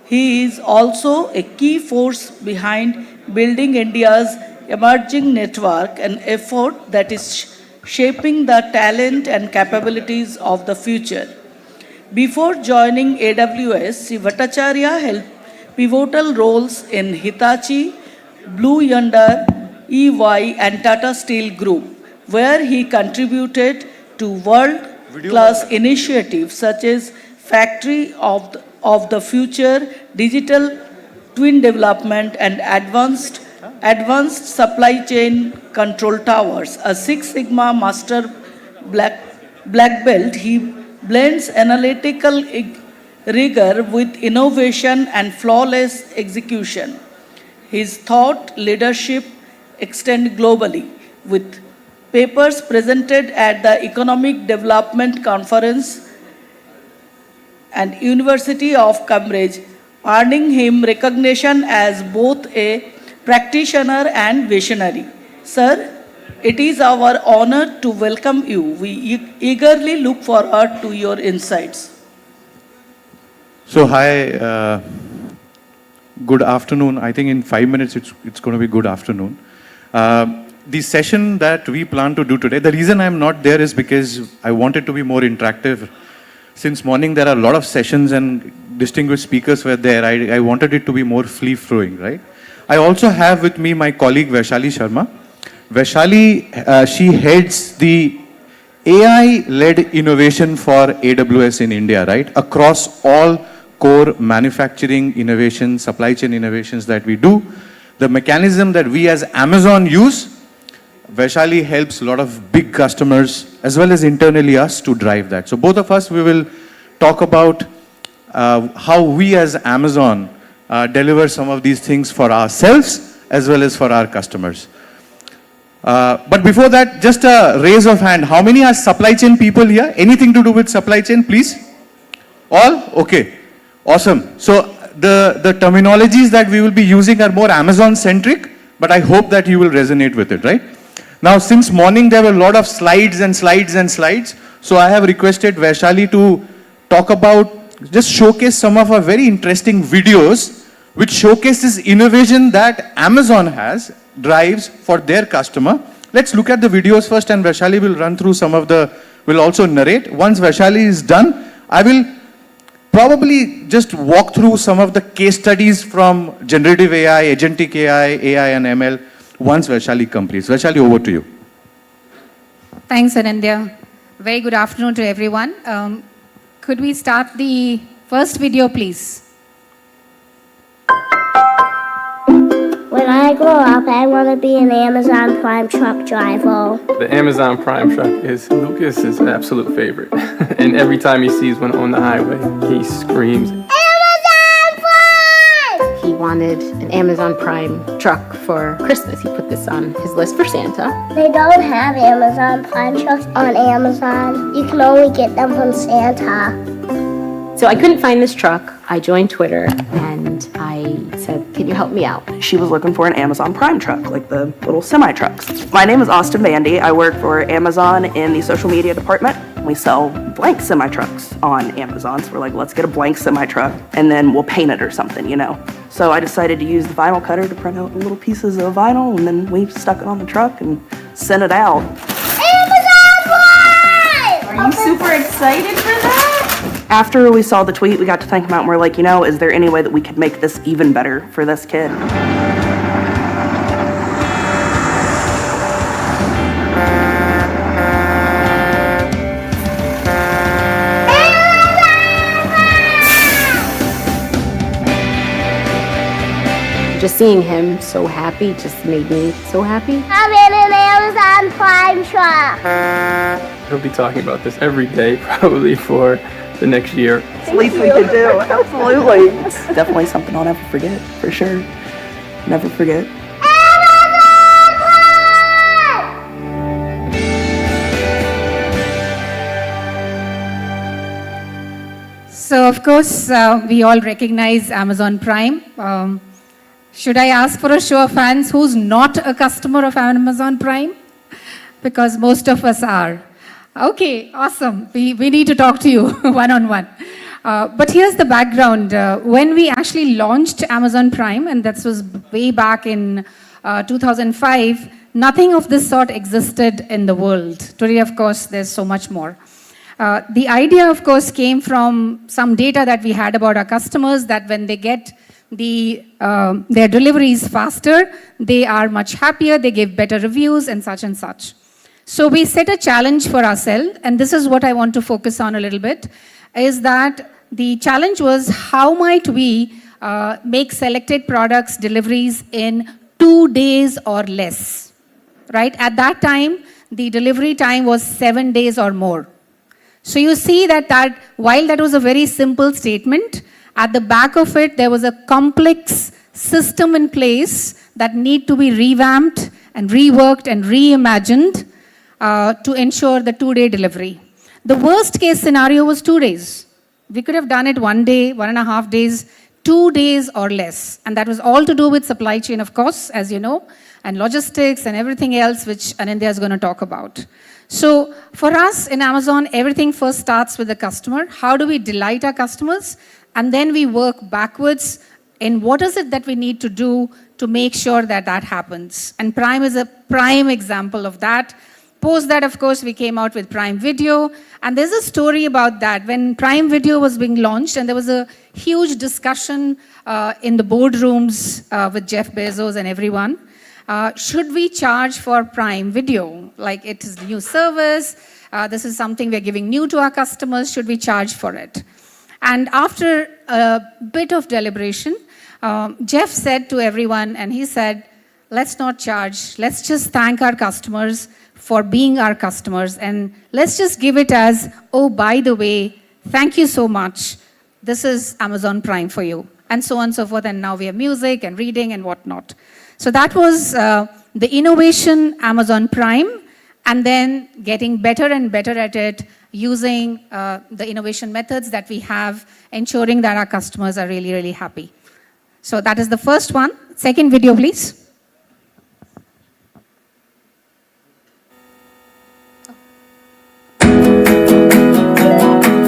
he is also a key force behind building India's emerging network, an effort that is shaping the talent and capabilities of the future. Before joining AWS, Sri Bhattacharya held pivotal roles in Hitachi, Blue Yonder, EY, and Tata Steel Group, where he contributed to world-class initiatives such as Factory of the Future, Digital Twin Development, and Advanced Supply Chain Control Towers. A Six Sigma Master Black Belt, he blends analytical rigor with innovation and flawless execution. His thought leadership extends globally, with papers presented at the Economic Development Conference and University of Cambridge, earning him recognition as both a practitioner and visionary. Sir, it is our honor to welcome you. We eagerly look forward to your insights. So hi, good afternoon. I think in 5 minutes it's going to be good afternoon. The session that we plan to do today, the reason I'm not there is because I wanted to be more interactive. Since morning there are a lot of sessions and distinguished speakers were there. I wanted it to be more free-flowing, right? I also have with me my colleague Vaishali Sharma. Vaishali, she heads the AI-led innovation for AWS in India, right? Across all core manufacturing innovations, supply chain innovations that we do. The mechanism that we as Amazon use, Vaishali helps a lot of big customers as well as internally us to drive that. So both of us, we will talk about how we as Amazon deliver some of these things for ourselves as well as for our customers. But before that, just a raise of hand. How many are supply chain people here? Anything to do with supply chain, please? All? Okay. Awesome. So the terminologies that we will be using are more Amazon-centric, but I hope that you will resonate with it, right? Now, since morning, there were a lot of slides and slides and slides. So I have requested Vaishali to talk about, just showcase some of our very interesting videos, which showcases innovation that Amazon drives for their customer. Let's look at the videos first, and Vaishali will run through some of will also narrate. Once Vaishali is done, I will probably just walk through some of the case studies from generative AI, agentic AI and ML, once Vaishali completes. Vaishali, over to you. Thanks, Anindya. Very good afternoon to everyone. Could we start the first video, please? When I grow up, I want to be an Amazon Prime truck driver. The Amazon Prime truck is Lucas's absolute favorite. And every time he sees one on the highway, he screams, Amazon Prime! He wanted an Amazon Prime truck for Christmas. He put this on his list for Santa. They don't have Amazon Prime trucks on Amazon. You can only get them from Santa. So I couldn't find this truck. I joined Twitter and I said, can you help me out? She was looking for an Amazon Prime truck, like the little semi-trucks. My name is Austin Bandy. I work for Amazon in the social media department. We sell blank semi-trucks on Amazon. So we're like, let's get a blank semi-truck and then we'll paint it or something, you know. So I decided to use the vinyl cutter to print out little pieces of vinyl, and then we stuck it on the truck and sent it out. Amazon Prime! Are you super excited for that? After we saw the tweet, we got to think about it, and we're like, you know, is there any way that we could make this even better for this kid? Just seeing him so happy just made me so happy. I'm in an Amazon Prime truck. he'll be talking about this every day, probably for the next year. It's the least we could do, absolutely. It's definitely something I'll never forget, for sure. Never forget. So, of course, we all recognize Amazon Prime. Should I ask for a show of hands who's not a customer of Amazon Prime? Because most of us are. Okay, awesome. We need to talk to you one-on-one. But here's the background. When we actually launched Amazon Prime, and that was way back in 2005, nothing of this sort existed in the world. Today, of course, there's so much more. The idea, of course, came from some data that we had about our customers, that when they get their deliveries faster, they are much happier, they give better reviews, and such and such. So we set a challenge for ourselves, and this is what I want to focus on a little bit, is that the challenge was how might we make selected products deliveries in 2 days or less, right? At that time, the delivery time was 7 days or more. So you see that while that was a very simple statement, at the back of it, there was a complex system in place that need to be revamped and reworked and reimagined to ensure the 2-day delivery. The worst case scenario was 2 days. We could have done it 1 day, 1.5 days, 2 days or less. And that was all to do with supply chain, of course, as you know, and logistics and everything else, which Anindya is going to talk about. So for us in Amazon, everything first starts with the customer. How do we delight our customers? And then we work backwards in what is it that we need to do to make sure that that happens. And Prime is a prime example of that. Post that, of course, we came out with Prime Video. And there's a story about that. When Prime Video was being launched, and there was a huge discussion in the boardrooms with Jeff Bezos and everyone. Should we charge for Prime Video? Like, it is a new service. This is something we're giving new to our customers. Should we charge for it? And after a bit of deliberation, Jeff said to everyone, and he said, let's not charge. Let's just thank our customers for being our customers. And let's just give it as, oh, by the way, thank you so much. This is Amazon Prime for you. And so on and so forth. And now we have music and reading and whatnot. So that was the innovation Amazon Prime, and then getting better and better at it using the innovation methods that we have, ensuring that our customers are really, really happy. So that is the first one. Second video, please.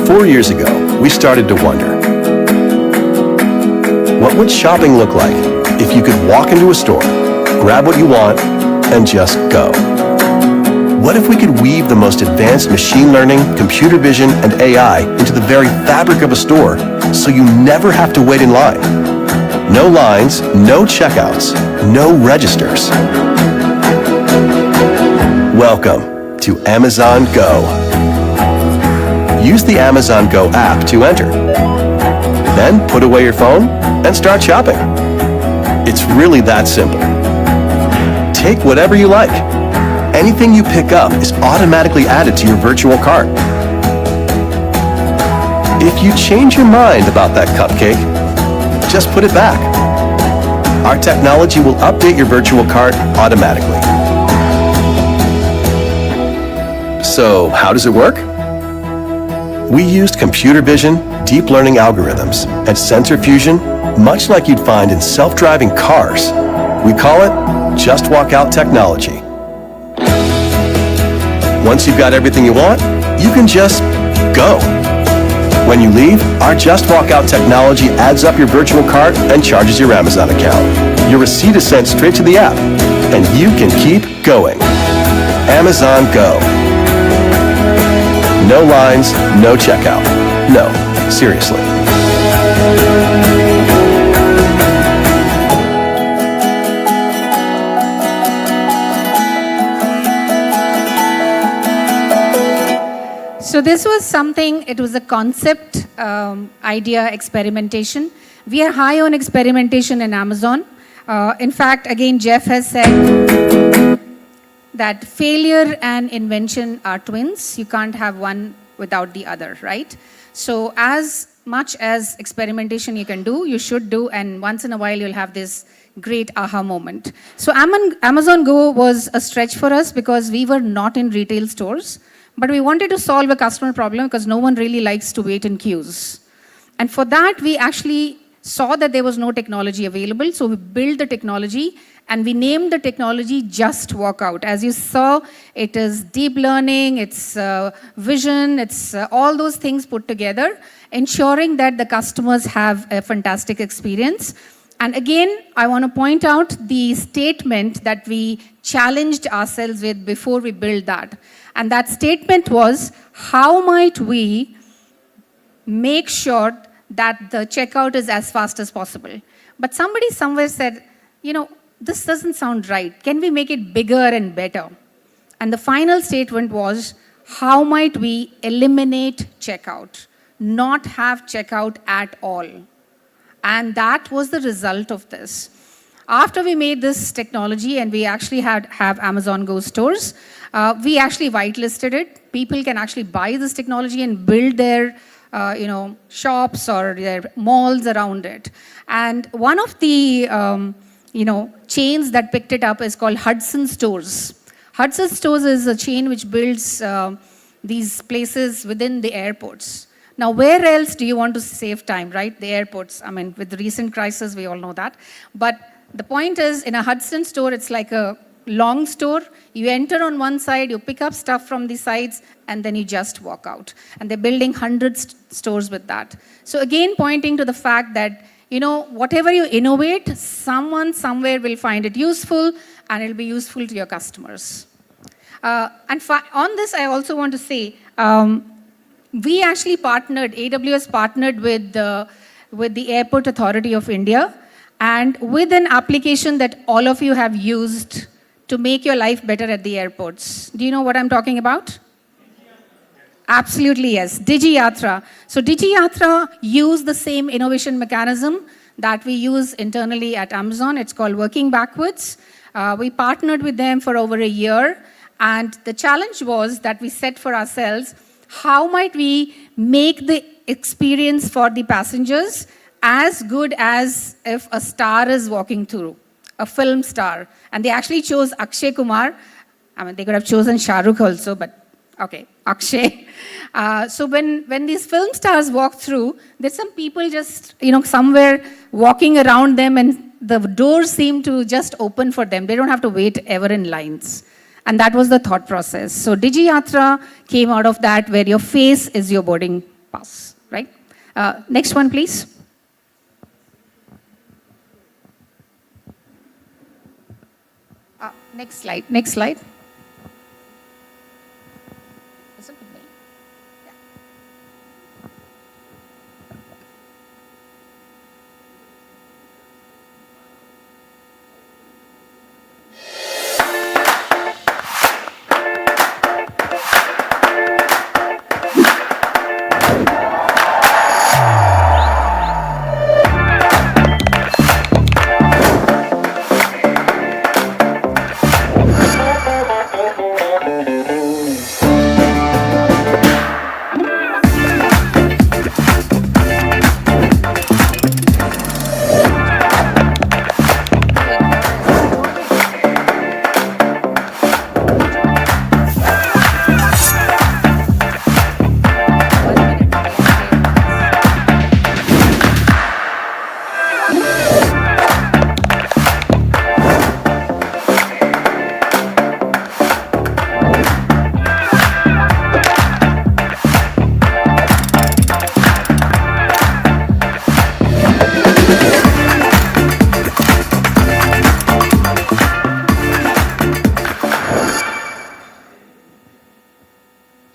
4 years ago, we started to wonder, what would shopping look like if you could walk into a store, grab what you want, and just go? What if we could weave the most advanced machine learning, computer vision, and AI into the very fabric of a store so you never have to wait in line? No lines, no checkouts, no registers. Welcome to Amazon Go. Use the Amazon Go app to enter. Then put away your phone and start shopping. It's really that simple. Take whatever you like. Anything you pick up is automatically added to your virtual cart. If you change your mind about that cupcake, just put it back. Our technology will update your virtual cart automatically. So, how does it work? We used computer vision, deep learning algorithms, and sensor fusion, much like you'd find in self-driving cars. We call it Just Walk Out technology. Once you've got everything you want, you can just go. When you leave, our Just Walk Out technology adds up your virtual cart and charges your Amazon account. Your receipt is sent straight to the app, and you can keep going. Amazon Go. No lines, no checkout. No, seriously. So this was something, it was a concept, idea, experimentation. We are high on experimentation in Amazon. In fact, again, Jeff has said that failure and invention are twins. You can't have one without the other, right? So as much as experimentation you can do, you should do, and once in a while you'll have this great aha moment. So Amazon Go was a stretch for us because we were not in retail stores, but we wanted to solve a customer problem because no one really likes to wait in queues. And for that, we actually saw that there was no technology available, so we built the technology, and we named the technology Just Walk Out. As you saw, it is deep learning, it's vision, it's all those things put together, ensuring that the customers have a fantastic experience. And again, I want to point out the statement that we challenged ourselves with before we built that. And that statement was, how might we make sure that the checkout is as fast as possible? But somebody somewhere said, you know, this doesn't sound right. Can we make it bigger and better? And the final statement was, how might we eliminate checkout, not have checkout at all? And that was the result of this. After we made this technology and we actually have Amazon Go stores, we actually whitelisted it. People can actually buy this technology and build their shops or their malls around it. And one of the chains that picked it up is called Hudson Stores. Hudson Stores is a chain which builds these places within the airports. Now, where else do you want to save time, right? The airports. I mean, with the recent crisis, we all know that. But the point is, in a Hudson store, it's like a long store. You enter on one side, you pick up stuff from the sides, and then you just walk out. And they're building hundreds stores with that. So again, pointing to the fact that, whatever you innovate, someone somewhere will find it useful, and it'll be useful to your customers. And on this, I also want to say, we actually partnered, AWS partnered with the Airport Authority of India, and with an application that all of you have used to make your life better at the airports. Do you know what I'm talking about? Absolutely, yes. DigiYatra. So DigiYatra used the same innovation mechanism that we use internally at Amazon. It's called Working Backwards. We partnered with them for over a year, and the challenge was that we set for ourselves, how might we make the experience for the passengers as good as if a star is walking through? a film star. And they actually chose Akshay Kumar. I mean, they could have chosen Shah Rukh also, but okay, Akshay. So when these film stars walk through, there's some people just, somewhere walking around them, and the doors seem to just open for them. They don't have to wait ever in lines. And that was the thought process. So DigiYatra came out of that, where your face is your boarding pass, right? Next one, please. Next slide, next slide.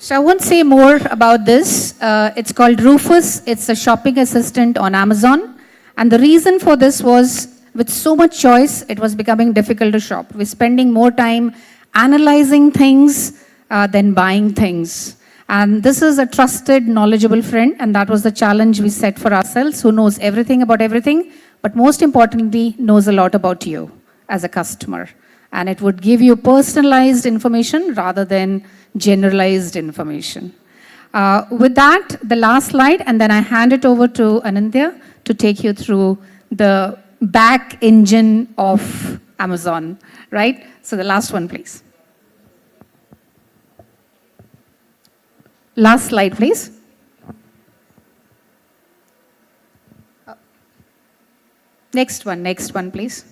So I won't say more about this. It's called Rufus. It's a shopping assistant on Amazon. And the reason for this was, with so much choice, it was becoming difficult to shop. We're spending more time analyzing things than buying things. And this is a trusted, knowledgeable friend, and that was the challenge we set for ourselves, who knows everything about everything, but most importantly, knows a lot about you as a customer. And it would give you personalized information rather than generalized information. With that, the last slide, and then I hand it over to Anindya to take you through the back engine of Amazon, right? So the last one, please. Last slide, please. Next one, please.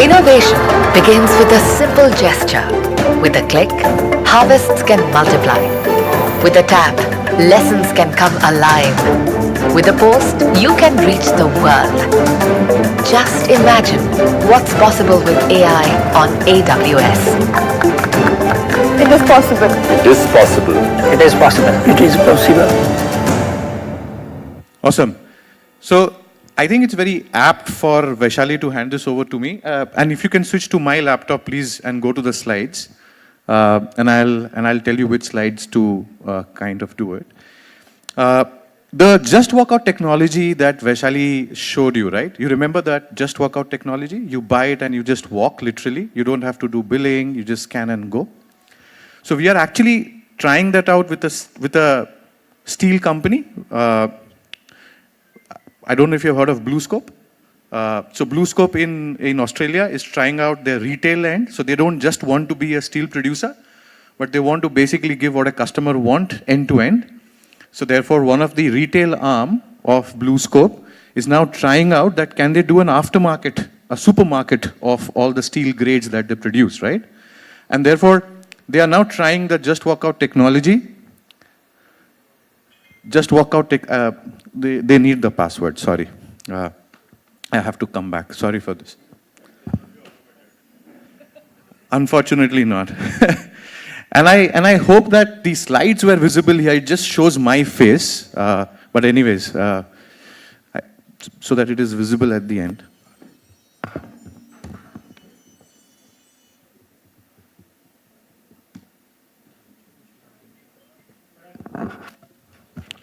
Innovation begins with a simple gesture. With a click, harvests can multiply. With a tap, lessons can come alive. With a post, you can reach the world. Just imagine what's possible with AI on AWS. It is possible. It is possible. It is possible. It is possible. Awesome. So I think it's very apt for Vaishali to hand this over to me. And if you can switch to my laptop, please, and go to the slides. And I'll tell you which slides to kind of do it. The Just Walkout technology that Vaishali showed you, right? You remember that Just Walkout technology? You buy it and you just walk, literally. You don't have to do billing. You just scan and go. So we are actually trying that out with a steel company. I don't know if you've heard of BlueScope. So BlueScope in Australia is trying out their retail end. So they don't just want to be a steel producer, but they want to basically give what a customer wants end to end. So therefore, one of the retail arm of BlueScope is now trying out that can they do an aftermarket, a supermarket of all the steel grades that they produce, right? And therefore, they are now trying the Just Walkout technology. Just Walkout, they need the password, sorry. I have to come back, sorry for this. Unfortunately not. And I hope that the slides were visible here. It just shows my face. But anyways, so that it is visible at the end.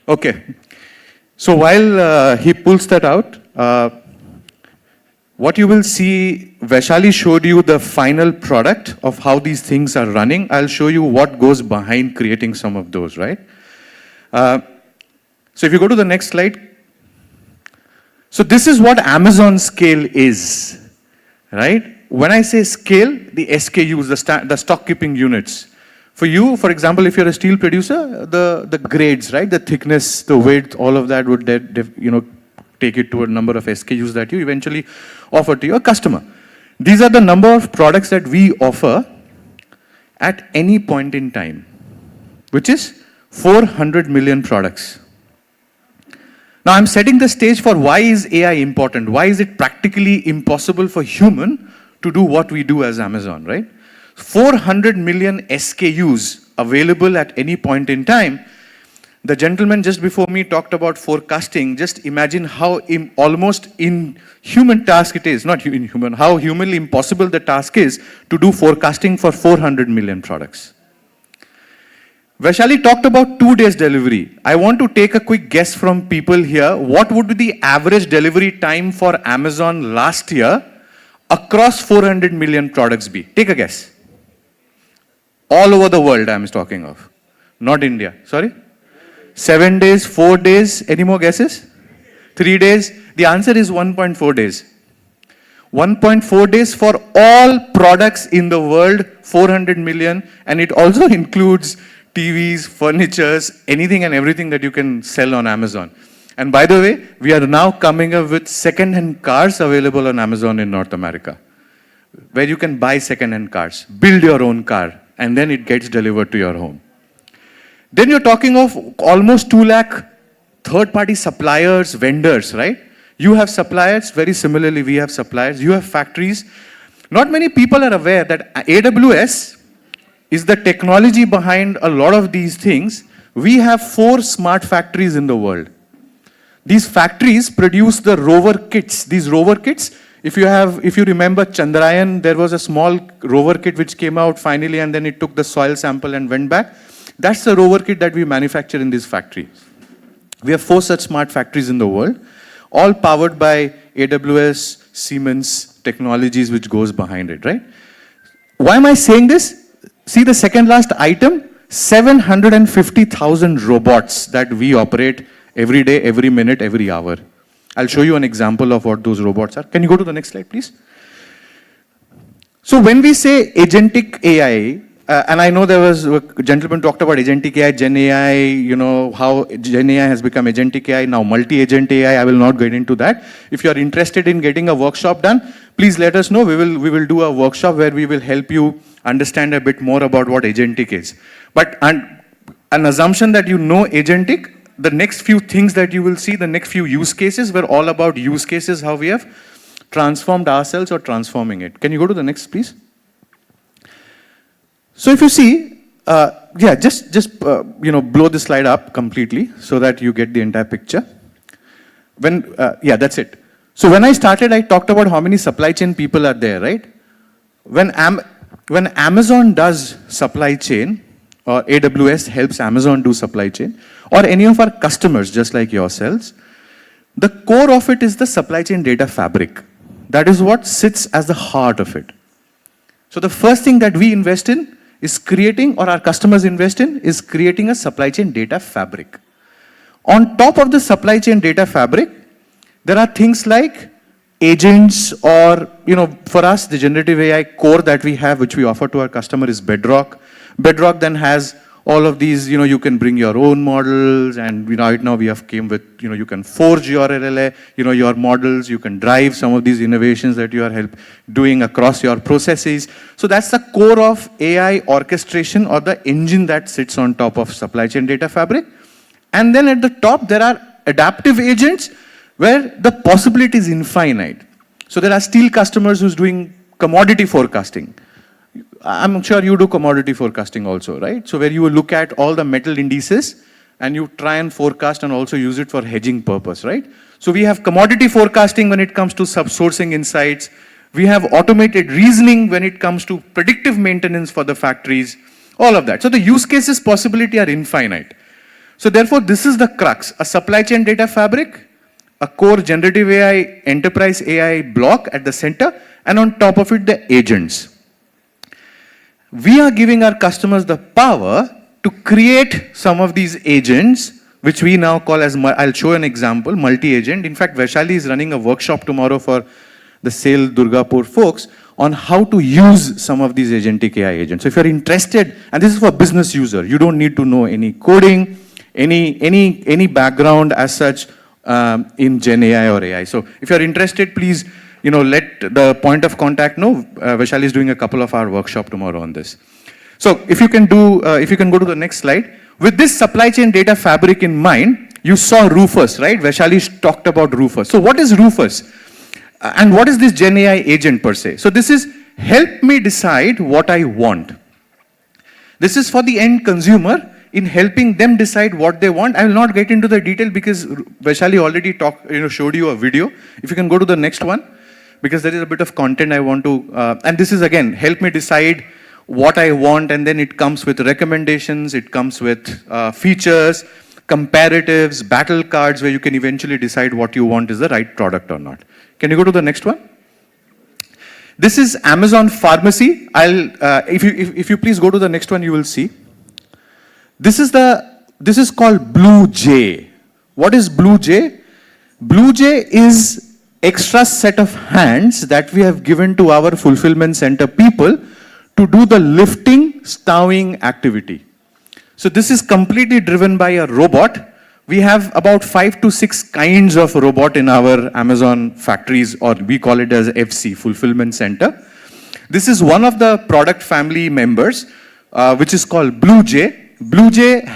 Okay. So while he pulls that out, what you will see, Vaishali showed you the final product of how these things are running. I'll show you what goes behind creating some of those, right? So if you go to the next slide. So this is what Amazon scale is, right? When I say scale, the SKUs, the stock keeping units. For you, for example, if you're a steel producer, the grades, right? The thickness, the width, all of that would, take it to a number of SKUs that you eventually offer to your customer. These are the number of products that we offer at any point in time, which is 400 million products. Now I'm setting the stage for why is AI important? Why is it practically impossible for human to do what we do as Amazon, right? 400 million SKUs available at any point in time. The gentleman just before me talked about forecasting. Just imagine how almost inhuman task it is, not inhuman, how humanly impossible the task is to do forecasting for 400 million products. Vaishali talked about 2 days delivery. I want to take a quick guess from people here. What would be the average delivery time for Amazon last year across 400 million products be? Take a guess. All over the world I'm talking of. Not India. Sorry? 7 days, 4 days, any more guesses? 3 days? The answer is 1.4 days. 1.4 days for all products in the world, 400 million, and it also includes TVs, furnitures, anything and everything that you can sell on Amazon. And by the way, we are now coming up with second-hand cars available on Amazon in North America, where you can buy second-hand cars, build your own car, and then it gets delivered to your home. Then you're talking of almost 2 lakh third-party suppliers, vendors, right? You have suppliers, very similarly we have suppliers, you have factories. Not many people are aware that AWS is the technology behind a lot of these things. We have 4 smart factories in the world. These factories produce the rover kits. These rover kits, if you remember Chandrayaan, there was a small rover kit which came out finally and then it took the soil sample and went back. That's the rover kit that we manufacture in this factory. We have 4 such smart factories in the world, all powered by AWS, Siemens technologies which goes behind it, right? Why am I saying this? See the second last item, 750,000 robots that we operate every day, every minute, every hour. I'll show you an example of what those robots are. Can you go to the next slide, please? So when we say agentic AI, and I know there was a gentleman talked about agentic AI, Gen AI, how Gen AI has become agentic AI, now multi-agent AI. I will not get into that. If you are interested in getting a workshop done, please let us know. We will do a workshop where we will help you understand a bit more about what agentic is. But an assumption that you know agentic, the next few things that you will see, the next few use cases were all about use cases, how we have transformed ourselves or transforming it. Can you go to the next, please? So if you see, just blow this slide up completely so that you get the entire picture. That's it. So when I started, I talked about how many supply chain people are there, right? When Amazon does supply chain, or AWS helps Amazon do supply chain, or any of our customers just like yourselves, the core of it is the supply chain data fabric. That is what sits as the heart of it. So the first thing that we invest in is creating, or our customers invest in, is creating a supply chain data fabric. On top of the supply chain data fabric, there are things like agents, or, for us, the generative AI core that we have, which we offer to our customer, is Bedrock. Bedrock then has all of these, you can bring your own models, and right now we have came with, you can forge your LLA, your models, you can drive some of these innovations that you are doing across your processes. So that's the core of AI orchestration, or the engine that sits on top of supply chain data fabric. And then at the top, there are adaptive agents where the possibility is infinite. So there are steel customers who's doing commodity forecasting. I'm sure you do commodity forecasting also, right? So where you will look at all the metal indices and you try and forecast and also use it for hedging purpose, right? So we have commodity forecasting when it comes to sub-sourcing insights. We have automated reasoning when it comes to predictive maintenance for the factories, all of that. So the use cases possibility are infinite. So therefore, this is the crux, a supply chain data fabric a core generative AI, enterprise AI block at the center, and on top of it, the agents. We are giving our customers the power to create some of these agents, which we now call as, I'll show an example, multi-agent. In fact, Vaishali is running a workshop tomorrow for the SAIL Durgapur folks on how to use some of these agentic AI agents. So if you're interested, and this is for business user, you don't need to know any coding, any background as such in Gen AI or AI. So if you're interested, please, let the point of contact know. Vaishali is doing a couple of our workshop tomorrow on this. So if you can go to the next slide. With this supply chain data fabric in mind, you saw Rufus, right? Vaishali talked about Rufus. So what is Rufus? And what is this Gen AI agent per se? So this is help me decide what I want. This is for the end consumer in helping them decide what they want. I will not get into the detail because Vaishali already showed you a video. If you can go to the next one, because there is a bit of content I want to, and this is again, help me decide what I want, and then it comes with recommendations, it comes with features, comparatives, battle cards, where you can eventually decide what you want is the right product or not. Can you go to the next one? This is Amazon Pharmacy. If you please go to the next one, you will see. This is called Blue Jay. What is Blue Jay? Blue Jay is extra set of hands that we have given to our fulfillment center people to do the lifting, stowing activity. So this is completely driven by a robot. We have about 5 to 6 kinds of robot in our Amazon factories, or we call it as FC, Fulfillment Center. This is one of the product family members, which is called Blue Jay. Blue Jay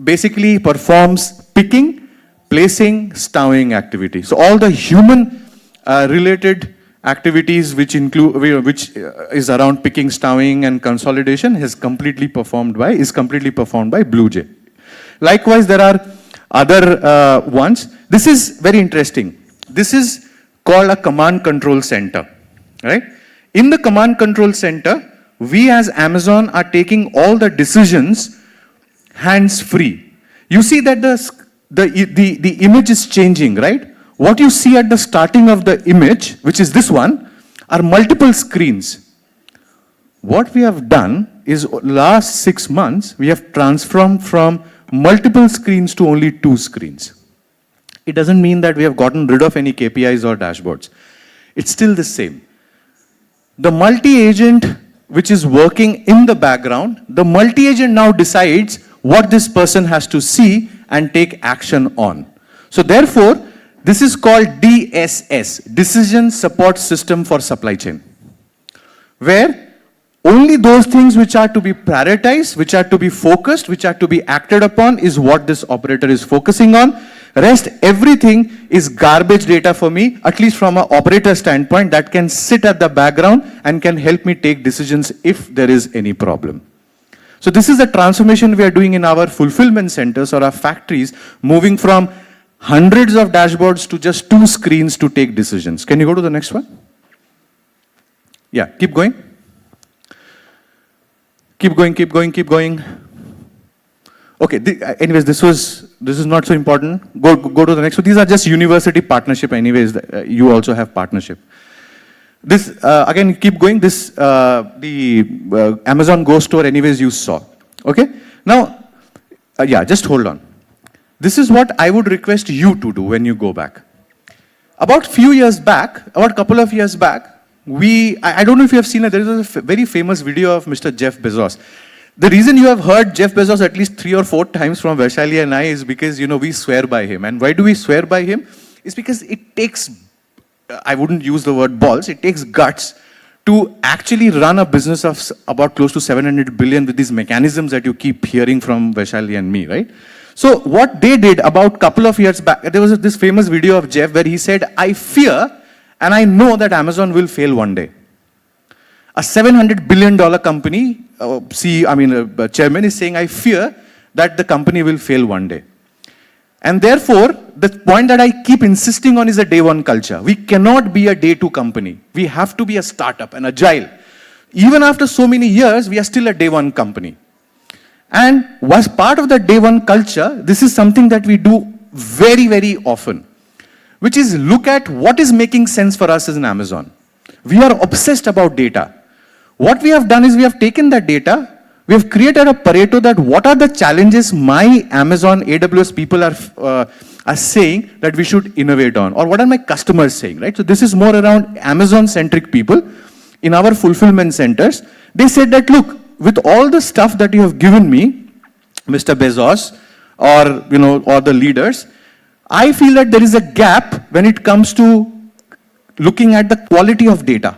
basically performs picking, placing, stowing activity. So all the human related activities which is around picking, stowing, and consolidation is completely performed by Blue Jay. Likewise, there are other ones. This is very interesting. This is called a command control center, right? In the command control center, we as Amazon are taking all the decisions hands-free. You see that the image is changing, right? What you see at the starting of the image, which is this one, are multiple screens. What we have done is last 6 months, we have transformed from multiple screens to only 2 screens. It doesn't mean that we have gotten rid of any KPIs or dashboards. It's still the same. The multi-agent, which is working in the background, the multi-agent now decides what this person has to see and take action on. So therefore, this is called DSS, Decision Support System for Supply Chain, where only those things which are to be prioritized, which are to be focused, which are to be acted upon is what this operator is focusing on. Rest, everything is garbage data for me, at least from an operator standpoint, that can sit at the background and can help me take decisions if there is any problem. So this is the transformation we are doing in our fulfillment centers or our factories, moving from hundreds of dashboards to just 2 screens to take decisions. Can you go to the next one? Yeah, keep going. Keep going, keep going, keep going. Okay, anyways, this is not so important. Go to the next one. These are just university partnership anyways. You also have partnership. This, again, keep going. This, the Amazon Go Store anyways you saw. Okay? Now, yeah, just hold on. This is what I would request you to do when you go back. About a couple of years back, I don't know if you have seen it, there is a very famous video of Mr. Jeff Bezos. The reason you have heard Jeff Bezos at least 3 or 4 times from Vaishali and I is because, we swear by him. And why do we swear by him? It's because it takes, I wouldn't use the word balls, it takes guts to actually run a business of about close to 700 billion with these mechanisms that you keep hearing from Vaishali and me, right? So what they did about a couple of years back, there was this famous video of Jeff where he said, I fear and I know that Amazon will fail one day. A $700 billion company, chairman is saying, I fear that the company will fail one day. And therefore, the point that I keep insisting on is a day 1 culture. We cannot be a day 2 company. We have to be a startup, an agile. Even after so many years, we are still a day 1 company. And as part of the day 1 culture, this is something that we do very, very often. which is look at what is making sense for us as an Amazon. We are obsessed about data. What we have done is we have taken that data, we have created a Pareto that what are the challenges my Amazon AWS people are saying that we should innovate on, or what are my customers saying, right? So this is more around Amazon-centric people in our fulfillment centers. They said that, look, with all the stuff that you have given me, Mr. Bezos, or, you know, or the leaders, I feel that there is a gap when it comes to looking at the quality of data.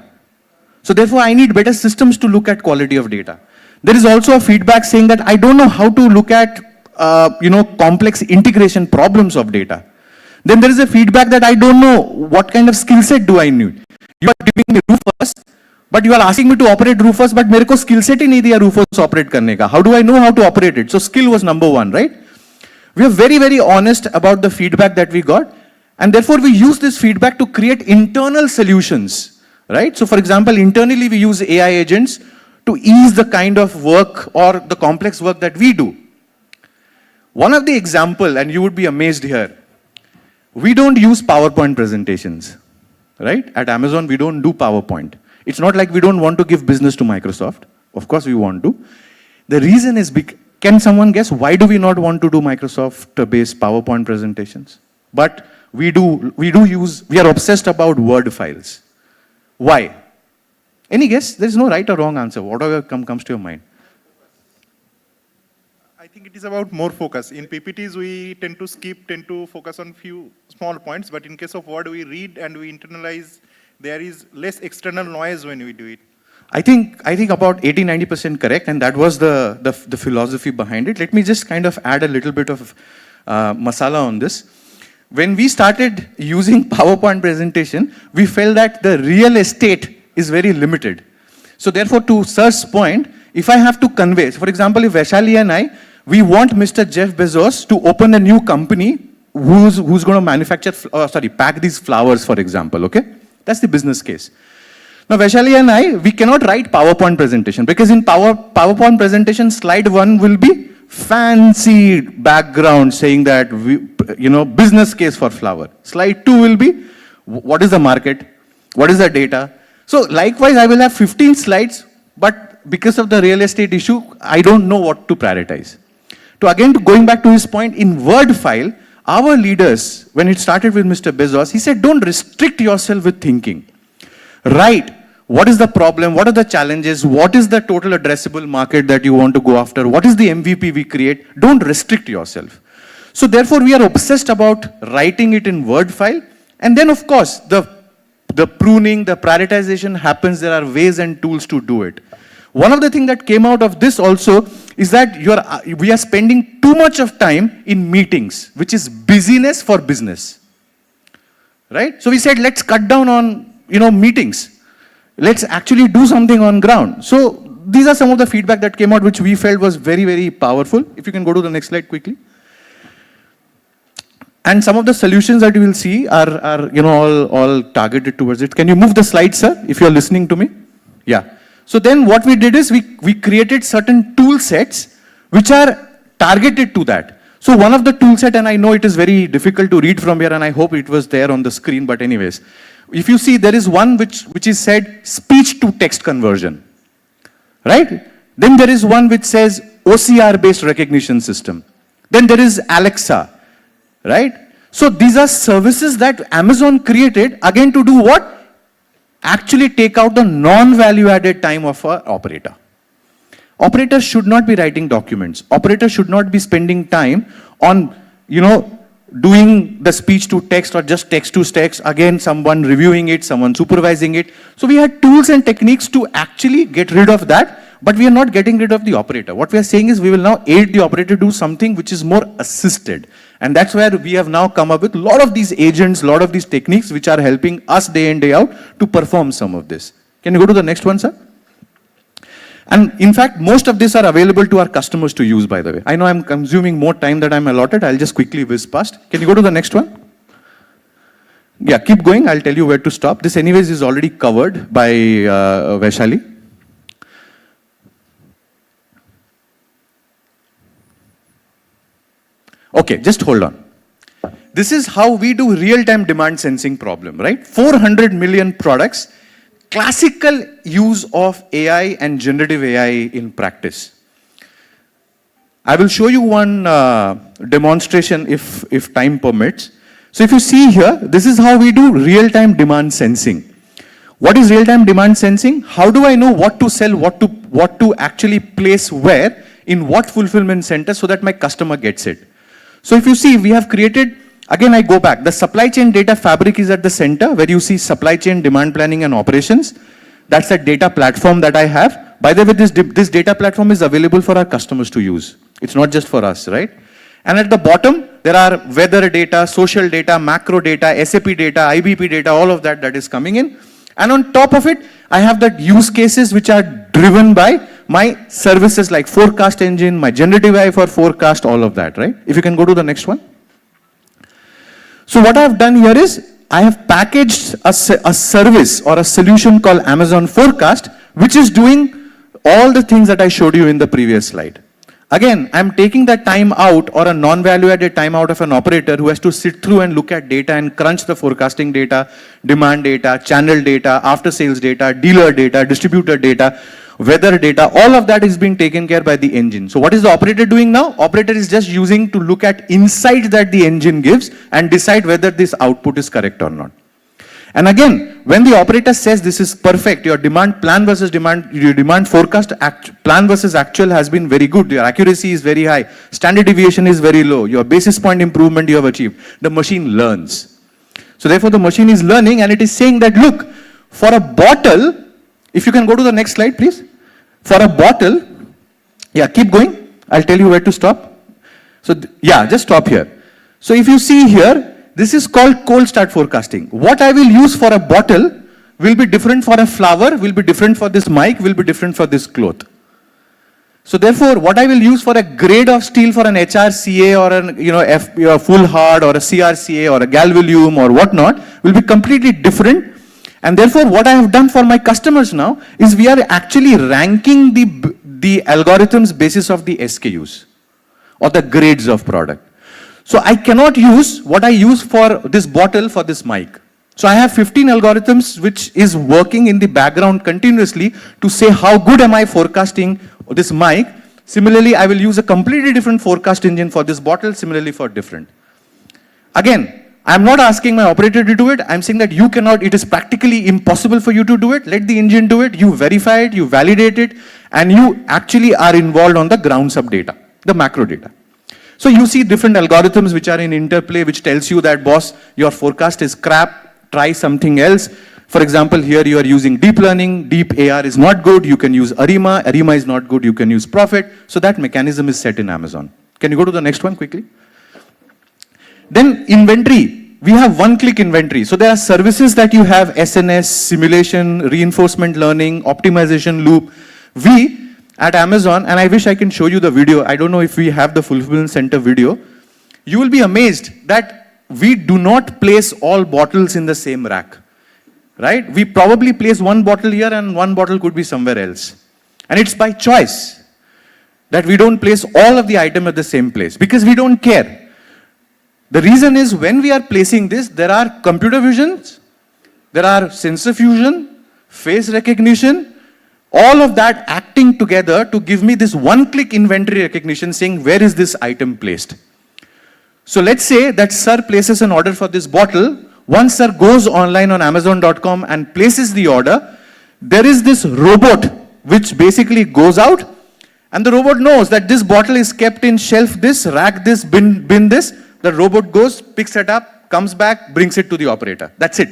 So therefore, I need better systems to look at quality of data. There is also a feedback saying that I don't know how to look at, complex integration problems of data. Then there is a feedback that I don't know what kind of skill set do I need. You are giving me Rufus, but you are asking me to operate Rufus, but मेरे को skill set ही नहीं दिया Rufus operate करने का. How do I know how to operate it? So skill was number one, right? We are very, very honest about the feedback that we got, and therefore we use this feedback to create internal solutions, right? So for example, internally we use AI agents to ease the kind of work or the complex work that we do. One of the example, and you would be amazed here, we don't use PowerPoint presentations, right? At Amazon, we don't do PowerPoint. It's not like we don't want to give business to Microsoft. Of course we want to. The reason is, can someone guess why do we not want to do Microsoft-based PowerPoint presentations? But we are obsessed about Word files. Why? Any guess? There is no right or wrong answer. Whatever comes to your mind. I think it is about more focus. In PPTs, we tend to focus on few small points, but in case of Word, we read and we internalize. There is less external noise when we do it. I think about 80-90% correct, and that was the philosophy behind it. Let me just kind of add a little bit of masala on this. When we started using PowerPoint presentation, we felt that the real estate is very limited. So therefore, to Sir's point, if I have to convey, for example, if Vaishali and we want Mr. Jeff Bezos to open a new company who's going to pack these flowers, for example, okay? That's the business case. Now, Vaishali and we cannot write PowerPoint presentation because in PowerPoint presentation, slide 1 will be fancy background saying that, business case for flower. Slide 2 will be, what is the market? What is the data? So likewise, I will have 15 slides, but because of the real estate issue, I don't know what to prioritize. Going back to his point, in Word file, our leaders, when it started with Mr. Bezos, he said, don't restrict yourself with thinking. Write, what is the problem? What are the challenges? What is the total addressable market that you want to go after? What is the MVP we create? Don't restrict yourself. So therefore, we are obsessed about writing it in Word file. And then, of course, the pruning, the prioritization happens. There are ways and tools to do it. One of the things that came out of this also is that we are spending too much of time in meetings, which is busyness for business, right? So we said, let's cut down on, meetings. Let's actually do something on ground. So these are some of the feedback that came out, which we felt was very, very powerful. If you can go to the next slide quickly. And some of the solutions that you will see are all targeted towards it. Can you move the slide, sir, if you're listening to me? Yeah. So then what we did is we created certain tool sets which are targeted to that. So one of the tool set, and I know it is very difficult to read from here, and I hope it was there on the screen, but anyways, if you see, there is one which is said speech to text conversion, right? Then there is one which says OCR-based recognition system. Then there is Alexa, right? So these are services that Amazon created, again, to do what? Actually take out the non-value added time of an operator. Operators should not be writing documents. Operators should not be spending time on, doing the speech to text or just text to text. Again, someone reviewing it, someone supervising it. So we had tools and techniques to actually get rid of that, but we are not getting rid of the operator. What we are saying is we will now aid the operator to do something which is more assisted. And that's where we have now come up with a lot of these agents, a lot of these techniques which are helping us day in, day out to perform some of this. Can you go to the next one, sir? And in fact, most of these are available to our customers to use, by the way. I know I'm consuming more time than I'm allotted. I'll just quickly whiz past. Can you go to the next one? Yeah, keep going. I'll tell you where to stop. This anyways is already covered by Vaishali. Okay, just hold on. this is how we do real-time demand sensing problem, right? 400 million products, classical use of AI and generative AI in practice. I will show you one demonstration if time permits. So if you see here, this is how we do real-time demand sensing. What is real-time demand sensing? How do I know what to sell, what to actually place where, in what fulfillment center so that my customer gets it? So if you see, we have created, again I go back, the supply chain data fabric is at the center where you see supply chain demand planning and operations. That's a data platform that I have. By the way, this data platform is available for our customers to use. It's not just for us, right? And at the bottom, there are weather data, social data, macro data, SAP data, IBP data, all of that is coming in. And on top of it, I have the use cases which are driven by my services like forecast engine, my generative AI for forecast, all of that, right? If you can go to the next one. So what I've done here is, I have packaged a service or a solution called Amazon Forecast, which is doing all the things that I showed you in the previous slide. Again, I'm taking that time out or a non-value added time out of an operator who has to sit through and look at data and crunch the forecasting data, demand data, channel data, after sales data, dealer data, distributor data, weather data, all of that is being taken care by the engine. So what is the operator doing now? Operator is just using to look at insight that the engine gives and decide whether this output is correct or not. And again, when the operator says this is perfect, your demand plan versus your demand forecast plan versus actual has been very good, your accuracy is very high, standard deviation is very low, your basis point improvement you have achieved, the machine learns. So therefore the machine is learning and it is saying that, look, for a bottle, if you can go to the next slide, please. For a bottle, yeah, keep going. I'll tell you where to stop. So yeah, just stop here. So if you see here, this is called cold start forecasting. What I will use for a bottle will be different for a flower, will be different for this mic, will be different for this cloth. So therefore, what I will use for a grade of steel for an HRCA or a full hard or a CRCA or a galvalume or whatnot will be completely different. And therefore, what I have done for my customers now is we are actually ranking the algorithms basis of the SKUs or the grades of product. So I cannot use what I use for this bottle for this mic. So I have 15 algorithms which is working in the background continuously to say how good am I forecasting this mic. Similarly, I will use a completely different forecast engine for this bottle, similarly for different. Again, I'm not asking my operator to do it. I'm saying that you cannot, it is practically impossible for you to do it. Let the engine do it. You verify it, you validate it, and you actually are involved on the ground sub data, the macro data. So you see different algorithms which are in interplay, which tells you that, boss, your forecast is crap, try something else. For example, here you are using deep learning, deep AR is not good, you can use ARIMA, ARIMA is not good, you can use Profit. So that mechanism is set in Amazon. Can you go to the next one quickly? Then inventory, we have one-click inventory. So there are services that you have, SNS, simulation, reinforcement learning, optimization loop. We, at Amazon, and I wish I can show you the video, I don't know if we have the fulfillment center video, you will be amazed that we do not place all bottles in the same rack, right? We probably place one bottle here and one bottle could be somewhere else. And it's by choice that we don't place all of the item at the same place because we don't care. The reason is when we are placing this, there are computer visions, there are sensor fusion, face recognition, all of that acting together to give me this one-click inventory recognition saying where is this item placed. So let's say that sir places an order for this bottle. Once sir goes online on Amazon.com and places the order, there is this robot which basically goes out and the robot knows that this bottle is kept in shelf this, rack this, bin this. The robot goes, picks it up, comes back, brings it to the operator. That's it.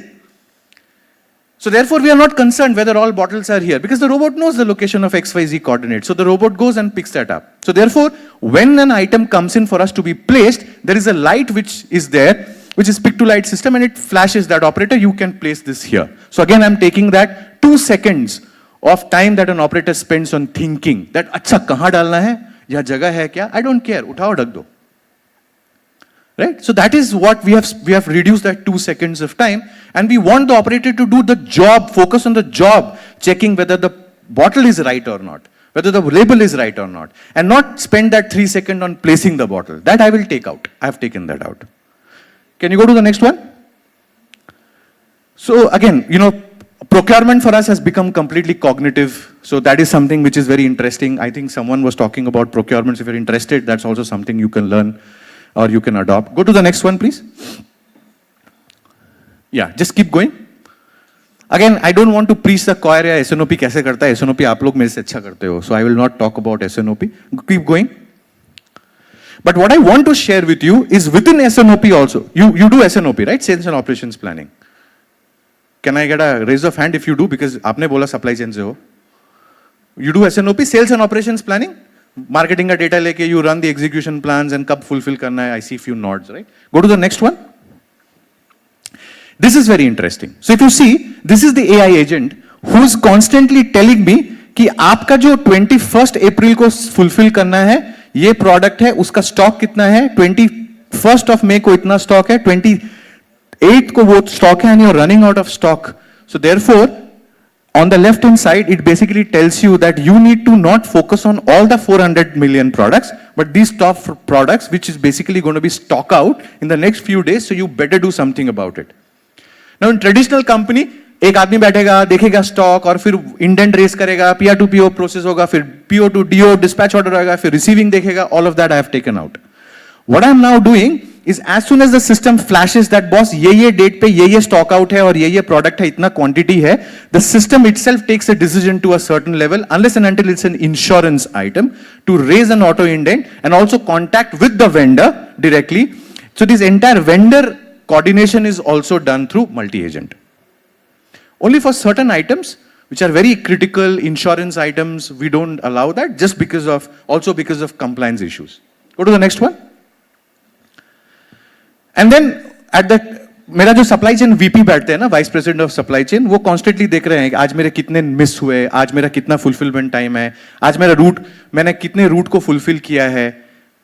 So therefore, we are not concerned whether all bottles are here because the robot knows the location of XYZ coordinates. So the robot goes and picks that up. So therefore, when an item comes in for us to be placed, there is a light which is there, which is pick to light system, and it flashes that operator, you can place this here. So again, I'm taking that 2 seconds of time that an operator spends on thinking that, अच्छा कहाँ डालना है? यह जगह है क्या? I don't care. उठाओ ढक दो. Right? So that is what we have reduced that 2 seconds of time, and we want the operator to do the job, focus on the job, checking whether the bottle is right or not, whether the label is right or not, and not spend that 3 seconds on placing the bottle. That I will take out. I have taken that out. Can you go to the next one? So again, procurement for us has become completely cognitive. So that is something which is very interesting. I think someone was talking about procurements. If you're interested, that's also something you can learn or you can adopt. Go to the next one, please. Yeah, just keep going. Again, I don't want to preach the choir या SNOP कैसे करता है. SNOP आप लोग मेरे से अच्छा करते हो. So I will not talk about SNOP. Keep going. But what I want to share with you is within SNOP also. You do SNOP, right? Sales and Operations Planning. Can I get a raise of hand if you do? Because आपने बोला supply chain से हो. You do SNOP, Sales and Operations Planning. Marketing का data लेके you run the execution plans and कब fulfill करना है. I see few nods, right? Go to the next one. This is very interesting. So if you see, this is the AI agent who's constantly telling me कि आपका जो 21st April को fulfill करना है, ये product है, उसका stock कितना है, 21st of May को इतना stock है, 28th को वो stock है and you're running out of stock. So therefore, on the left hand side, it basically tells you that you need to not focus on all the 400 million products, but these top products, which is basically going to be stock out in the next few days, so you better do something about it. Now in traditional company, एक आदमी बैठेगा, देखेगा stock और फिर indent raise करेगा, PR to PO process होगा, फिर PO to DO dispatch order आएगा, फिर रिसीविंग देखेगा, all of that I have taken out. What I am now doing is as soon as the system flashes that boss ये date पे ये stock out है और ये प्रोडक्ट है, इतना क्वांटिटी है, the system itself takes a decision to a certain level unless and until it's an insurance item to raise an auto indent and also contact with the vendor directly. So this entire vendor coordination is also done through multi-agent. Only for certain items which are very critical insurance items, we don't allow that just because of compliance issues. Go to the next one. And then at that, मेरा जो supply chain VP बैठते हैं ना, Vice President of Supply Chain, वो constantly देख रहे हैं कि आज मेरे कितने miss हुए, आज मेरा कितना fulfillment time है, आज मेरा route, मैंने कितने route को fulfill किया है.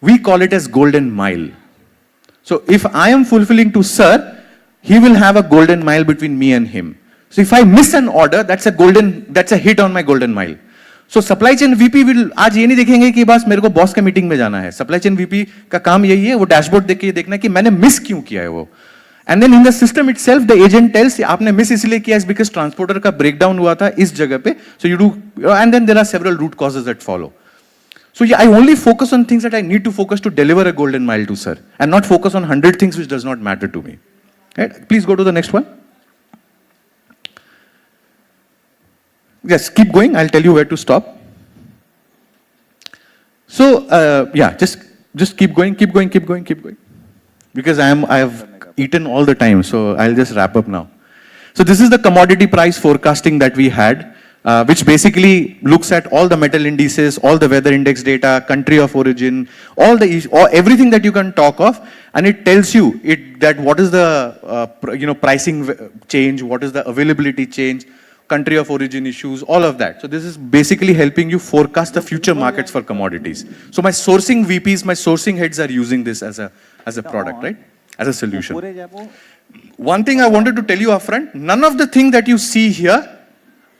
We call it as golden mile. So if I am fulfilling to sir, he will have a golden mile between me and him. So if I miss an order, that's a hit on my golden mile. So supply chain VP will आज ये नहीं देखेंगे कि बस मेरे को boss के meeting में जाना है. Supply chain VP का काम यही है, वो डैशबोर्ड देख के देखना कि मैंने मिस क्यों किया है वो. And then in the system itself, the agent tells आपने मिस इसलिए किया is because transporter का breakdown हुआ था इस जगह पे. So you do, and then there are several root causes that follow. So yeah, I only focus on things that I need to focus to deliver a golden mile to sir, and not focus on 100 things which does not matter to me. Right? Please go to the next one. Yes, keep going. I'll tell you where to stop. So yeah, just keep going. Because I have eaten all the time, so I'll just wrap up now. So this is the commodity price forecasting that we had, which basically looks at all the metal indices, all the weather index data, country of origin, everything that you can talk of, and it tells you that what is the pricing change, what is the availability change, country of origin issues, all of that. So this is basically helping you forecast the future markets for commodities. So my sourcing VPs, my sourcing heads are using this as a product, right? As a solution. One thing I wanted to tell you upfront, none of the things that you see here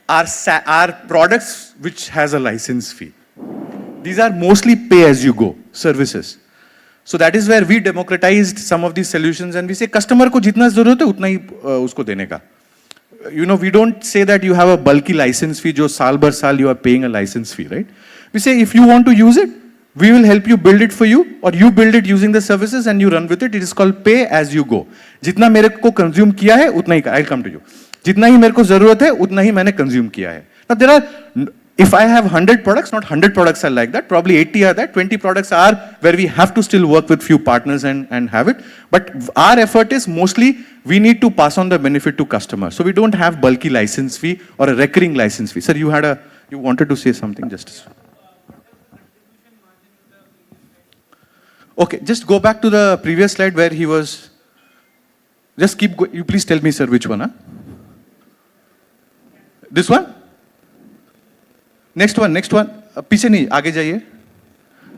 are products which has a license fee. These are mostly pay-as-you-go services. So that is where we democratized some of these solutions and we say customer को जितना ज़रूरत है उतना ही उसको देने का. We don't say that you have a bulky license fee, jo saal bar saal you are paying a license fee, right? We say if you want to use it, we will help you build it for you, or you build it using the services and you run with it. It is called pay as you go. जितना मेरे को consume किया है उतना ही, I'll come to you. जितना ही मेरे को ज़रूरत है उतना ही मैंने consume किया है. Now there are, if I have 100 products, not 100 products are like that, probably 80 are that, 20 products are where we have to still work with few partners and have it. But our effort is mostly we need to pass on the benefit to customers. So we don't have bulky license fee or a recurring license fee. Sir, you wanted to say something, Justice. Okay, just go back to the previous slide where he was. Just keep going. You please tell me, sir, which one? Huh? This one? Next one. पीछे नहीं, आगे जाइए.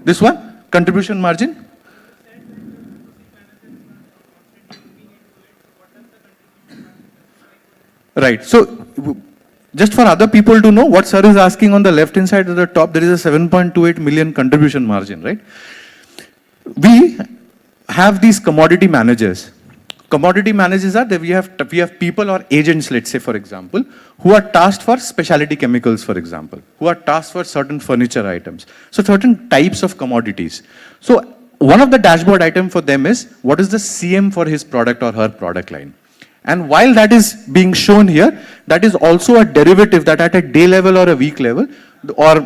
This one? Contribution margin? Right. So, just for other people to know, what sir is asking on the left hand side at the top, there is a 7.28 million contribution margin, right? We have these commodity managers commodity managers are that we have people or agents, let's say, for example, who are tasked for specialty chemicals, for example, who are tasked for certain furniture items. So certain types of commodities. So one of the dashboard item for them is what is the CM for his product or her product line. And while that is being shown here, that is also a derivative that at a day level or a week level, or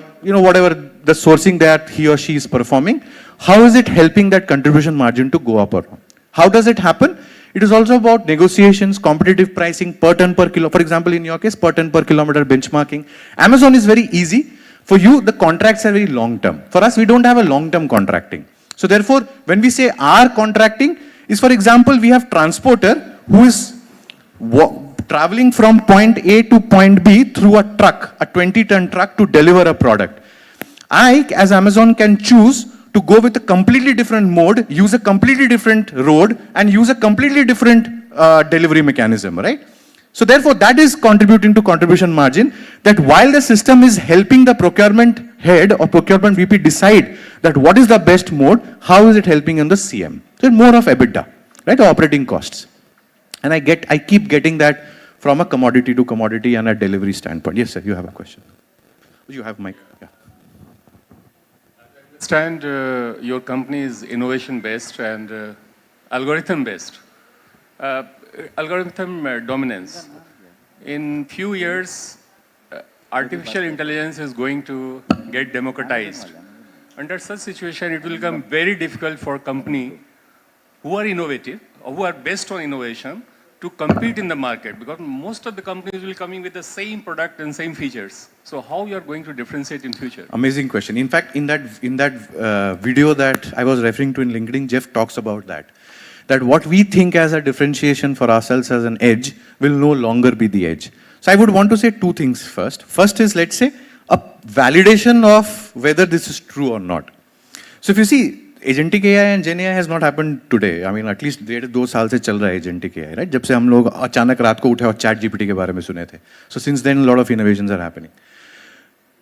whatever the sourcing that he or she is performing, how is it helping that contribution margin to go up or down? How does it happen? It is also about negotiations, competitive pricing, per ton per kilo. For example, in your case, per ton per kilometer benchmarking. Amazon is very easy. For you, the contracts are very long term. For us, we don't have a long term contracting. So therefore, when we say our contracting is, for example, we have transporter who is traveling from point A to point B through a truck, a 20-ton truck to deliver a product. I, as Amazon, can choose to go with a completely different mode, use a completely different road, and use a completely different delivery mechanism, right? So therefore, that is contributing to contribution margin, that while the system is helping the procurement head or procurement VP decide that what is the best mode, how is it helping in the CM? So more of EBITDA, right, or operating costs. And I keep getting that from a commodity to commodity and a delivery standpoint. Yes, sir, you have a question. You have mic. Yeah. I understand your company is innovation-based and algorithm-based. Algorithm dominance. In few years, artificial intelligence is going to get democratized. Under such situation, it will become very difficult for company who are innovative, or who are based on innovation, to compete in the market, because most of the companies will come in with the same product and same features. So how you are going to differentiate in future? Amazing question. In fact, in that video that I was referring to in LinkedIn, Jeff talks about that what we think as a differentiation for ourselves as an edge will no longer be the edge. So I would want to say two things first. First is, let's say, a validation of whether this is true or not. So if you see, agentic AI and Gen AI has not happened today. I mean, at least 1.5-2 साल से चल रहा है agentic AI, right? जब से हम लोग अचानक रात को उठे और chat GPT के बारे में सुने थे. So since then, a lot of innovations are happening.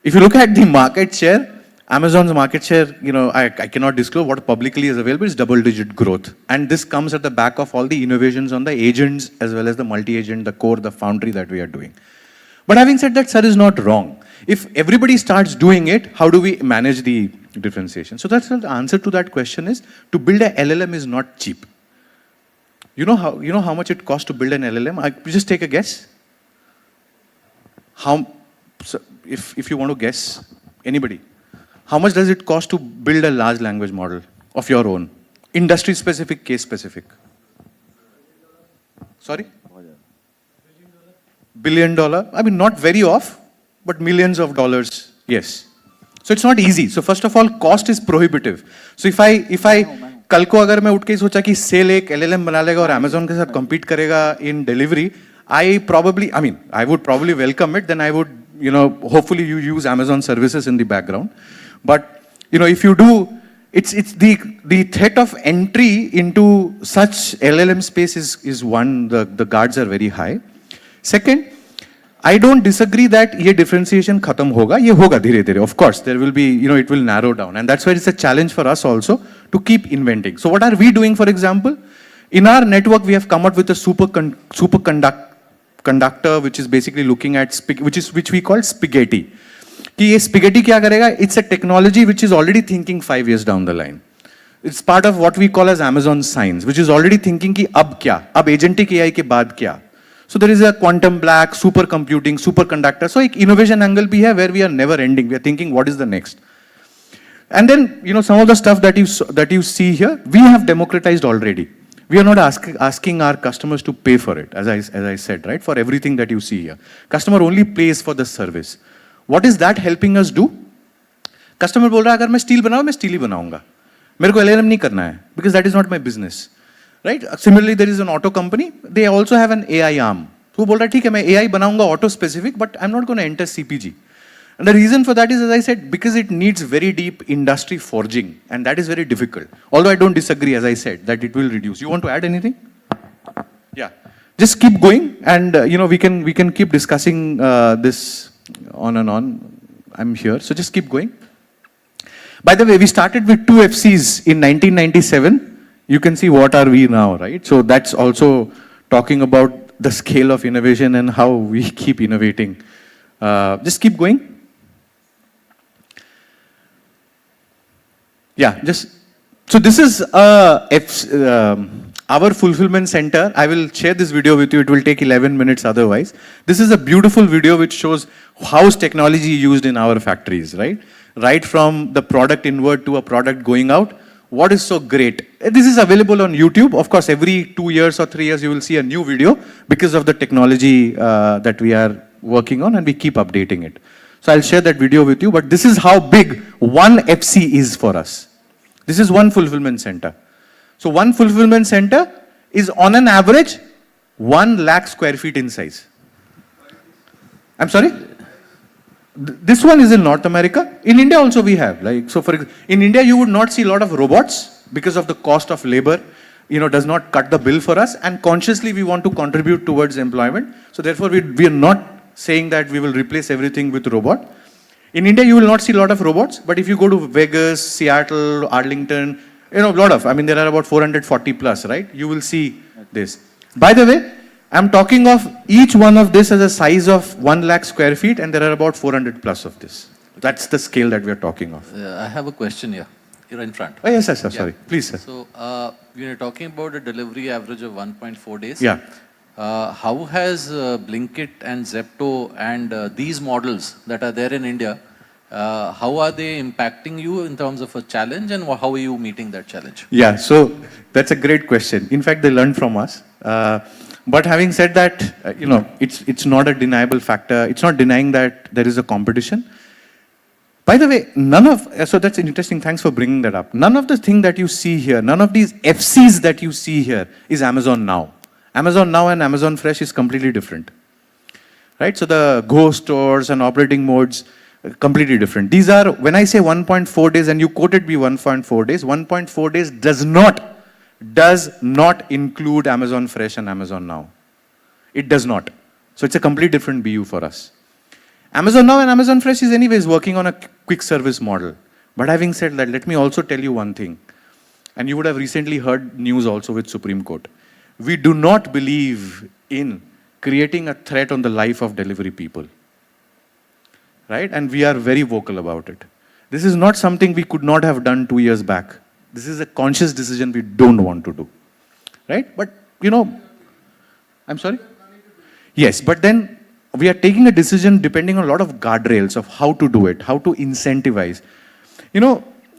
If you look at the market share, Amazon's market share, I cannot disclose what publicly is available, is double-digit growth. And this comes at the back of all the innovations on the agents as well as the multi-agent, the core, the foundry that we are doing. But having said that, sir is not wrong. If everybody starts doing it, how do we manage the differentiation? So that's the answer to that question is, to build a LLM is not cheap. You know how much it costs to build an LLM? Just take a guess. If you want to guess, anybody, how much does it cost to build a large language model of your own? Industry specific, case specific. Sorry? $1 billion? I mean, not very off, but millions of dollars, yes. So it's not easy. So first of all, cost is prohibitive. So if I कल को अगर मैं उठ के सोचा कि cell एक LLM बना लेगा और Amazon के साथ compete करेगा in delivery, I would probably welcome it. Then I would, hopefully you use Amazon services in the background. But, if you do, it's the threat of entry into such LLM space is one, the guards are very high. Second, I don't disagree that ये differentiation खत्म होगा, ये होगा धीरे-धीरे. Of course, there will be, it will narrow down. And that's why it's a challenge for us also to keep inventing. So what are we doing, for example? In our network, we have come up with a superconductor, which is basically looking at, which we call spaghetti. कि ये spaghetti क्या करेगा? It's a technology which is already thinking 5 years down the line. It's part of what we call as Amazon Science, which is already thinking कि अब क्या? अब agentic AI के बाद क्या? So there is a quantum black, supercomputing, superconductor. So एक innovation angle भी है where we are never ending. We are thinking what is the next. And then, some of the stuff that you see here, we have democratized already. We are not asking our customers to pay for it, as I said, right? For everything that you see here. Customer only pays for the service. What is that helping us do? Customer बोल रहा है अगर मैं steel बनाऊँ, मैं steel ही बनाऊँगा. मेरे को LLM नहीं करना है, because that is not my business. Right? Similarly, there is an auto company. They also have an AI arm. वो बोल रहा है ठीक है मैं AI बनाऊँगा auto specific, but I'm not going to enter CPG. And the reason for that is, as I said, because it needs very deep industry forging, and that is very difficult. Although I don't disagree, as I said, that it will reduce. You want to add anything? Yeah. Just keep going, and we can keep discussing this on and on. I'm here, so just keep going. By the way, we started with 2 FCs in 1997. you can see what are we now, right? So that's also talking about the scale of innovation and how we keep innovating. Just keep going. Yeah, so this is our fulfillment center. I will share this video with you. It will take 11 minutes otherwise. This is a beautiful video which shows how is technology used in our factories, right? Right from the product inward to a product going out. What is so great? This is available on YouTube. Of course, every 2 years or 3 years, you will see a new video because of the technology that we are working on, and we keep updating it. So I'll share that video with you, but this is how big one FC is for us. This is one fulfillment center. So one fulfillment center is on an average 1 lakh square feet in size. I'm sorry? This one is in North America. In India also we have. In India you would not see a lot of robots because of the cost of labor, does not cut the bill for us, and consciously we want to contribute towards employment. So therefore we are not saying that we will replace everything with robot. In India, you will not see a lot of robots, but if you go to Vegas, Seattle, Arlington, there are about 440 plus, right? You will see this. By the way, I'm talking of each one of this as a size of 1 lakh square feet, and there are about 400 plus of this. That's the scale that we're talking of. I have a question here. You're in front. Oh, yes, sir. Sorry. Please, sir. So, you're talking about a delivery average of 1.4 days. Yeah. How has Blinkit and Zepto and these models that are there in India, how are they impacting you in terms of a challenge, and how are you meeting that challenge? Yeah, so that's a great question. In fact, they learned from us. But having said that, it's not a deniable factor. It's not denying that there is a competition. By the way, so that's interesting. Thanks for bringing that up. None of the thing that you see here, none of these FCs that you see here is Amazon Now. Amazon Now and Amazon Fresh is completely different, right? So the Go stores and operating modes, completely different. These are, when I say 1.4 days, and you quoted me 1.4 days, 1.4 days does not include Amazon Fresh and Amazon Now. It does not. So it's a completely different BU for us. Amazon Now and Amazon Fresh is anyways working on a quick service model. But having said that, let me also tell you one thing. And you would have recently heard news also with Supreme Court. We do not believe in creating a threat on the life of delivery people, right? And we are very vocal about it. This is not something we could not have done 2 years back. This is a conscious decision we don't want to do, right? But, I'm sorry? Yes, but then we are taking a decision depending on a lot of guardrails of how to do it, how to incentivize.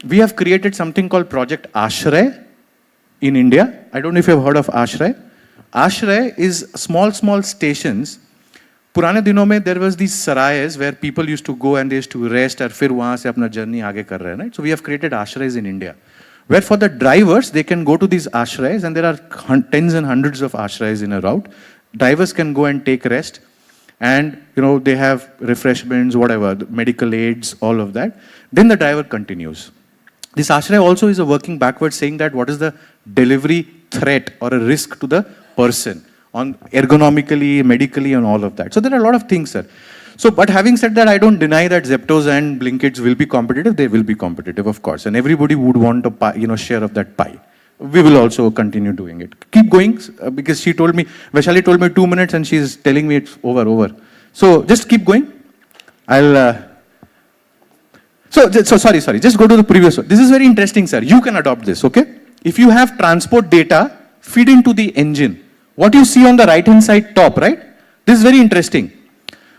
We have created something called Project Ashray in India. I don't know if you have heard of Ashray. Ashray is small stations. Purane दिनों में there was these sarayas where people used to go and they used to rest और फिर वहाँ से अपना journey आगे कर रहे हैं, right? So we have created ashrays in India, where for the drivers they can go to these ashrays, and there are tens and hundreds of ashrays in a route. Drivers can go and take rest, and they have refreshments, whatever, medical aids, all of that. Then the driver continues. This ashray also is a working backwards, saying that what is the delivery threat or a risk to the person on ergonomically, medically, and all of that. So there are a lot of things, sir. So, but having said that, I don't deny that Zeptos and Blinkits will be competitive. They will be competitive, of course, and everybody would want a pie, share of that pie. We will also continue doing it. Keep going, because she told me, Vaishali told me 2 minutes, and she's telling me it's over. So just keep going. So sorry, just go to the previous one. This is very interesting, sir. You can adopt this, okay? If you have transport data, feed into the engine. What you see on the right-hand side top, right? This is very interesting.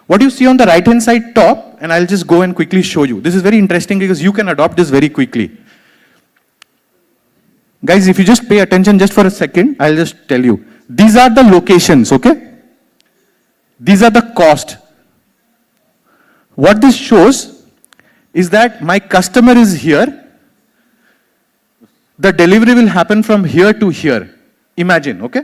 What you see on the right-hand side top, and I'll just go and quickly show you. This is very interesting because you can adopt this very quickly. Guys, if you just pay attention just for a second, I'll just tell you. These are the locations, okay? These are the cost. What this shows is that my customer is here. The delivery will happen from here to here. Imagine, okay?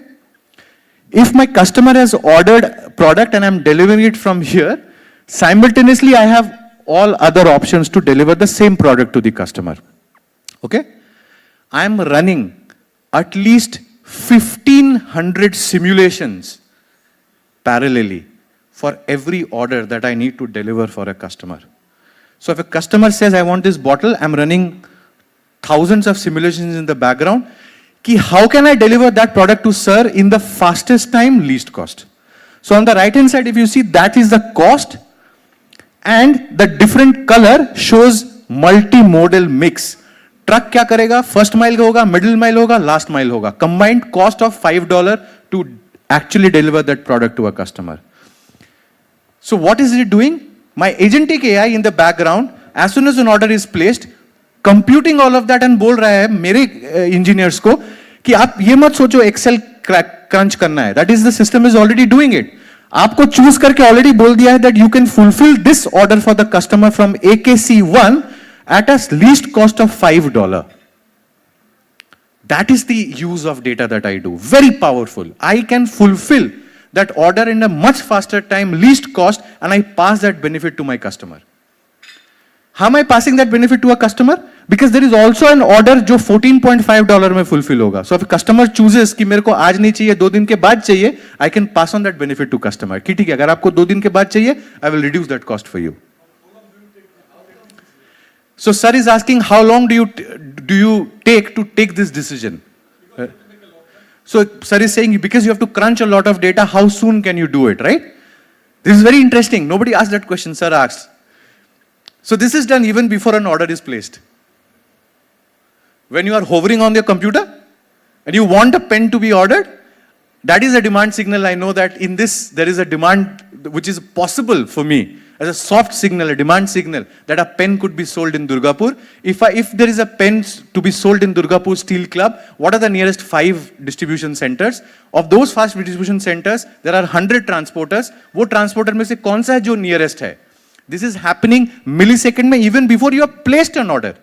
If my customer has ordered product and I'm delivering it from here, simultaneously I have all other options to deliver the same product to the customer. Okay? I'm running at least 1,500 simulations parallelly for every order that I need to deliver for a customer. So if a customer says, I want this bottle, I'm running thousands of simulations in the background. कि how can I deliver that product to sir in the fastest time, least cost. So on the right hand side, if you see, that is the cost, and the different color shows multimodal mix. Truck क्या करेगा? First mile होगा, middle mile होगा, last mile होगा. Combined cost of $5 to actually deliver that product to a customer. So what is it doing? My agentic AI in the background, as soon as an order is placed, computing all of that and बोल रहा है मेरे engineers को कि आप ये मत सोचो Excel crunch करना है. That is, the system is already doing it. आपको choose करके already बोल दिया है that you can fulfill this order for the customer from AKC1 at a least cost of $5. That is the use of data that I do. Very powerful. I can fulfill that order in a much faster time, least cost, and I pass that benefit to my customer. How am I passing that benefit to a customer? Because there is also an order जो $14.5 में fulfill होगा. So if a customer chooses कि मेरे को आज नहीं चाहिए, 2 दिन के बाद चाहिए, I can pass on that benefit to customer. कि ठीक है, अगर आपको 2 दिन के बाद चाहिए, I will reduce that cost for you. So sir is asking, how long do you take to take this decision? So sir is saying, because you have to crunch a lot of data, how soon can you do it, right? This is very interesting. Nobody asked that question, sir asked. So this is done even before an order is placed. When you are hovering on your computer and you want a pen to be ordered, that is a demand signal. I know that in this there is a demand which is possible for me as a soft signal, a demand signal that a pen could be sold in Durgapur. If there is a pen to be sold in Durgapur Steel Club, what are the nearest 5 distribution centers? Of those 5 distribution centers, there are 100 transporters. वो transporter में से कौन सा है जो nearest है? This is happening millisecond में, even before you have placed an order.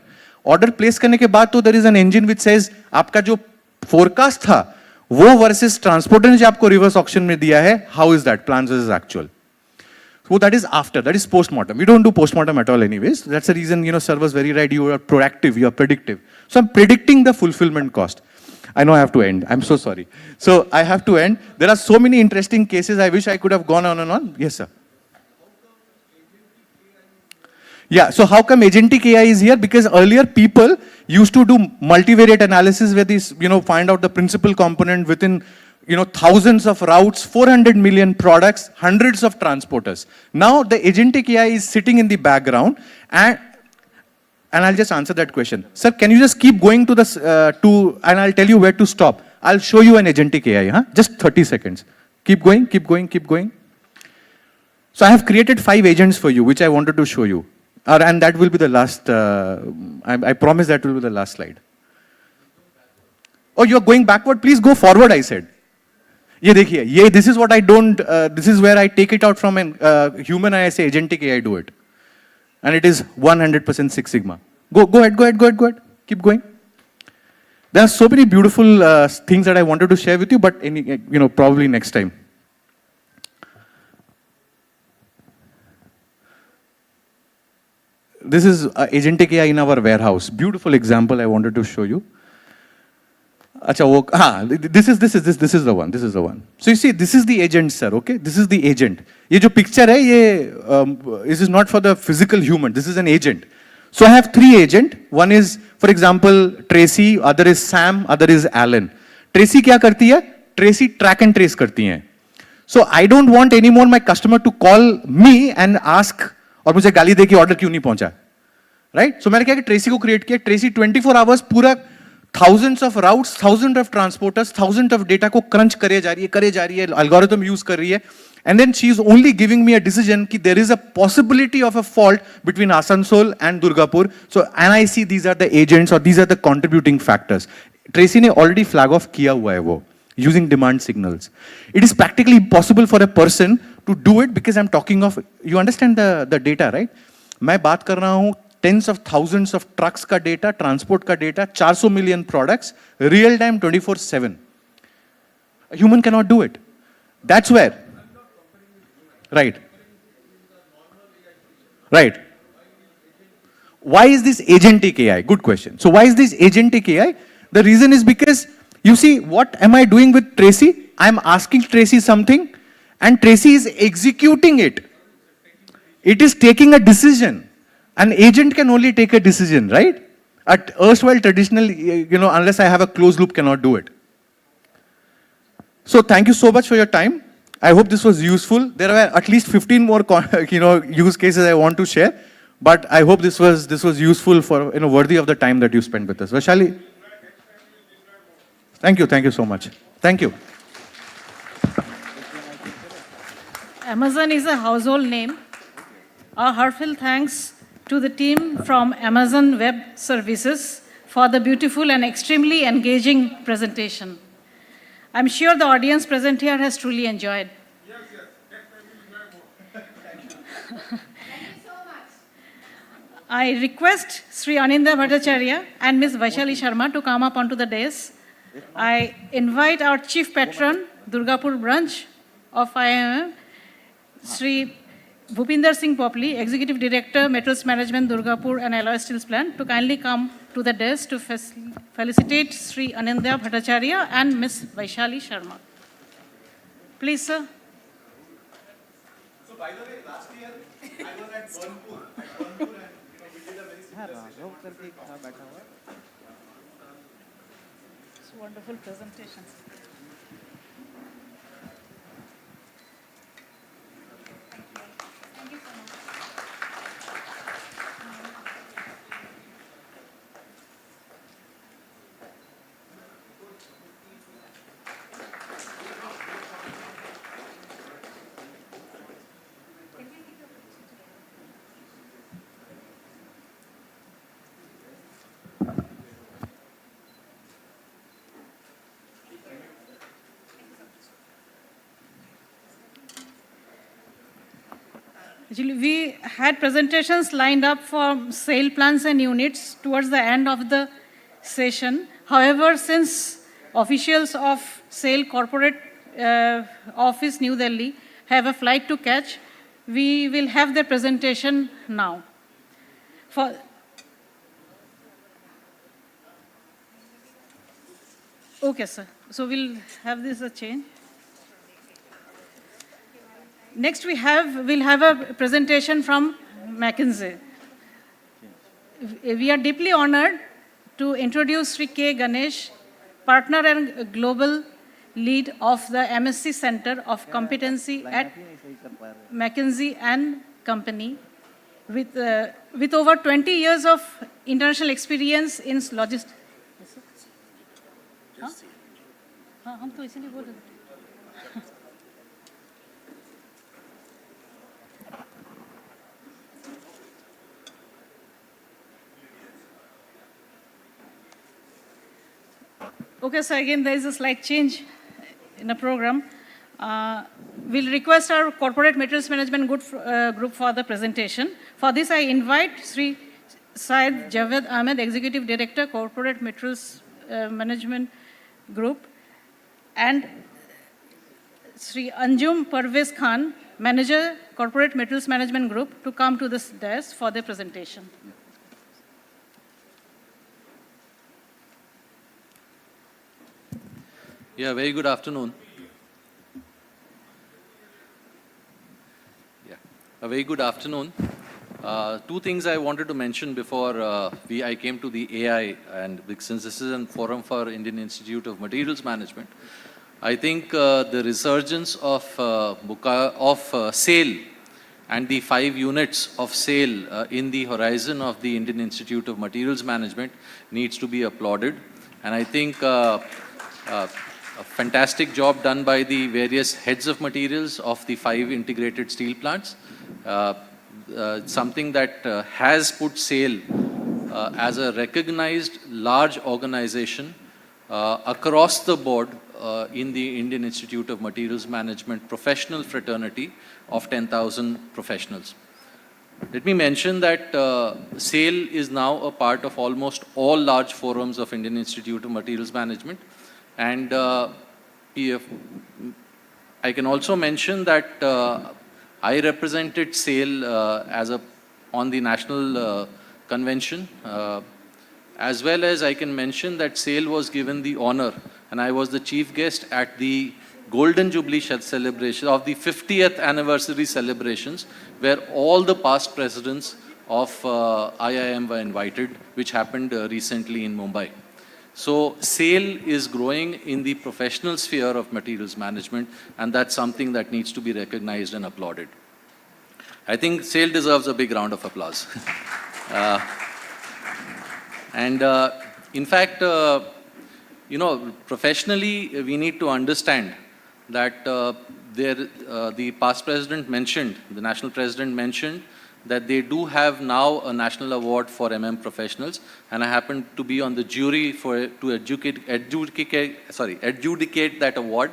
Order place करने के बाद तो there is an engine which says आपका जो forecast था वो versus transporter ने जो आपको reverse auction में दिया है, how is that? Plans versus actual. So that is after, that is post-mortem. We don't do post-mortem at all anyways. That's the reason, sir was very right. You are proactive, you are predictive. So I'm predicting the fulfillment cost. I know I have to end. I'm so sorry. So I have to end. There are so many interesting cases. I wish I could have gone on and on. Yes, sir. Yeah, so how come agentic AI is here? Because earlier people used to do multivariate analysis where these, find out the principal component within, thousands of routes, 400 million products, hundreds of transporters. Now the agentic AI is sitting in the background and I'll just answer that question. Sir, can you just keep going to the, and I'll tell you where to stop. I'll show you an agentic AI, huh? Just 30 seconds. Keep going, keep going, keep going. So I have created 5 agents for you, which I wanted to show you. And that will be the last, I promise that will be the last slide. Oh, you're going backward? Please go forward, I said. ये देखिए, this is what I don't, this is where I take it out from a human and I say agentic AI do it. And it is 100% Six Sigma. Go ahead. Keep going. There are so many beautiful things that I wanted to share with you, but probably next time. This is agentic AI in our warehouse. Beautiful example I wanted to show you. This is the one. This is the one. So you see, this is the agent, sir. Okay, this is the agent. ये जो picture है, this is not for the physical human. This is an agent. So I have 3 agents. One is, for example, Tracy. Other is Sam. Other is Alan. Tracy क्या करती है? Tracy track and trace करती है. So I don't want anymore my customer to call me and ask और मुझे गाली दे कि order क्यों नहीं पहुंचा, राइट? सो मैंने क्या कि ट्रेसी को क्रिएट किया. ट्रेसी 24 आवर्स पूरा thousands of routes, thousands of transporters, thousands of data को crunch करे जा रही है, algorithm use कर रही है, and then she is only giving me a decision कि there is a possibility of a fault between Asansol and Durgapur. So and I see these are the agents or these are the contributing factors. Tracy ने already flag off किया हुआ है वो using demand signals. It is practically impossible for a person to do it because I'm talking of, you understand the data, right? मैं बात कर रहा हूँ tens of thousands of trucks का data, transport का data, 400 million products, real time 24/7. A human cannot do it. That's where. Right. Why is this agentic AI? Good question. So why is this agentic AI? The reason is because, you see, what am I doing with Tracy? I'm asking Tracy something and Tracy is executing it. It is taking a decision. An agent can only take a decision, right? At erstwhile traditional, unless I have a closed loop, cannot do it. So thank you so much for your time. I hope this was useful. There are at least 15 more, use cases I want to share, but I hope this was useful for, worthy of the time that you spent with us. Vaishali, thank you so much. Thank you. Amazon is a household name. Our heartfelt thanks to the team from Amazon Web Services for the beautiful and extremely engaging presentation. I'm sure the audience present here has truly enjoyed. Yes, yes. Next time we will enjoy more. Thank you so much. I request Sri Anindya Bhattacharya and Ms. Vaishali Sharma to come up onto the dais. I invite our Chief Patron, Durgapur branch of IIM, Sri Bhupinder Singh Popli, Executive Director, Metals Management, Durgapur and Alloy Steels Plant, to kindly come to the desk to felicitate Sri Anindya Bhattacharya and Ms. Vaishali Sharma. Please, sir. So, by the way, last year I was at Burnpur, and we did a very similar session. It's wonderful presentations. Thank you so much. Actually, we had presentations lined up for sale plans and units towards the end of the session. However, since officials of sale corporate office New Delhi have a flight to catch, we will have their presentation now. Okay, sir. So we'll have this a change. Next, we'll have a presentation from McKinsey. We are deeply honored to introduce Sri K. Ganesh, partner and global lead of the MSc Center of Competency at McKinsey and Company, with over 20 years of international experience in logistics. हम तो इसीलिए बोल रहे थे. Okay, so again, there is a slight change in the program. We'll request our Corporate Materials Management group for the presentation. For this, I invite Sri Syed Javed Ahmed, Executive Director, Corporate Materials Management Group, and Sri Anjum Parvez Khan, Manager, Corporate Materials Management Group, to come to this desk for their presentation. Yeah, very good afternoon. Yeah, a very good afternoon. Two things I wanted to mention before I came to the AI, and since this is a forum for Indian Institute of Materials Management, I think the resurgence of SAIL and the 5 units of SAIL in the horizon of the Indian Institute of Materials Management needs to be applauded. And I think a fantastic job done by the various heads of materials of the 5 integrated steel plants. Something that has put SAIL as a recognized large organization across the board in the Indian Institute of Materials Management professional fraternity of 10,000 professionals. Let me mention that SAIL is now a part of almost all large forums of Indian Institute of Materials Management. And I can also mention that I represented SAIL on the national convention, as well as I can mention that SAIL was given the honor, and I was the chief guest at the Golden Jubilee celebration of the 50th anniversary celebrations, where all the past presidents of IIM were invited, which happened recently in Mumbai. So SAIL is growing in the professional sphere of materials management, and that's something that needs to be recognized and applauded. I think SAIL deserves a big round of applause. In fact, professionally, we need to understand that the past president mentioned, the national president mentioned, that they do have now a national award for MM professionals, and I happen to be on the jury to adjudicate that award,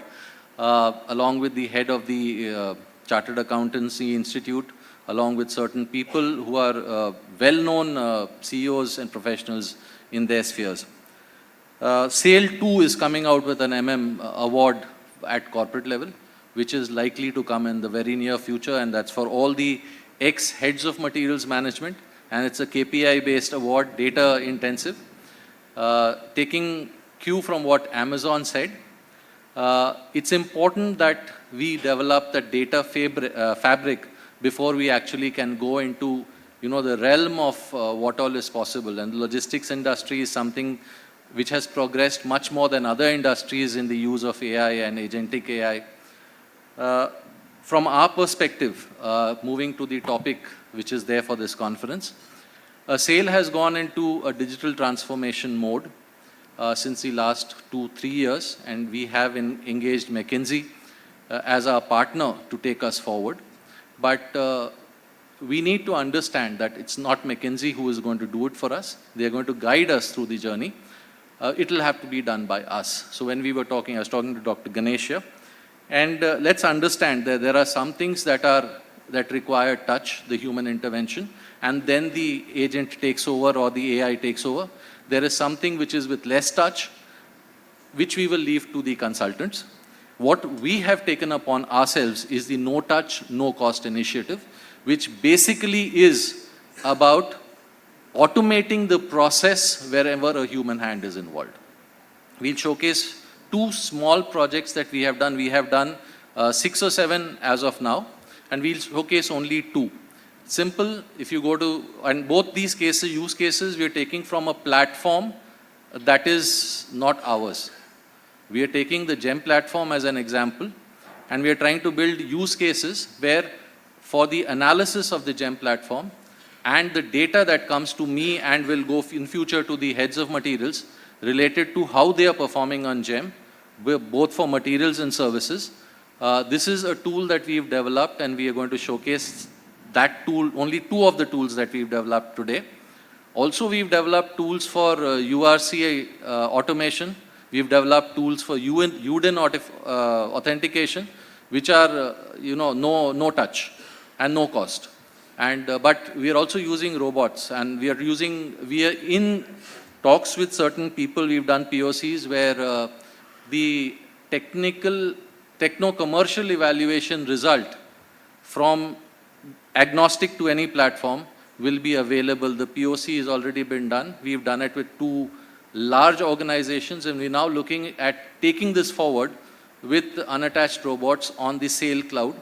along with the head of the Chartered Accountancy Institute, along with certain people who are well-known CEOs and professionals in their spheres. SAIL 2 is coming out with an MM award at corporate level, which is likely to come in the very near future, and that's for all the ex-heads of materials management, and it's a KPI-based award, data-intensive. Taking cue from what Amazon said, it's important that we develop the data fabric before we actually can go into the realm of what all is possible. And the logistics industry is something which has progressed much more than other industries in the use of AI and agentic AI. From our perspective, moving to the topic which is there for this conference, SAIL has gone into a digital transformation mode since the last 2-3 years, and we have engaged McKinsey as our partner to take us forward. But we need to understand that it's not McKinsey who is going to do it for us. They are going to guide us through the journey. It will have to be done by us. So when we were talking, I was talking to Dr. Ganesha, and let's understand that there are some things that require touch, the human intervention, and then the agent takes over or the AI takes over. There is something which is with less touch, which we will leave to the consultants. What we have taken upon ourselves is the no touch, no cost initiative, which basically is about automating the process wherever a human hand is involved. We'll showcase 2 small projects that we have done. We have done 6 or 7 as of now, and we'll showcase only 2. Simple, if you go to, and both these use cases, we are taking from a platform that is not ours. We are taking the GEM platform as an example, and we are trying to build use cases where for the analysis of the GEM platform and the data that comes to me and will go in future to the heads of materials related to how they are performing on GEM, both for materials and services. This is a tool that we've developed, and we are going to showcase that tool, only 2 of the tools that we've developed today. Also, we've developed tools for URC automation. We've developed tools for UDIN authentication, which are no touch and no cost. But we are also using robots, and we are in talks with certain people. We've done POCs where the techno-commercial evaluation result from agnostic to any platform will be available. The POC has already been done. We've done it with 2 large organizations, and we're now looking at taking this forward with unattached robots on the SAIL cloud,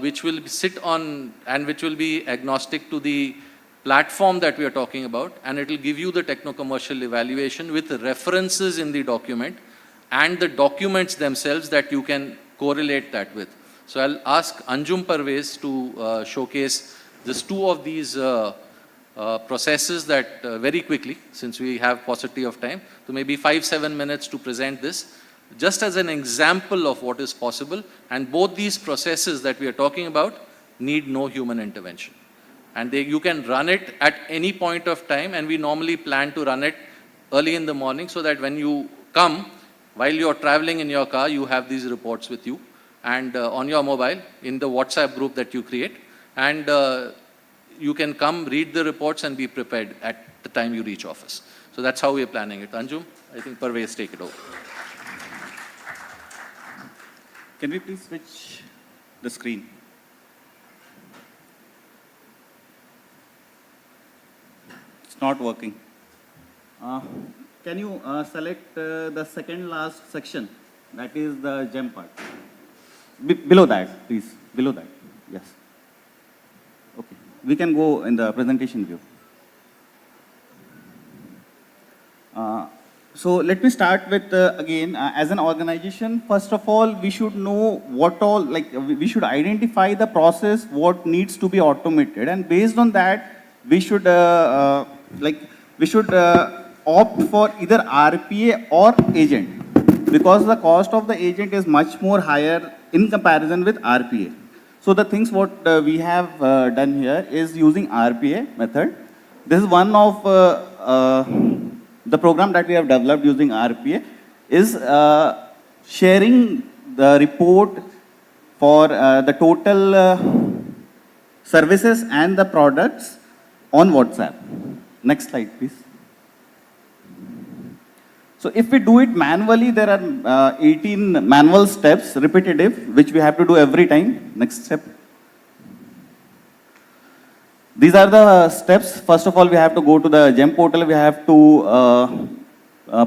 which will sit on and which will be agnostic to the platform that we are talking about, and it will give you the techno-commercial evaluation with references in the document and the documents themselves that you can correlate that with. So I'll ask Anjum Parvez to showcase just 2 of these processes that very quickly, since we have paucity of time, so maybe 5-7 minutes to present this, just as an example of what is possible. And both these processes that we are talking about need no human intervention. And you can run it at any point of time, and we normally plan to run it early in the morning so that when you come, while you're traveling in your car, you have these reports with you and on your mobile in the WhatsApp group that you create. And you can come, read the reports, and be prepared at the time you reach office. So that's how we're planning it. Anjum, I think Parvez, take it over. Can we please switch the screen? It's not working. Can you select the second last section? That is the GEM part. Below that, please. Below that. Yes. Okay. we can go in the presentation view. So let me start with, again, as an organization, first of all, we should know what all, like, we should identify the process, what needs to be automated, and based on that, we should, opt for either RPA or agent, because the cost of the agent is much more higher in comparison with RPA. So the things what we have done here is using RPA method. This is one of the program that we have developed using RPA is sharing the report for the total services and the products on WhatsApp. Next slide, please. So if we do it manually, there are 18 manual steps, repetitive, which we have to do every time. Next step. These are the steps. First of all, we have to go to the GEM portal. We have to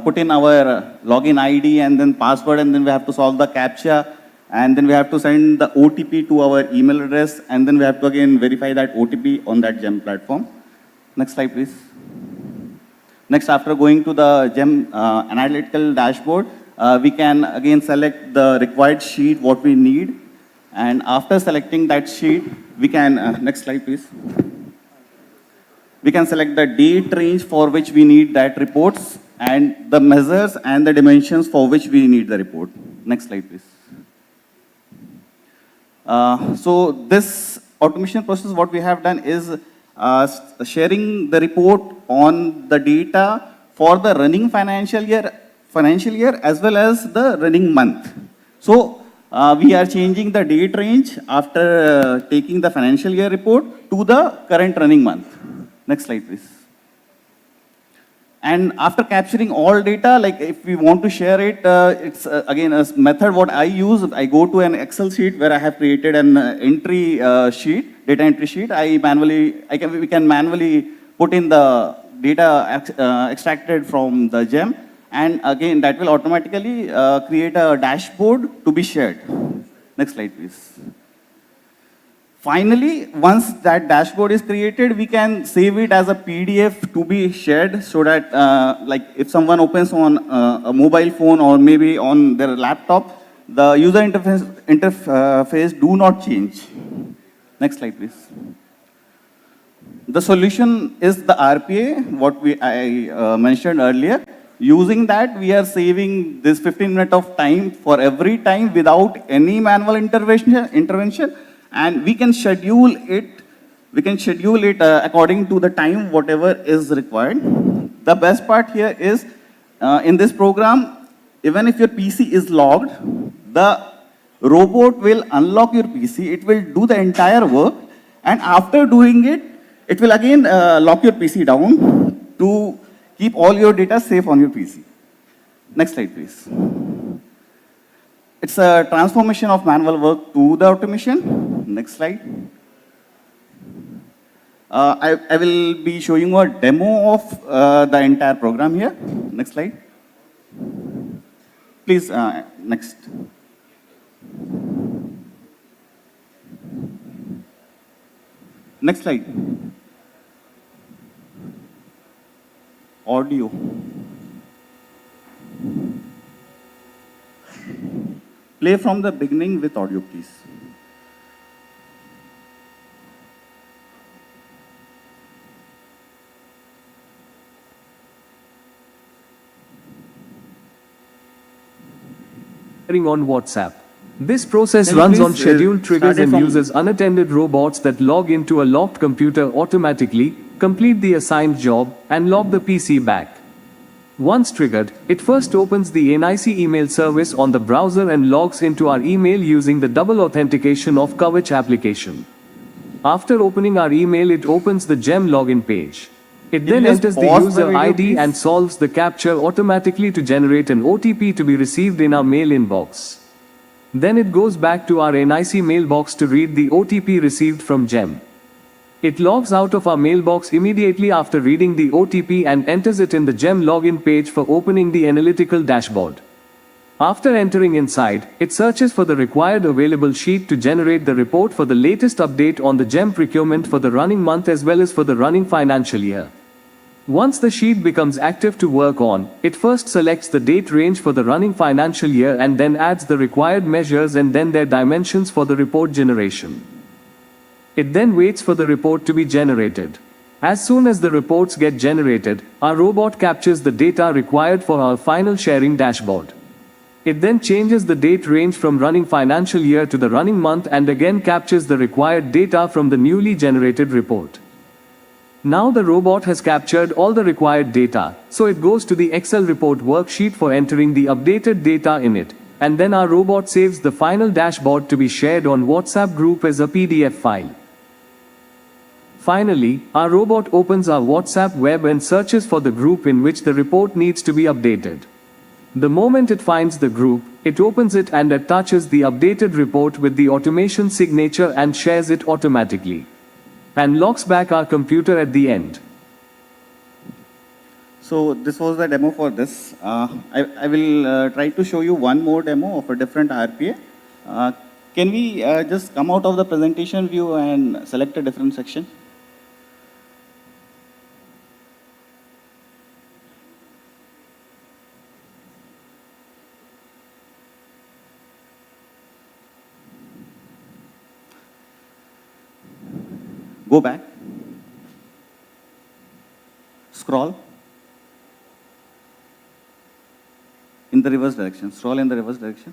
put in our login ID and then password, and then we have to solve the CAPTCHA, and then we have to send the OTP to our email address, and then we have to again verify that OTP on that GEM platform. Next slide, please. Next, after going to the GEM analytical dashboard, we can again select the required sheet, what we need. And after selecting that sheet, we can, next slide please. We can select the date range for which we need that reports and the measures and the dimensions for which we need the report. Next slide please. So this automation process, what we have done is sharing the report on the data for the running financial year as well as the running month. So we are changing the date range after taking the financial year report to the current running month. Next slide, please. And after capturing all data, like if we want to share it, it's again a method what I use. I go to an Excel sheet where I have created an entry sheet, data entry sheet. We can manually put in the data extracted from the GEM, and again that will automatically create a dashboard to be shared. Next slide, please. Finally, once that dashboard is created, we can save it as a PDF to be shared so that like if someone opens on a mobile phone or maybe on their laptop, the user interface do not change. Next slide, please. The solution is the RPA, what I mentioned earlier. Using that, we are saving this 15 minutes of time for every time without any manual intervention. And we can schedule it according to the time, whatever is required. The best part here is, in this program, even if your PC is logged, the robot will unlock your PC, it will do the entire work, and after doing it, it will again lock your PC down to keep all your data safe on your PC. Next slide, please. It's a transformation of manual work to the automation. Next slide. I will be showing you a demo of the entire program here. Next slide. Please, next. Next slide. Audio. Play from the beginning with audio, please. On WhatsApp. This process runs on scheduled triggers and uses unattended robots that log into a locked computer automatically, complete the assigned job, and log the PC back. Once triggered, it first opens the NIC email service on the browser and logs into our email using the double authentication of Kavach application. After opening our email, it opens the GEM login page. It then enters the user ID and solves the CAPTCHA automatically to generate an OTP to be received in our mail inbox. Then it goes back to our NIC mailbox to read the OTP received from GEM. It logs out of our mailbox immediately after reading the OTP and enters it in the GEM login page for opening the analytical dashboard. After entering inside, it searches for the required available sheet to generate the report for the latest update on the GEM procurement for the running month as well as for the running financial year. Once the sheet becomes active to work on, it first selects the date range for the running financial year and then adds the required measures and then their dimensions for the report generation. It then waits for the report to be generated. As soon as the reports get generated, our robot captures the data required for our final sharing dashboard. It then changes the date range from running financial year to the running month and again captures the required data from the newly generated report. Now the robot has captured all the required data, so it goes to the Excel report worksheet for entering the updated data in it, and then our robot saves the final dashboard to be shared on WhatsApp group as a PDF file. Finally, our robot opens our WhatsApp web and searches for the group in which the report needs to be updated. The moment it finds the group, it opens it and attaches the updated report with the automation signature and shares it automatically. And locks back our computer at the end. So this was the demo for this. I will try to show you one more demo of a different RPA. Can we just come out of the presentation view and select a different section? Go back. Scroll. In the reverse direction. Scroll in the reverse direction.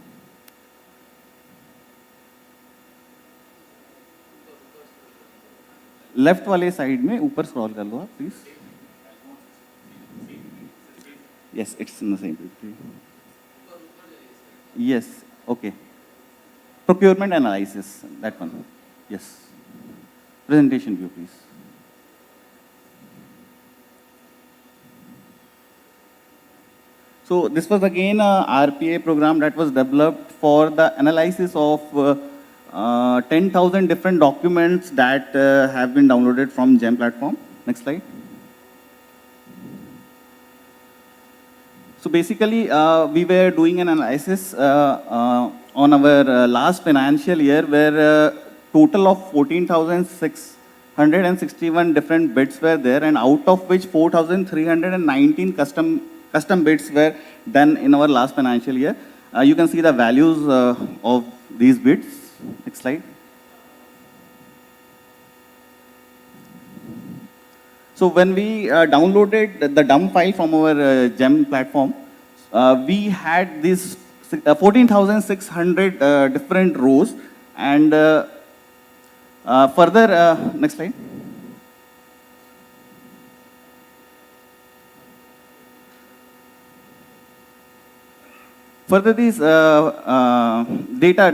Left वाले side में ऊपर scroll कर लो आप please. Yes, it's in the same page. Yes, okay. Procurement analysis, that one. Yes. Presentation view, please. So this was again a RPA program that was developed for the analysis of 10,000 different documents that have been downloaded from GEM platform. Next slide. So basically, we were doing an analysis on our last financial year where total of 14,661 different bids were there, and out of which 4,319 custom bids were done in our last financial year. You can see the values of these bids. Next slide. So when we downloaded the dump file from our GEM platform, we had these 14,600 different rows, and further, next slide. Further, these data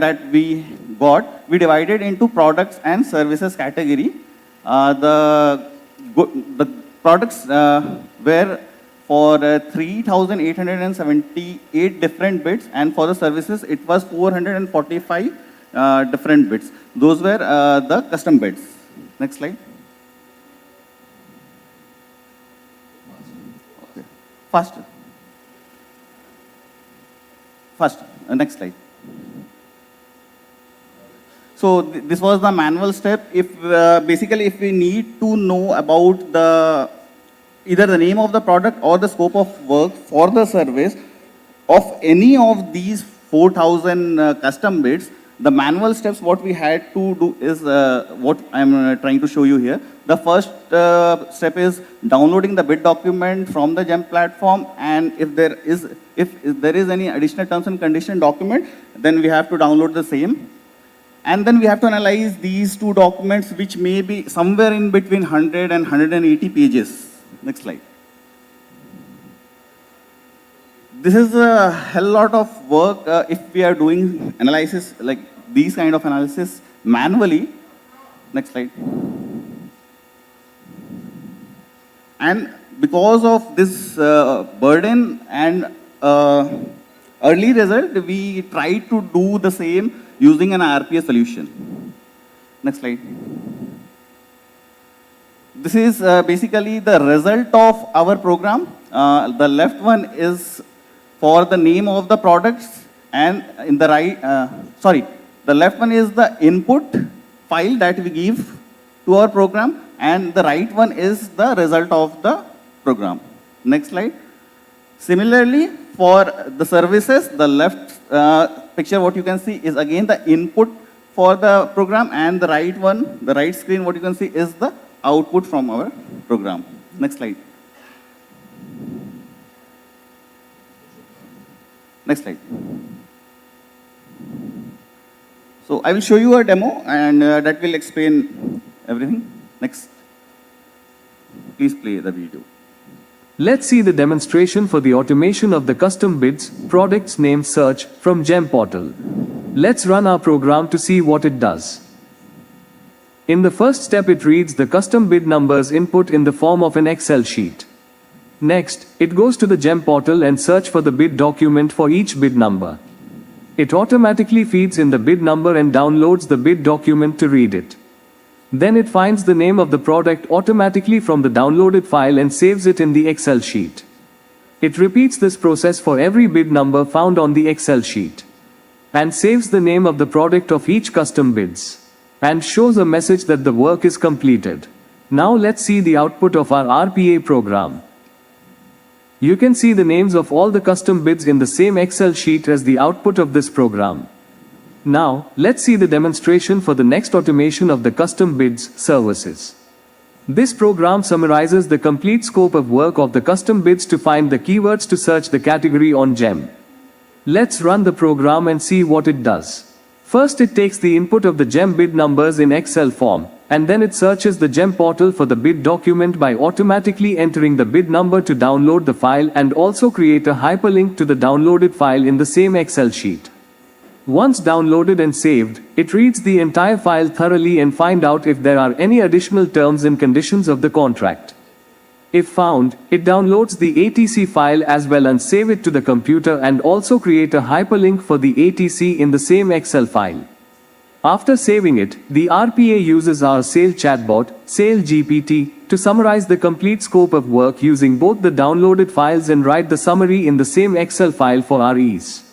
that we got, we divided into products and services category. The products were for 3,878 different bids, and for the services, it was 445 different bids. Those were the custom bids. Next slide. Okay. Faster. Faster. Next slide. So this was the manual step. If basically if we need to know about either the name of the product or the scope of work for the service of any of these 4,000 custom bids, the manual steps what we had to do is what I'm trying to show you here. The first step is downloading the bid document from the GEM platform, and if there is any additional terms and condition document, then we have to download the same. And then we have to analyze these two documents, which may be somewhere in between 100 and 180 pages. Next slide. This is a hell lot of work if we are doing analysis, like these kind of analysis manually. Next slide. And because of this burden and early result, we try to do the same using an RPA solution. Next slide. This is basically the result of our program. The left one is for the name of the products, And in the right, the left one is the input file that we give to our program, and the right one is the result of the program. Next slide. Similarly, for the services, the left picture, what you can see is again the input for the program, and the right one, the right screen, what you can see is the output from our program. Next slide. Next slide. So I will show you a demo, and that will explain everything. Next. Please play the video. Let's see the demonstration for the automation of the custom bids, products name search from GEM portal. Let's run our program to see what it does. In the first step, it reads the custom bid numbers input in the form of an Excel sheet. Next, it goes to the GEM portal and search for the bid document for each bid number. It automatically feeds in the bid number and downloads the bid document to read it. Then it finds the name of the product automatically from the downloaded file and saves it in the Excel sheet. It repeats this process for every bid number found on the Excel sheet, and saves the name of the product of each custom bids, and shows a message that the work is completed. Now let's see the output of our RPA program. You can see the names of all the custom bids in the same Excel sheet as the output of this program. Now, let's see the demonstration for the next automation of the custom bids services. This program summarizes the complete scope of work of the custom bids to find the keywords to search the category on GEM. Let's run the program and see what it does. First, it takes the input of the GEM bid numbers in Excel form, and then it searches the GEM portal for the bid document by automatically entering the bid number to download the file and also create a hyperlink to the downloaded file in the same Excel sheet. Once downloaded and saved, it reads the entire file thoroughly and find out if there are any additional terms and conditions of the contract. If found, it downloads the ATC file as well and save it to the computer and also create a hyperlink for the ATC in the same Excel file. After saving it, the RPA uses our sales chatbot, Sales GPT, to summarize the complete scope of work using both the downloaded files and write the summary in the same Excel file for our ease.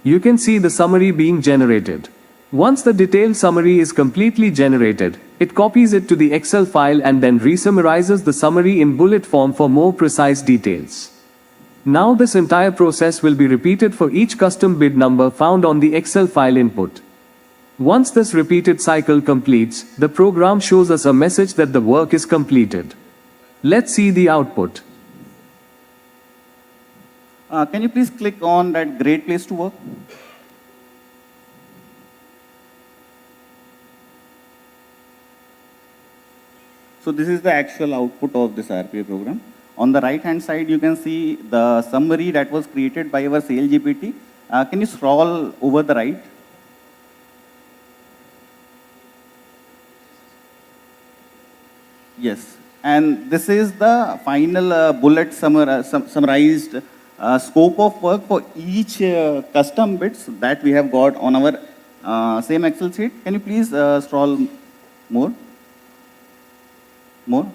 You can see the summary being generated. Once the detailed summary is completely generated, it copies it to the Excel file and then resummarizes the summary in bullet form for more precise details. Now this entire process will be repeated for each custom bid number found on the Excel file input. Once this repeated cycle completes, the program shows us a message that the work is completed. Let's see the output. Can you please click on that great place to work? So this is the actual output of this RPA program. On the right hand side, you can see the summary that was created by our Sales GPT. Can you scroll over the right? Yes. And this is the final bullet summarized scope of work for each custom bits that we have got on our same Excel sheet. Can you please scroll more? More?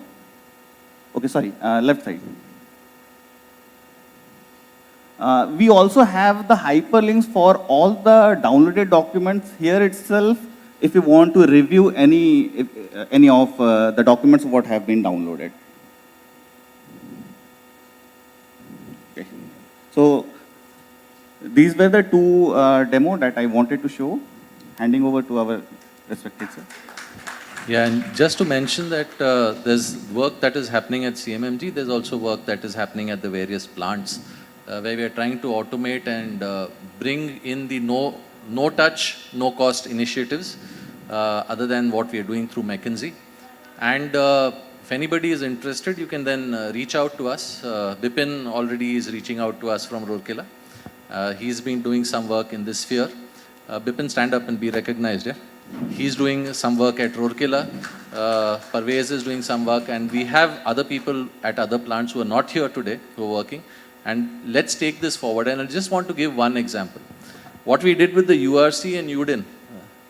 Okay, sorry, left side. We also have the hyperlinks for all the downloaded documents here itself if you want to review any of the documents what have been downloaded. Okay. So these were the two demo that I wanted to show. Handing over to our respected sir. Yeah, and just to mention that there's work that is happening at CMMG, there's also work that is happening at the various plants where we are trying to automate and bring in the no-touch, no-cost initiatives other than what we are doing through McKinsey. And if anybody is interested, you can then reach out to us. Bipin already is reaching out to us from Rourkela. He's been doing some work in this sphere. Bipin, stand up and be recognized, yeah? He's doing some work at Rourkela. Parvez is doing some work, and we have other people at other plants who are not here today who are working. And let's take this forward. And I just want to give one example. What we did with the URC and UDIN,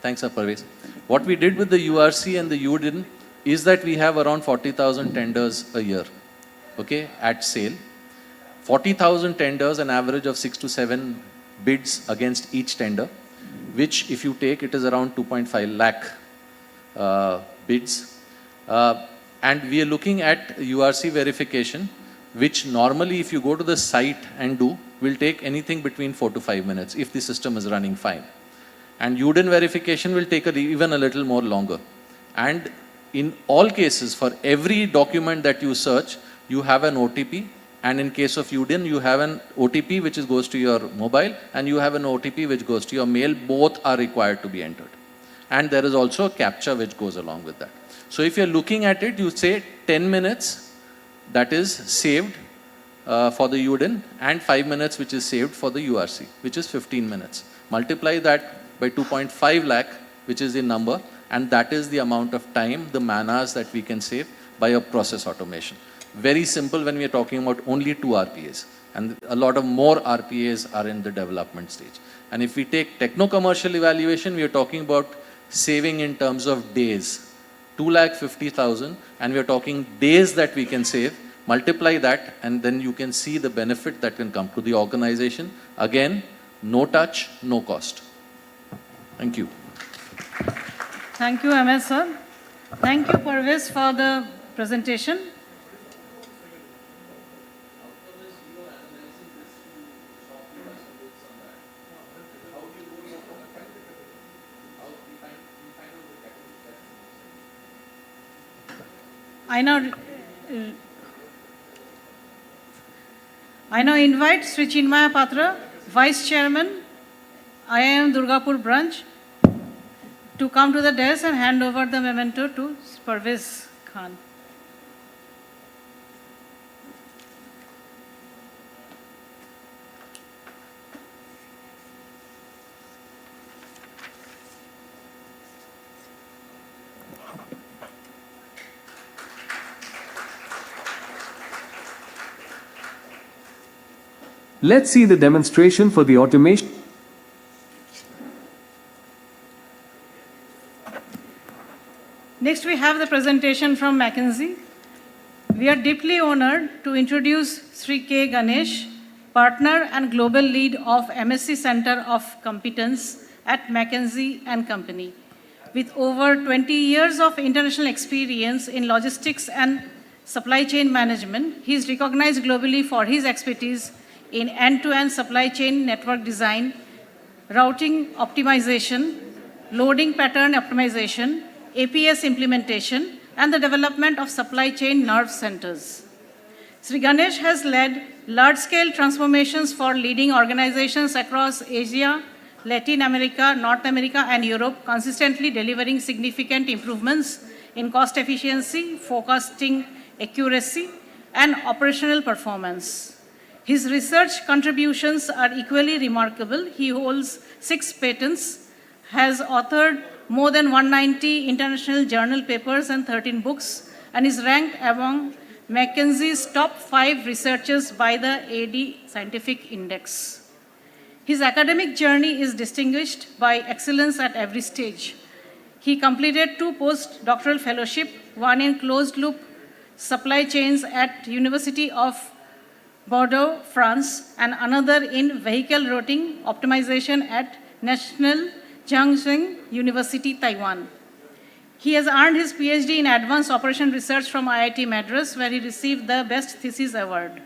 thanks, Parvez. What we did with the URC and the UDIN is that we have around 40,000 tenders a year, okay, at sale. 40,000 tenders, an average of 6 to 7 bids against each tender, which if you take, it is around 2.5 lakh bids. And we are looking at URC verification, which normally if you go to the site and do, will take anything between 4 to 5 minutes if the system is running fine. And UDIN verification will take even a little more longer. And in all cases, for every document that you search, you have an OTP. And in case of UDIN, you have an OTP which goes to your mobile, and you have an OTP which goes to your mail. Both are required to be entered. And there is also a CAPTCHA which goes along with that. So if you're looking at it, you say 10 minutes that is saved for the UDIN, and 5 minutes which is saved for the URC, which is 15 minutes. Multiply that by 2.5 lakh, which is the number, and that is the amount of time, the man-hours that we can save by a process automation. Very simple when we are talking about only 2 RPAs. And a lot of more RPAs are in the development stage. And if we take techno-commercial evaluation, we are talking about saving in terms of days. 2,50,000, and we are talking days that we can save. Multiply that, and then you can see the benefit that can come to the organization. Again, no touch, no cost. Thank you. Thank you, MS sir. Thank you, Parvez, for the presentation. I now invite Sri Chinmaya Patra, Vice Chairman, Iimm Durgapur branch, to come to the desk and hand over the memento to Parvez Khan. Let's see the demonstration for the automation. Next, we have the presentation from McKinsey. We are deeply honored to introduce Sri K. Ganesh, partner and global lead of MSc Center of Competence at McKinsey & Company. With over 20 years of international experience in logistics and supply chain management, he is recognized globally for his expertise in end-to-end supply chain network design, routing optimization, loading pattern optimization, APS implementation, and the development of supply chain nerve centers. Sri Ganesh has led large-scale transformations for leading organizations across Asia, Latin America, North America, and Europe, consistently delivering significant improvements in cost efficiency, forecasting accuracy, and operational performance. His research contributions are equally remarkable. He holds 6 patents, has authored more than 190 international journal papers and 13 books, and is ranked among McKinsey's top 5 researchers by the AD Scientific Index. His academic journey is distinguished by excellence at every stage. He completed 2 postdoctoral fellowships, one in closed-loop supply chains at University of Bordeaux, France, and another in vehicle routing optimization at National Jiangxing University, Taiwan. He has earned his PhD in Advanced Operation Research from IIT Madras, where he received the Best Thesis Award.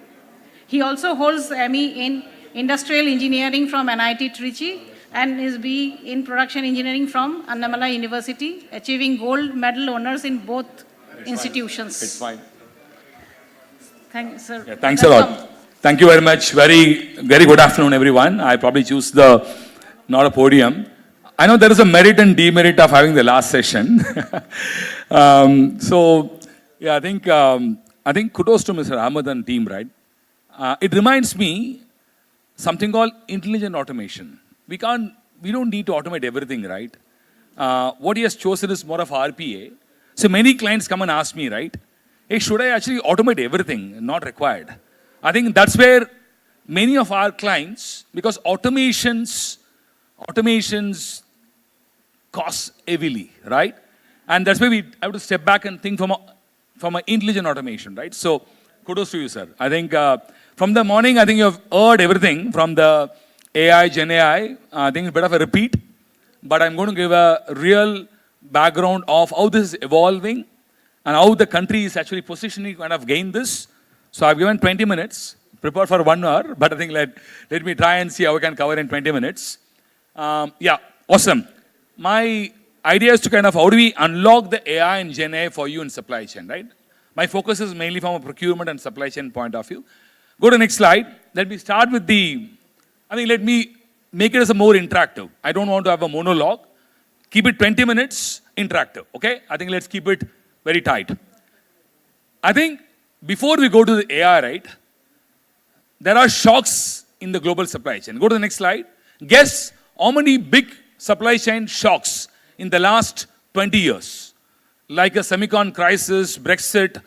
He also holds ME in Industrial Engineering from NIT Trichy and his B in Production Engineering from Annamalai University, achieving gold medal honors in both institutions. It's fine. Thank you, sir. Yeah, thanks a lot. Thank you very much. Very good afternoon, everyone. I probably choose not a podium. I know there is a merit and demerit of having the last session. Yeah, I think kudos to Mr. Ahmed and team, right? It reminds me something called intelligent automation. We don't need to automate everything, right? What he has chosen is more of RPA. So many clients come and ask me, right? Hey, should I actually automate everything? Not required. I think that's where many of our clients, because automations cost heavily, right? And that's why we have to step back and think from an intelligent automation, right? So kudos to you, sir. I think from the morning, I think you have heard everything from the AI, Gen AI, I think it's a bit of a repeat, but I'm going to give a real background of how this is evolving and how the country is actually positioning to kind of gain this. So I've given 20 minutes, prepared for 1 hour, but I think let me try and see how I can cover in 20 minutes. Yeah, awesome. My idea is to kind of how do we unlock the AI and Gen AI for you in supply chain, right? My focus is mainly from a procurement and supply chain point of view. Go to the next slide. Let me start with let me make it as a more interactive. I don't want to have a monologue. Keep it 20 minutes interactive, okay? I think let's keep it very tight. I think before we go to the AI, right, there are shocks in the global supply chain. Go to the next slide. Guess how many big supply chain shocks in the last 20 years? Like a semicon crisis, Brexit,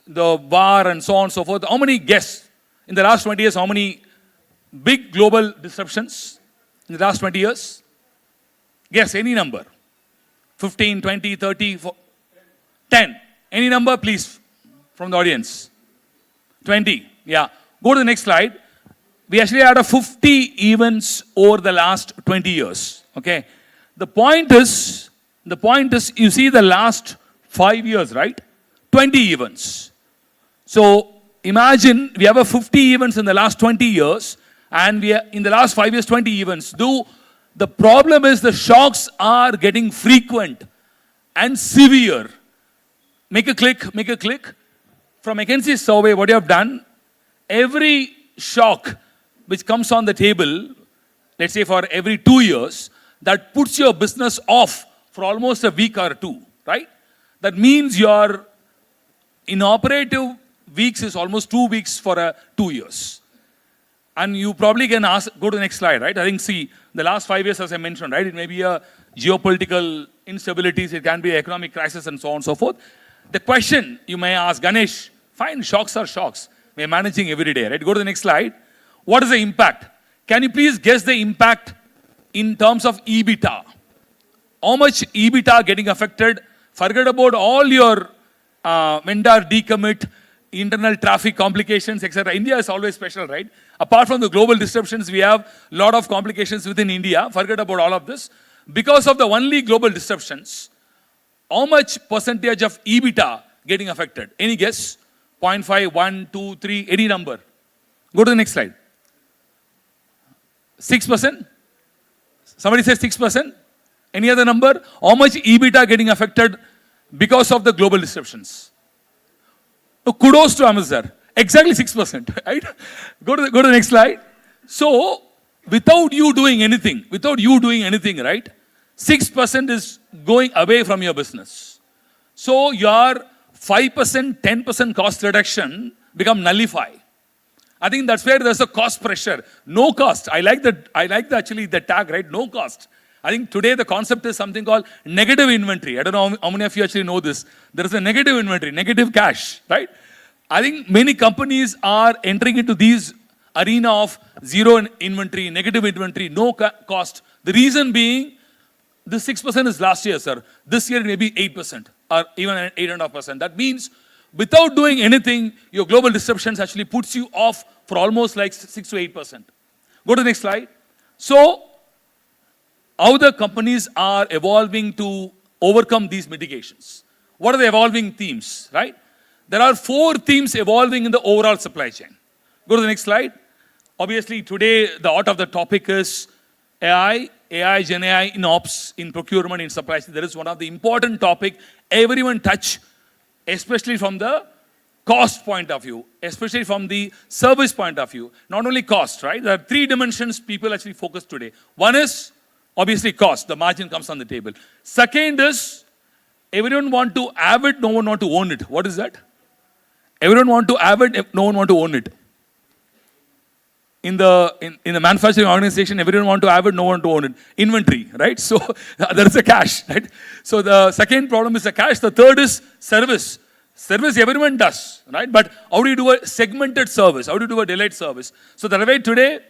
the war and so on and so forth. How many guess in the last 20 years, how many big global disruptions in the last 20 years? Guess any number. 15, 20, 30, 10. Any number, please, from the audience. 20, yeah. Go to the next slide. We actually had 50 events over the last 20 years, okay? The point is, you see the last 5 years, right? 20 events. So imagine we have 50 events in the last 20 years, and we are in the last 5 years, 20 events. The problem is the shocks are getting frequent and severe. Make a click. From McKinsey's survey, what you have done, every shock which comes on the table, let's say for every 2 years, that puts your business off for almost a week or two, right? That means your inoperative weeks is almost 2 weeks for 2 years. And you probably can go to the next slide, right? I think, see, the last 5 years, as I mentioned, right? It may be a geopolitical instabilities, it can be economic crisis and so on and so forth. The question you may ask, Ganesh, fine, shocks are shocks. We're managing every day, right? Go to the next slide. What is the impact? Can you please guess the impact in terms of EBITDA? How much EBITDA getting affected? Forget about all your vendor decommit, internal traffic complications, etc. India is always special, right? Apart from the global disruptions, we have a lot of complications within India. Forget about all of this. Because of the only global disruptions, how much percentage of EBITDA getting affected? Any guess? 0.5, 1, 2, 3, any number. Go to the next slide. 6%? Somebody says 6%? Any other number? How much EBITDA getting affected because of the global disruptions? So kudos to Amazon. Exactly 6%, right? Go to the next slide. So, without you doing anything, right? 6% is going away from your business. So, your 5%, 10% cost reduction become nullify. I think that's where there's a cost pressure. No cost. I like actually the tag, right? No cost. I think today the concept is something called negative inventory. I don't know how many of you actually know this. There is a negative inventory, negative cash, right? I think many companies are entering into these arena of zero inventory, negative inventory, no cost. The reason being, this 6% is last year, sir. This year it may be 8% or even 8.5%. That means without doing anything, your global disruptions actually puts you off for almost like 6 to 8%. Go to the next slide. So, how the companies are evolving to overcome these mitigations. What are the evolving themes, right? There are 4 themes evolving in the overall supply chain. Go to the next slide. Obviously, today, the heart of the topic is AI, Gen AI in ops, in procurement, in supply chain. That is one of the important topic everyone touch, especially from the cost point of view, especially from the service point of view. Not only cost, right? There are 3 dimensions people actually focus today. One is, obviously, cost. The margin comes on the table. Second is, everyone want to have it, no one want to own it. What is that? Everyone want to have it, no one want to own it. In the manufacturing organization, everyone want to have it, no one want to own it. Inventory, right? So there is a cash, right? So the second problem is the cash. The third is service. Service everyone does, right? But how do you do a segmented service? How do you do a delayed service? So that way today,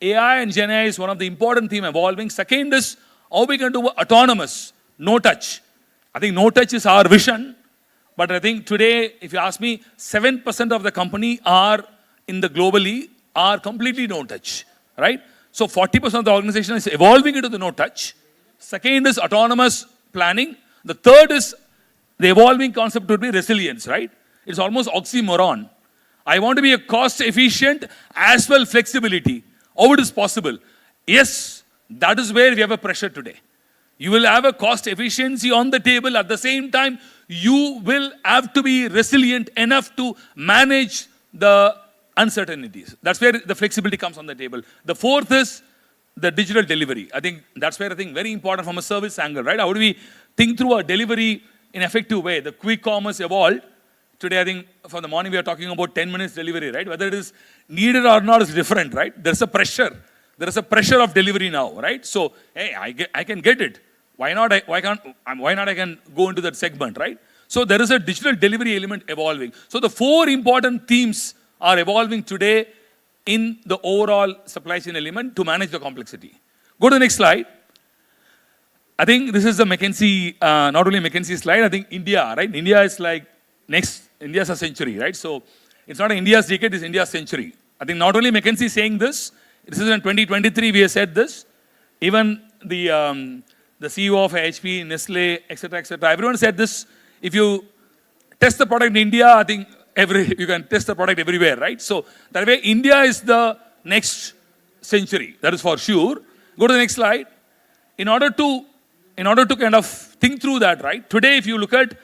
AI and Gen AI is one of the important themes evolving. Second is how we can do autonomous, no touch. I think no touch is our vision. But I think today, if you ask me, 7% of the company are in the globally are completely no touch, right? So 40% of the organization is evolving into the no-touch. Second is autonomous planning. The third is the evolving concept would be resilience, right? It's almost oxymoron. I want to be a cost efficient as well flexibility. How it is possible? Yes, that is where we have a pressure today. You will have a cost efficiency on the table. At the same time, you will have to be resilient enough to manage the uncertainties. That's where the flexibility comes on the table. The fourth is the digital delivery. I think that's where I think very important from a service angle, right? How do we think through a delivery in an effective way? The quick commerce evolved. Today, I think from the morning we are talking about 10 minutes delivery, right? Whether it is needed or not is different, right? There's a pressure. There is a pressure of delivery now, right? So, hey, I can get it. Why not I can go into that segment, right? So there is a digital delivery element evolving. So the four important themes are evolving today in the overall supply chain element to manage the complexity. Go to the next slide. I think this is the McKinsey, not only McKinsey slide, I think India, right? India is like India's a century, right? So it's not India's decade, it's India's century. I think not only McKinsey is saying this is in 2023 we have said this. Even the CEO of HP, Nestle, etc., everyone said this. If you test the product in India, I think you can test the product everywhere, right? So that way, India is the next century. That is for sure. Go to the next slide. In order to kind of think through that, right? Today, if you look at,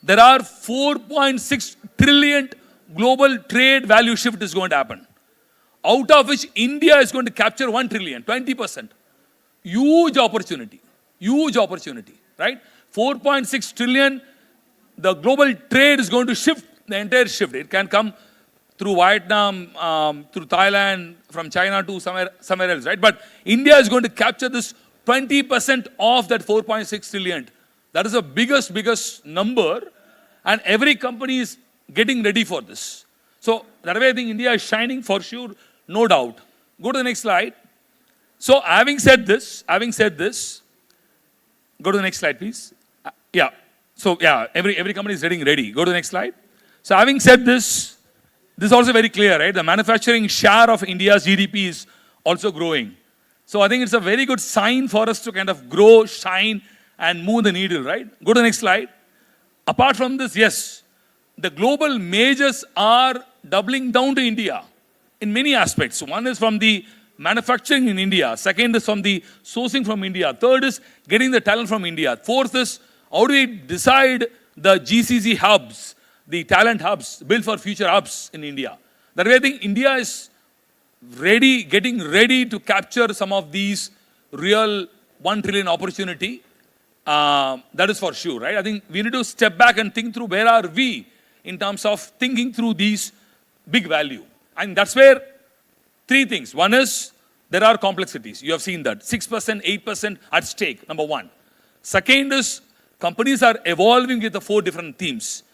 there are 4.6 trillion global trade value shift is going to happen. Out of which India is going to capture 1 trillion, 20%. Huge opportunity, right? 4.6 trillion, the global trade is going to shift, the entire shift. It can come through Vietnam, through Thailand, from China to somewhere else, right? But India is going to capture this 20% of that 4.6 trillion. That is the biggest number, and every company is getting ready for this. So that way I think India is shining for sure, no doubt. Go to the next slide. So having said this, go to the next slide, please. Yeah. So yeah, every company is getting ready. Go to the next slide. So having said this is also very clear, right? The manufacturing share of India's GDP is also growing. So I think it's a very good sign for us to kind of grow, shine, and move the needle, right? Go to the next slide. Apart from this, yes, the global majors are doubling down to India in many aspects. One is from the manufacturing in India. Second is from the sourcing from India. Third is getting the talent from India. Fourth is how do we decide the GCC hubs, the talent hubs, built for future hubs in India. That way I think India is ready, getting ready to capture some of these real 1 trillion opportunity. That is for sure, right? I think we need to step back and think through where are we in terms of thinking through these big value. And that's where three things. One is there are complexities. You have seen that. 6%, 8% at stake, number one. Second is companies are evolving with the 4 different themes.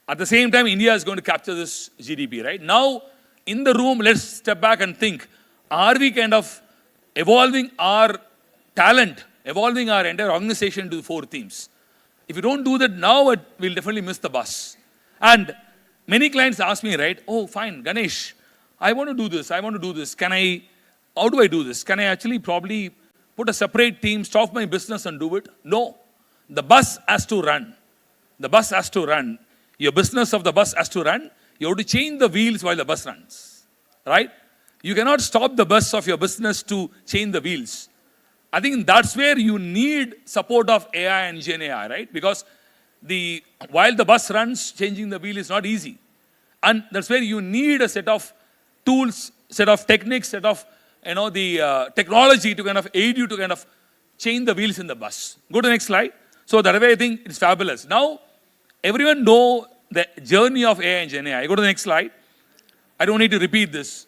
At the same time, India is going to capture this GDP, right? Now, in the room, let's step back and think, are we kind of evolving our talent, evolving our entire organization to the 4 themes? If you don't do that now, we'll definitely miss the bus. And many clients ask me, right, oh, fine, Ganesh, I want to do this, how do I do this? Can I actually probably put a separate team, stop my business and do it? No. The bus has to run. The bus has to run. Your business of the bus has to run. You have to change the wheels while the bus runs, right? You cannot stop the bus of your business to change the wheels. I think that's where you need support of AI and Gen AI, right? Because while the bus runs, changing the wheel is not easy. And that's where you need a set of tools, set of techniques, set of the technology to kind of aid you to kind of change the wheels in the bus. Go to the next slide. So that way I think it's fabulous. Now, everyone know the journey of AI and Gen AI. Go to the next slide. I don't need to repeat this.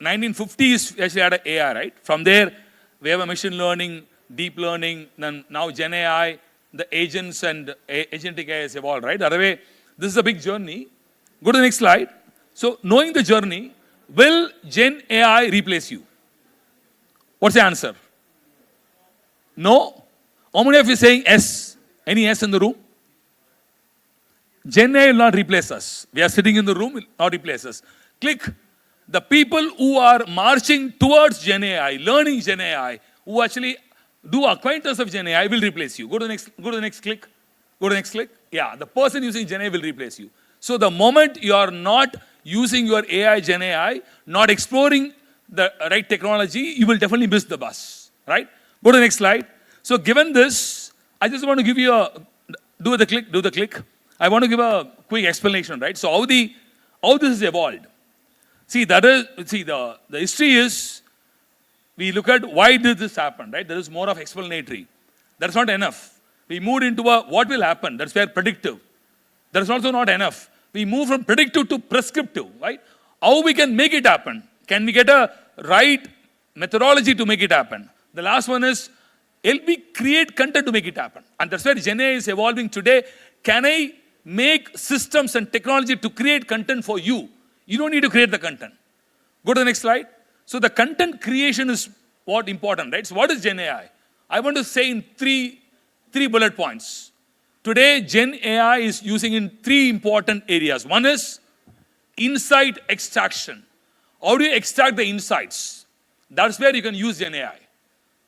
1950s, we actually had AI, right? From there, we have a machine learning, deep learning, then now Gen AI, the agents and agentic AI has evolved, right? That way, this is a big journey. Go to the next slide. So, knowing the journey, will Gen AI replace you? What's the answer? No? How many of you saying yes? Any yes in the room? Gen AI will not replace us. We are sitting in the room, will not replace us. Click. The people who are marching towards Gen AI, learning Gen AI, who actually do acquaintance of Gen AI will replace you. Go to the next click. Go to the next click. Yeah, the person using Gen AI will replace you. So the moment you are not using your AI, Gen AI, not exploring the right technology, you will definitely miss the bus, right? Go to the next slide. So given this, I just want to give you do the click. I want to give a quick explanation, right? So how this has evolved. See, the history is, we look at why did this happen, right? There is more of explanatory. That's not enough. We moved into what will happen. That's where predictive. That's also not enough. We move from predictive to prescriptive, right? How we can make it happen? Can we get a right methodology to make it happen? The last one is, help me create content to make it happen. And that's where Gen AI is evolving today. Can I make systems and technology to create content for you? You don't need to create the content. Go to the next slide. So the content creation is what important, right? So what is Gen AI? I want to say in three bullet points. Today, Gen AI is using in three important areas. One is insight extraction. How do you extract the insights? That's where you can use Gen AI.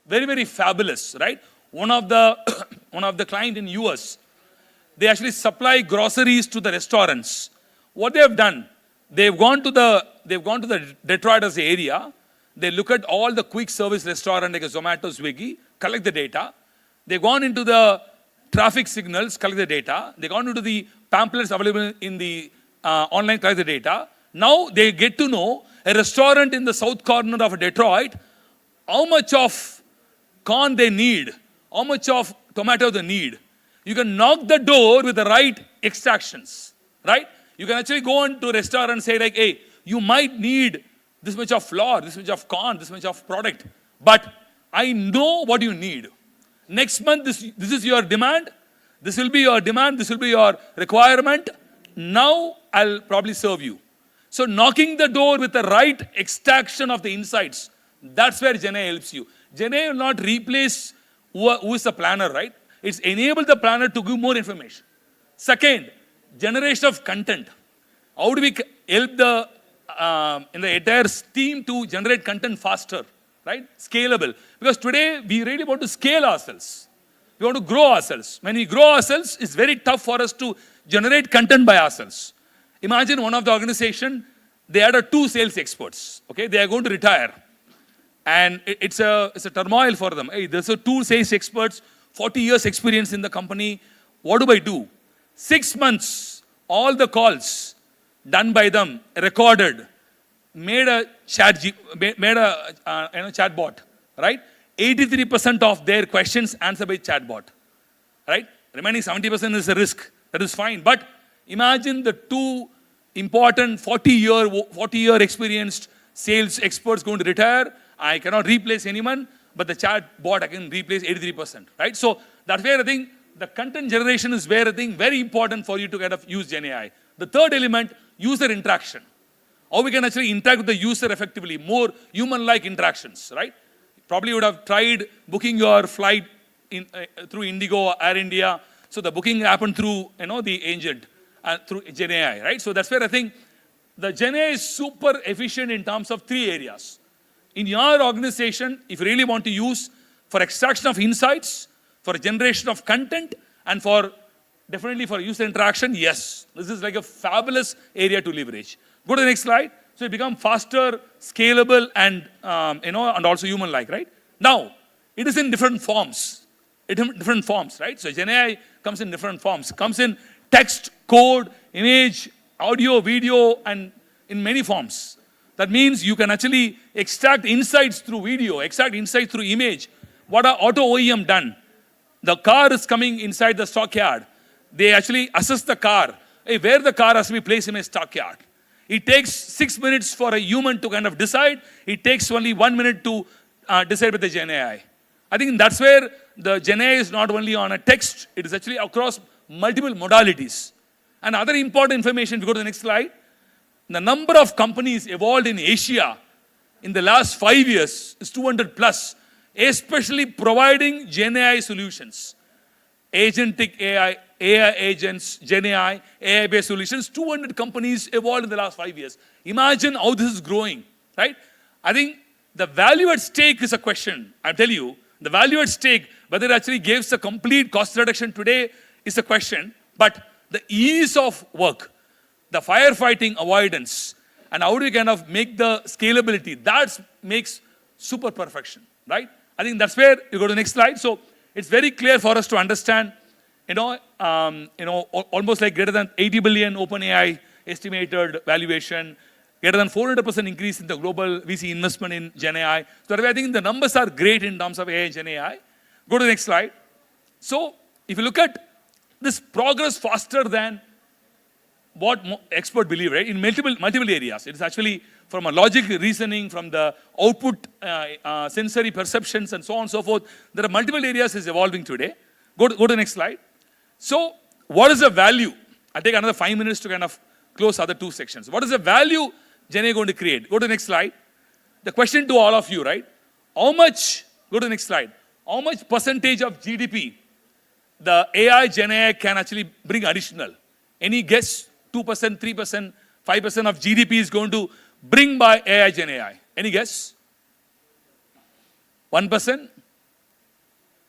Very, very fabulous, right? One of the client in US, they actually supply groceries to the restaurants. What they have done, they've gone to the Detroit as the area. They look at all the quick service restaurant like a Zomato, Swiggy, collect the data. They've gone into the traffic signals, collect the data. They've gone into the pamphlets available in the online, collect the data. Now they get to know a restaurant in the south corner of Detroit, how much of corn they need, how much of tomato they need. You can knock the door with the right extractions, right? You can actually go into a restaurant and say like, hey, you might need this much of flour, this much of corn, this much of product, but I know what you need. Next month, this is your demand. This will be your demand. This will be your requirement. Now I'll probably serve you. So knocking the door with the right extraction of the insights, that's where Gen AI helps you. Gen AI will not replace who is the planner, right? It's enable the planner to give more information. Second, generation of content. How do we help the entire team to generate content faster, right? Scalable. Because today we really want to scale ourselves. We want to grow ourselves. When we grow ourselves, it's very tough for us to generate content by ourselves. Imagine one of the organization, they had 2 sales experts. Okay, they are going to retire. And it's a turmoil for them. Hey, there's 2 sales experts, 40 years experience in the company. What do I do? 6 months, all the calls done by them, recorded, made a chatbot, right? 83% of their questions answered by chatbot, right? Remaining 70% is a risk. That is fine. But imagine the 2 important 40-year experienced sales experts going to retire. I cannot replace anyone, but the chatbot I can replace 83%, right? So that's where I think the content generation is where I think very important for you to kind of use Gen AI. The third element, user interaction. How we can actually interact with the user effectively, more human-like interactions, right? Probably you would have tried booking your flight through Indigo or Air India. So the booking happened through, the agent, through Gen AI, right? So that's where I think the Gen AI is super efficient in terms of 3 areas. In your organization, if you really want to use for extraction of insights, for generation of content, and definitely for user interaction, yes, this is like a fabulous area to leverage. Go to the next slide. So it becomes faster, scalable, and and also human-like, right? Now, it is in different forms. Right? So Gen AI comes in different forms. Comes in text, code, image, audio, video, and in many forms. That means you can actually extract insights through video, extract insights through image. What are auto OEM done? The car is coming inside the stockyard. They actually assess the car. Hey, where the car has to be placed in a stockyard. It takes 6 minutes for a human to kind of decide. It takes only 1 minute to decide with the Gen AI. I think that's where the Gen AI is not only on a text, it is actually across multiple modalities. And other important information, if you go to the next slide, the number of companies evolved in Asia in the last 5 years is 200 plus, especially providing Gen AI solutions. Agentic AI, AI agents, Gen AI, AI-based solutions. 200 companies evolved in the last 5 years. Imagine how this is growing, right? I think the value at stake is a question. I tell you, the value at stake, whether it actually gives a complete cost reduction today is a question, but the ease of work, the firefighting avoidance, and how do you kind of make the scalability, that makes super perfection, right? I think that's where you go to the next slide. So it's very clear for us to understand, almost like greater than 80 billion OpenAI estimated valuation, greater than 400% increase in the global VC investment in Gen AI. So I think the numbers are great in terms of AI and Gen AI. Go to the next slide. So if you look at this progress faster than what experts believe, right? In multiple areas. It is actually from a logic reasoning, from the output sensory perceptions and so on and so forth. There are multiple areas is evolving today. Go to the next slide. So what is the value? I'll take another 5 minutes to kind of close other two sections. What is the value Gen AI going to create? Go to the next slide. The question to all of you, right? How much, go to the next slide. How much percentage of GDP the AI, Gen AI can actually bring additional? Any guess? 2%, 3%, 5% of GDP is going to bring by AI, Gen AI. Any guess? 1%?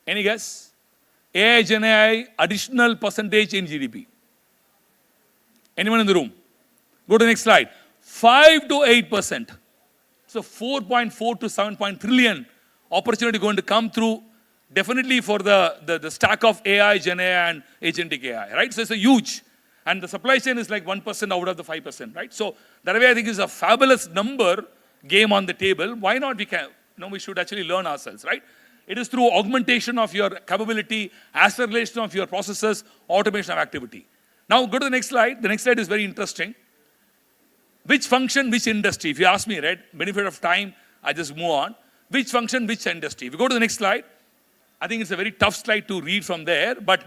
Any guess? AI, Gen AI, additional percentage in GDP. Anyone in the room? Go to the next slide. 5 to 8%. So 4.4 to 7 trillion opportunity going to come through definitely for the stack of AI, Gen AI and agentic AI, right? So it's a huge. And the supply chain is like 1% out of the 5%, right? So that way I think is a fabulous number game on the table. Why not we should actually learn ourselves, right? It is through augmentation of your capability, acceleration of your processes, automation of activity. Now go to the next slide. The next slide is very interesting. Which function, which industry? If you ask me, right, benefit of time, I just move on. Which function, which industry? If you go to the next slide, I think it's a very tough slide to read from there, but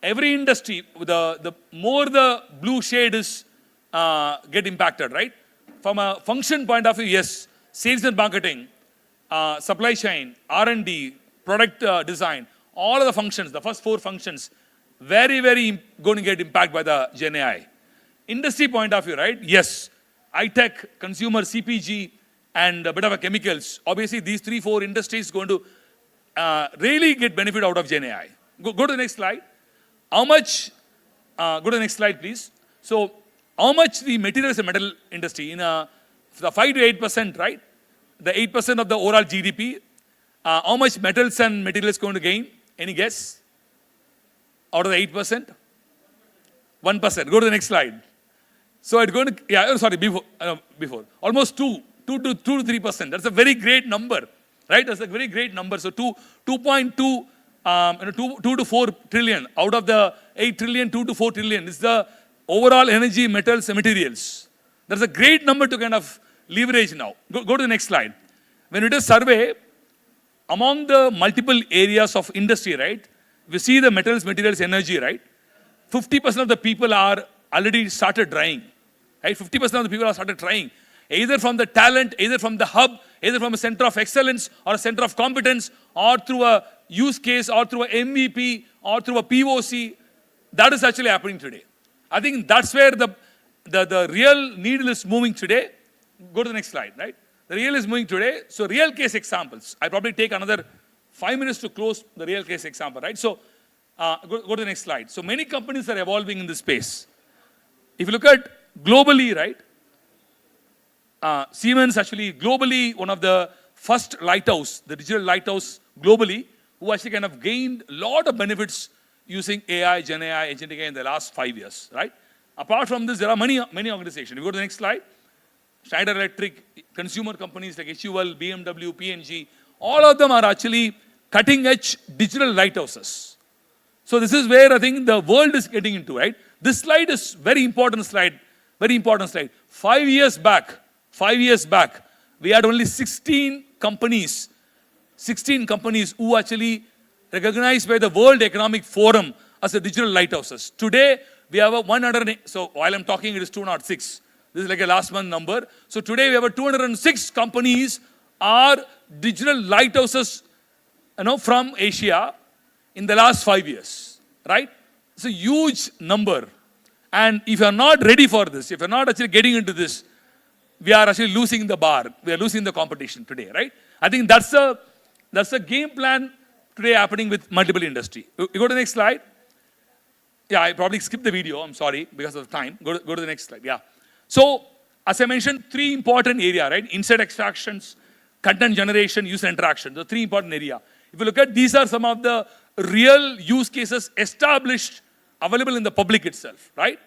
every industry, the more the blue shade is get impacted, right? From a function point of view, yes, sales and marketing, supply chain, R&D, product design, all of the functions, the first 4 functions, very, very going to get impacted by the Gen AI. Industry point of view, right? Yes, high-tech, consumer, CPG, and a bit of a chemicals. Obviously, these 3-4 industries going to really get benefit out of Gen AI. Go to the next slide. How much, go to the next slide, please. So, how much the materials and metal industry in the 5 to 8%, right? The 8% of the overall GDP, how much metals and materials going to gain? Any guess? Out of the 8%? 1%. Go to the next slide. So it's going to, before. Almost 2 to 3%. That's a very great number, right? That's a very great number. So 2.2, 2 to 4 trillion. Out of the 8 trillion, 2 to 4 trillion is the overall energy, metals, and materials. That's a great number to kind of leverage now. Go to the next slide. When it is survey, among the multiple areas of industry, right? We see the metals, materials, energy, right? 50% of the people are already started trying, right? 50% of the people are started trying, either from the talent, either from the hub, either from a center of excellence or a center of competence, or through a use case, or through a MVP, or through a POC. That is actually happening today. I think that's where the real needle is moving today. Go to the next slide, right? The real is moving today. So real case examples. I probably take another 5 minutes to close the real case example, right? So go to the next slide. So many companies are evolving in this space. If you look at globally, right? Siemens actually globally one of the first lighthouse, the digital lighthouse globally, who actually kind of gained a lot of benefits using AI, Gen AI, agentic AI in the last 5 years, right? Apart from this, there are many organizations. If you go to the next slide, Schneider Electric, consumer companies like HUL, BMW, P&G, all of them are actually cutting-edge digital lighthouses. So this is where I think the world is getting into, right? This slide is very important slide, very important slide. 5 years back, we had only 16 companies who actually recognized by the World Economic Forum as a digital lighthouses. Today, we have a 100, so while I'm talking, it is 206. This is like a last month number. So today, we have a 206 companies are digital lighthouses, from Asia in the last 5 years, right? it's a huge number. And if you're not ready for this, if you're not actually getting into this, we are actually losing the bar. We are losing the competition today, right? I think that's a game plan today happening with multiple industry. You go to the next slide. Yeah, I probably skipped the video. I'm sorry because of time. Go to the next slide. Yeah. So, as I mentioned, three important area, right? Insight extractions, content generation, user interaction. The three important area. If you look at, these are some of the real use cases established, available in the public itself, right?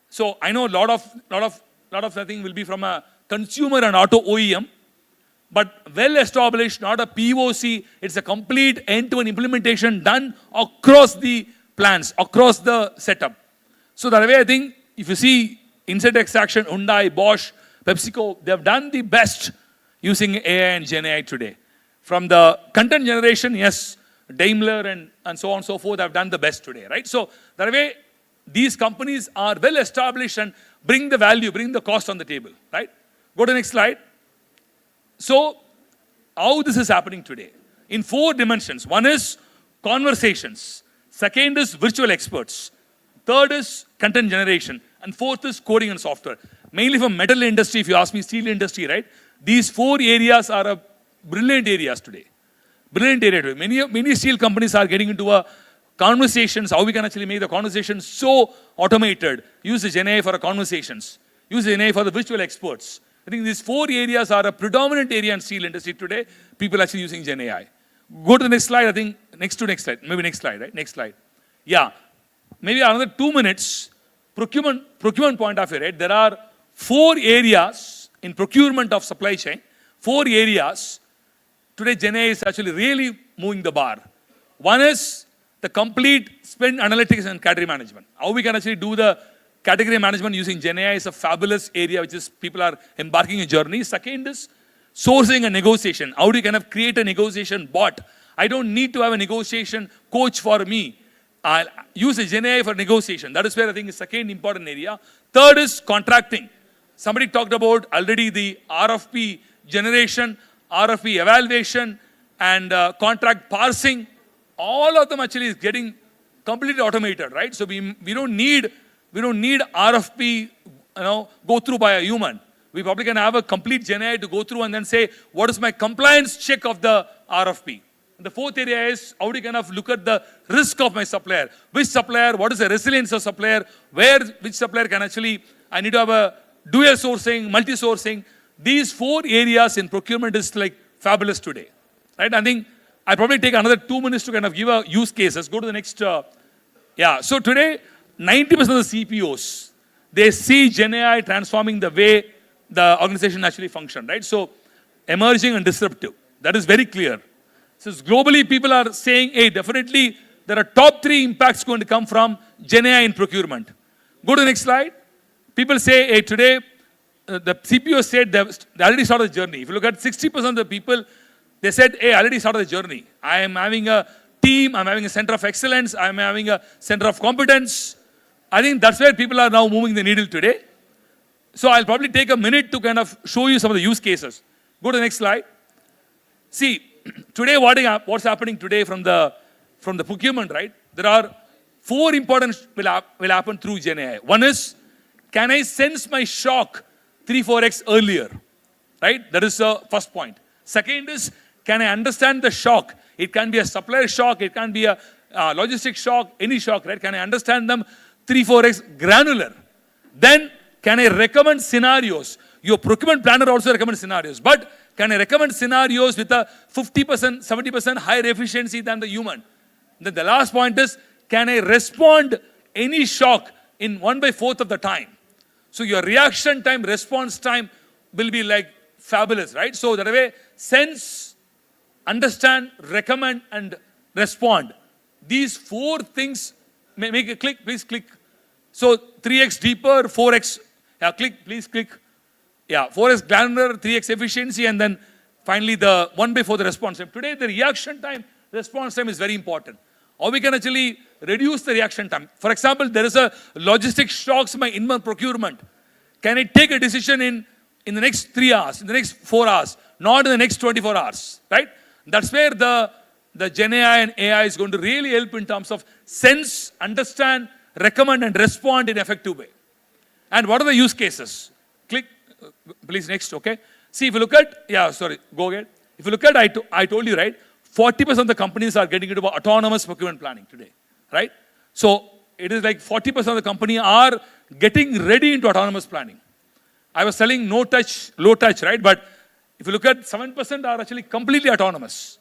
So I know a lot of I think will be from a consumer and auto OEM, but well established, not a POC. It's a complete end-to-end implementation done across the plans, across the setup. So that way, I think if you see Insight Extraction, Hyundai, Bosch, PepsiCo, they have done the best using AI and Gen AI today. From the content generation, yes, Daimler and so on and so forth have done the best today, right? So that way, these companies are well established and bring the value, bring the cost on the table, right? Go to the next slide. So, how this is happening today? In 4 dimensions. One is conversations. Second is virtual experts. Third is content generation. And fourth is coding and software. Mainly from metal industry, if you ask me, steel industry, right? These 4 areas are brilliant areas today. Brilliant area today. Many steel companies are getting into conversations, how we can actually make the conversations so automated. Use the Gen AI for conversations. Use the Gen AI for the virtual experts. I think these 4 areas are a predominant area in steel industry today. People actually using Gen AI. Go to the next slide. I think next slide. Maybe next slide, right? Next slide. Yeah. Maybe another 2 minutes. Procurement point of view, right? There are 4 areas in procurement of supply chain. 4 areas. Today, Gen AI is actually really moving the bar. One is the complete spend analytics and category management. How we can actually do the category management using Gen AI is a fabulous area which is people are embarking a journey. Second is sourcing and negotiation. How do you kind of create a negotiation bot? I don't need to have a negotiation coach for me. I'll use a Gen AI for negotiation. That is where I think is second important area. Third is contracting. Somebody talked about already the RFP generation, RFP evaluation, and contract parsing. All of them actually is getting completely automated, right? So we don't need RFP, go through by a human. We probably can have a complete Gen AI to go through and then say, what is my compliance check of the RFP? And the fourth area is how do you kind of look at the risk of my supplier? Which supplier, what is the resilience of supplier? Which supplier can actually, I need to have a dual sourcing, multi-sourcing. These 4 areas in procurement is like fabulous today, right? I think I'll probably take another 2 minutes to kind of give a use cases. Go to the next, So today, 90% of the CPOs, they see Gen AI transforming the way the organization actually function, right? So emerging and disruptive. That is very clear. Since globally people are saying, hey, definitely there are top 3 impacts going to come from Gen AI in procurement. Go to the next slide. People say, hey, today, the CPO said they already started the journey. If you look at 60% of the people, they said, hey, I already started the journey. I am having a team, I'm having a center of excellence, I'm having a center of competence. I think that's where people are now moving the needle today. So I'll probably take a minute to kind of show you some of the use cases. Go to the next slide. See, today what's happening today from the procurement, right? There are 4 important will happen through Gen AI. One is, can I sense my shock 3-4x earlier? Right? That is the first point. Second is, can I understand the shock? It can be a supplier shock, it can be a logistic shock, any shock, right? Can I understand them 3-4x granular? Then, can I recommend scenarios? Your procurement planner also recommends scenarios, but can I recommend scenarios with a 50%, 70% higher efficiency than the human? Then the last point is, can I respond any shock in 1/4 of the time? So your reaction time, response time will be like fabulous, right? So that way, sense, understand, recommend, and respond. These 4 things, make a click, please click. So 3x deeper, 4x, click, please click. 4x granular, 3x efficiency, and then finally the 1/4 the response time. Today the reaction time, response time is very important. Or we can actually reduce the reaction time. For example, there is a logistic shocks in my inbound procurement. Can I take a decision in the next 3 hours, in the next 4 hours, not in the next 24 hours, right? That's where the the Gen AI and AI is going to really help in terms of sense, understand, recommend, and respond in an effective way. And what are the use cases? Click, please, next, okay? See, if you look at, go ahead. If you look at, I told you, right, 40% of the companies are getting into autonomous procurement planning today, right? So it is like 40% of the company are getting ready into autonomous planning. I was telling no touch, low touch, right? But if you look at 7% are actually completely autonomous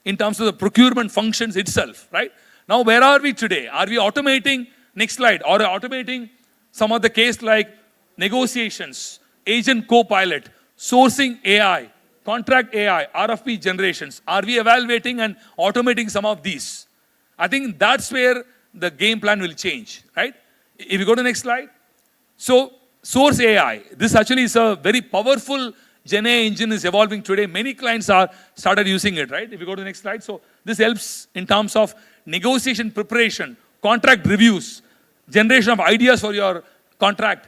in terms of the procurement functions itself, right? Now, where are we today? Are we automating, next slide, or automating some of the case like negotiations, agent co-pilot, sourcing AI, contract AI, RFP generations? Are we evaluating and automating some of these? I think that's where the game plan will change, right? If you go to the next slide. So, source AI. This actually is a very powerful Gen AI engine is evolving today. Many clients are started using it, right? If you go to the next slide. So, this helps in terms of negotiation preparation, contract reviews, generation of ideas for your contract,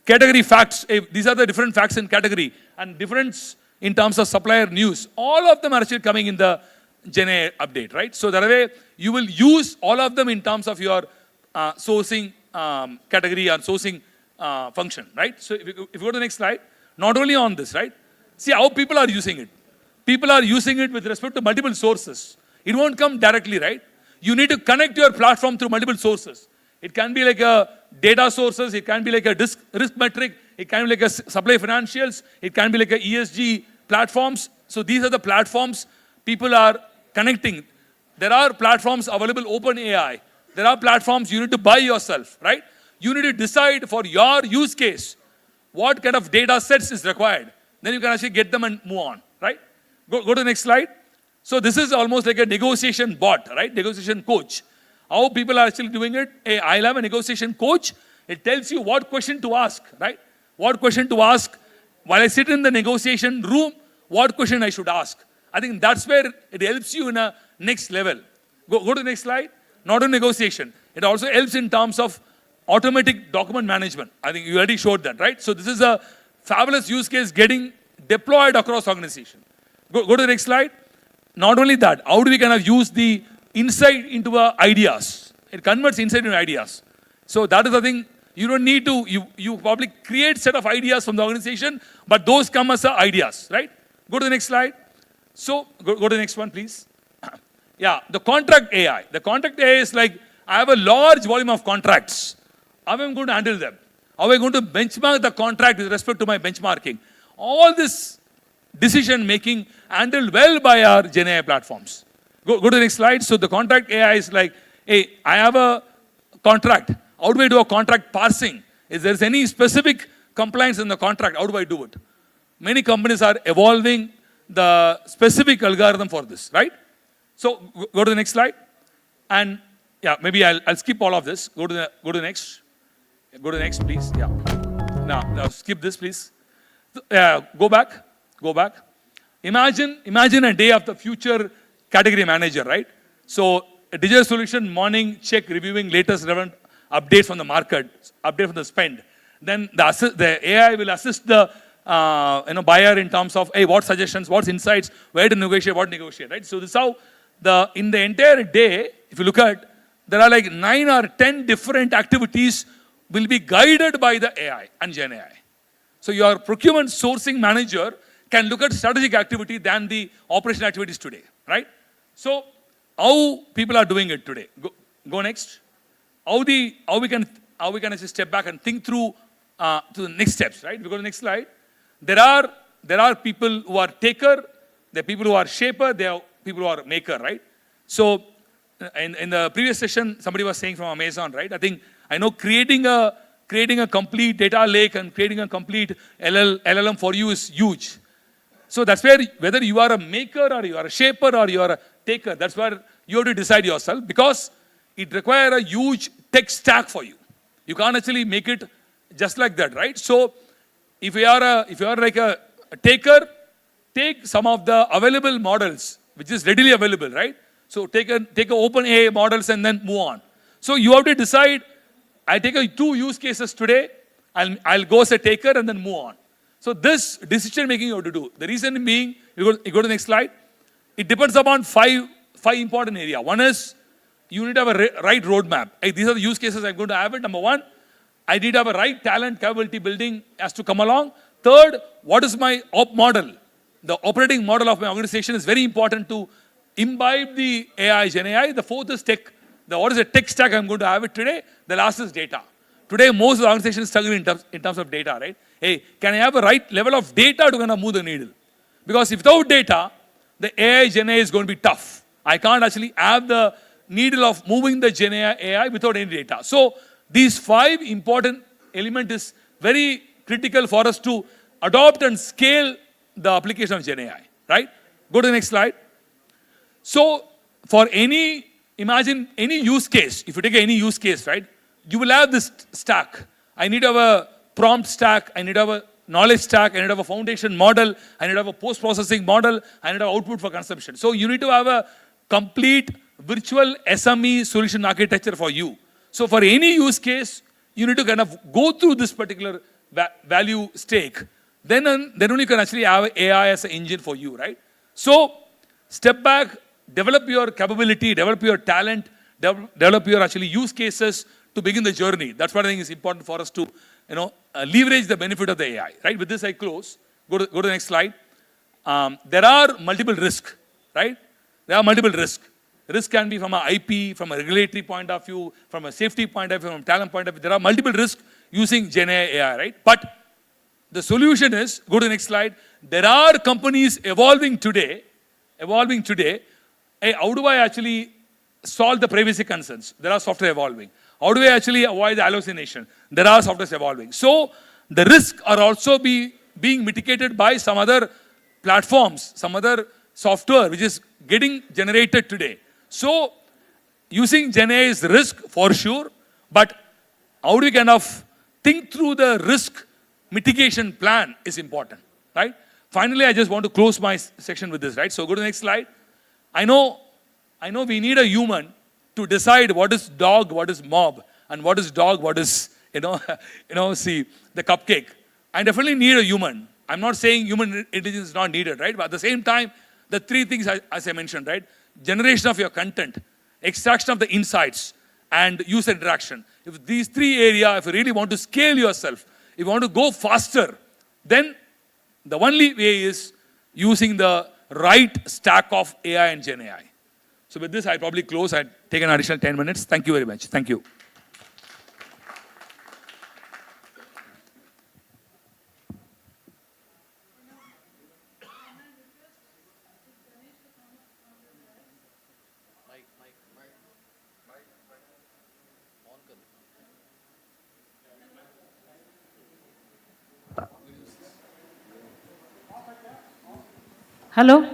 category facts. These are the different facts in category and difference in terms of supplier news. All of them are actually coming in the Gen AI update, right? So that way you will use all of them in terms of your sourcing category and sourcing function, right? So if you go to the next slide, not only on this, right? See how people are using it. People are using it with respect to multiple sources. It won't come directly, right? You need to connect your platform through multiple sources. It can be like a data sources, it can be like a risk metric, it can be like a supply financials, it can be like a ESG platforms. So these are the platforms people are connecting. There are platforms available, open AI. There are platforms you need to buy yourself, right? You need to decide for your use case what kind of data sets is required. Then you can actually get them and move on, right? Go to the next slide. So this is almost like a negotiation bot, right? Negotiation coach. How people are actually doing it. I'll have a negotiation coach. It tells you what question to ask, right? What question to ask. While I sit in the negotiation room, what question I should ask. I think that's where it helps you in a next level. Go to the next slide. Not a negotiation. It also helps in terms of automatic document management. I think you already showed that, right? So this is a fabulous use case getting deployed across organization. Go to the next slide. Not only that, how do we kind of use the insight into ideas? It converts insight into ideas. So that is the thing. You don't need to, you probably create set of ideas from the organization, but those come as ideas, right? Go to the next slide. So go to the next one, please. Yeah, the contract AI. The contract AI is like, I have a large volume of contracts. How am I going to handle them? How am I going to benchmark the contract with respect to my benchmarking? All this decision making handled well by our Gen AI platforms. Go to the next slide. So the contract AI is like, hey, I have a contract. How do I do a contract parsing? If there's any specific compliance in the contract, how do I do it? Many companies are evolving the specific algorithm for this, right? So go to the next slide. And yeah, maybe I'll skip all of this. Go to the next. Go to the next, please. Yeah. Now skip this, please. Go back. Imagine a day of the future category manager, right? So a digital solution, morning check, reviewing latest relevant updates from the market, update from the spend. Then the AI will assist the buyer in terms of, hey, what suggestions, what insights, where to negotiate, what negotiate, right? So this is how in the entire day, if you look at, there are like 9 or 10 different activities will be guided by the AI and Gen AI. So your procurement sourcing manager can look at strategic activity than the operational activities today, right? So how people are doing it today? Go next. How we can actually step back and think through to the next steps, right? We go to the next slide. There are people who are taker, there are people who are shaper, there are people who are maker, right? So in the previous session, somebody was saying from Amazon, right? I know creating a complete data lake and creating a complete LLM for you is huge. So that's where whether you are a maker or you are a shaper or you are a taker, that's where you have to decide yourself, because it requires a huge tech stack for you. You can't actually make it just like that, right? So if you are like a taker, take some of the available models, which is readily available, right? So take a open AI models and then move on. So you have to decide, I take 2 use cases today, I'll go as a taker and then move on. So this decision making you have to do. The reason being, you go to the next slide. It depends upon five 5 important areas. One is you need to have a right roadmap. Hey, these are the use cases I'm going to have it. Number one, I need to have a right talent capability building has to come along. Third, what is my op model? The operating model of my organization is very important to imbibe the AI, Gen AI. The fourth is tech. What is the tech stack I'm going to have it today? The last is data. Today, most of the organizations struggle in terms of data, right? Hey, can I have a right level of data to kind of move the needle? Because if without data, the AI, Gen AI is going to be tough. I can't actually have the needle of moving the Gen AI without any data. So, these 5 important elements is very critical for us to adopt and scale the application of Gen AI, right? Go to the next slide. So, for imagine any use case, if you take any use case, right? You will have this stack. I need to have a prompt stack, I need to have a knowledge stack, I need to have a foundation model, I need to have a post-processing model, I need to have output for consumption. So you need to have a complete virtual SME solution architecture for you. So for any use case, you need to kind of go through this particular value stake. Then only you can actually have AI as an engine for you, right? So step back, develop your capability, develop your talent, develop your actually use cases to begin the journey. That's what I think is important for us to, leverage the benefit of the AI, right? With this, I close. Go to the next slide. There are multiple risks, right? There are multiple risks. Risk can be from an IP, from a regulatory point of view, from a safety point of view, from a talent point of view. There are multiple risks using Gen AI, right? But the solution is, go to the next slide. There are companies evolving today. Hey, how do I actually solve the privacy concerns? There are software evolving. How do I actually avoid the hallucination? There are softwares evolving. So the risks are also being mitigated by some other platforms, some other software which is getting generated today. So using Gen AI is risk for sure, but how do we kind of think through the risk mitigation plan is important, right? Finally, I just want to close my section with this, right? So go to the next slide. I know we need a human to decide what is dog, what is mob, and what is dog, what is, see, the cupcake. I definitely need a human. I'm not saying human intelligence is not needed, right? But at the same time, the 3 things, as I mentioned, right? Generation of your content, extraction of the insights, and user interaction. If these 3 areas, if you really want to scale yourself, if you want to go faster, then the only way is using the right stack of AI and Gen AI. So with this, I'll probably close. I'll take an additional 10 minutes. Thank you very much. Thank you. Hello.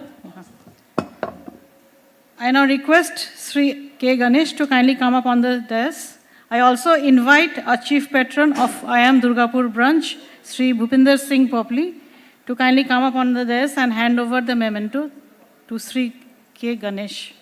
I now request Sri K. Ganesh to kindly come up on the dais. I also invite our Chief Patron of Iimm Durgapur branch, Sri Bhupinder Singh Popli, to kindly come up on the dais and hand over the memento to Sri K. Ganesh.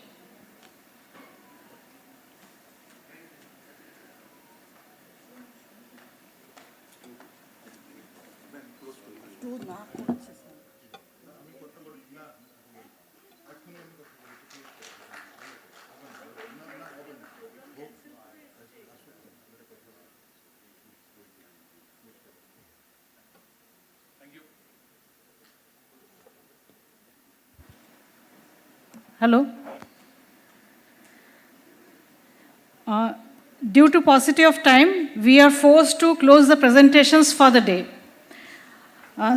Hello. Due to paucity of time, we are forced to close the presentations for the day.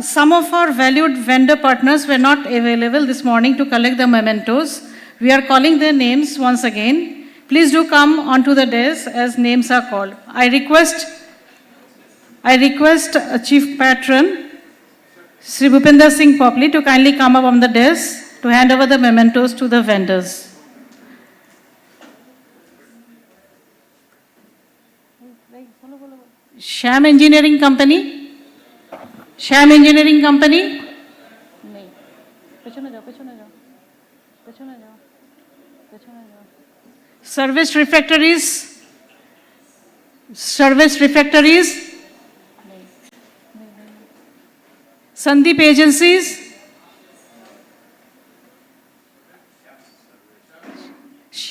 Some of our valued vendor partners were not available this morning to collect the mementos. We are calling their names once again. Please do come onto the dais as names are called. I request Chief Patron, Sri Bhupinder Singh Popli, to kindly come up on the dais to hand over the mementos to the vendors. Sham Engineering Company? Sham Engineering Company? Service Refractories? Service Refractories? Sandeep Agencies?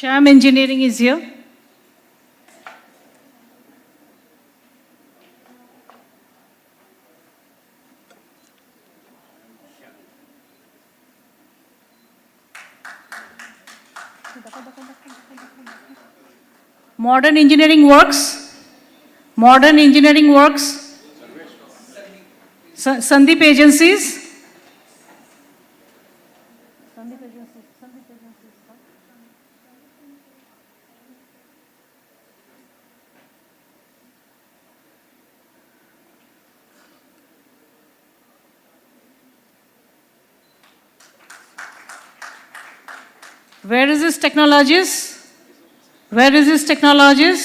Sham Engineering is here. Modern Engineering Works. Modern Engineering Works. Sandeep Agencies. Where is this technologies? Where is this technologies?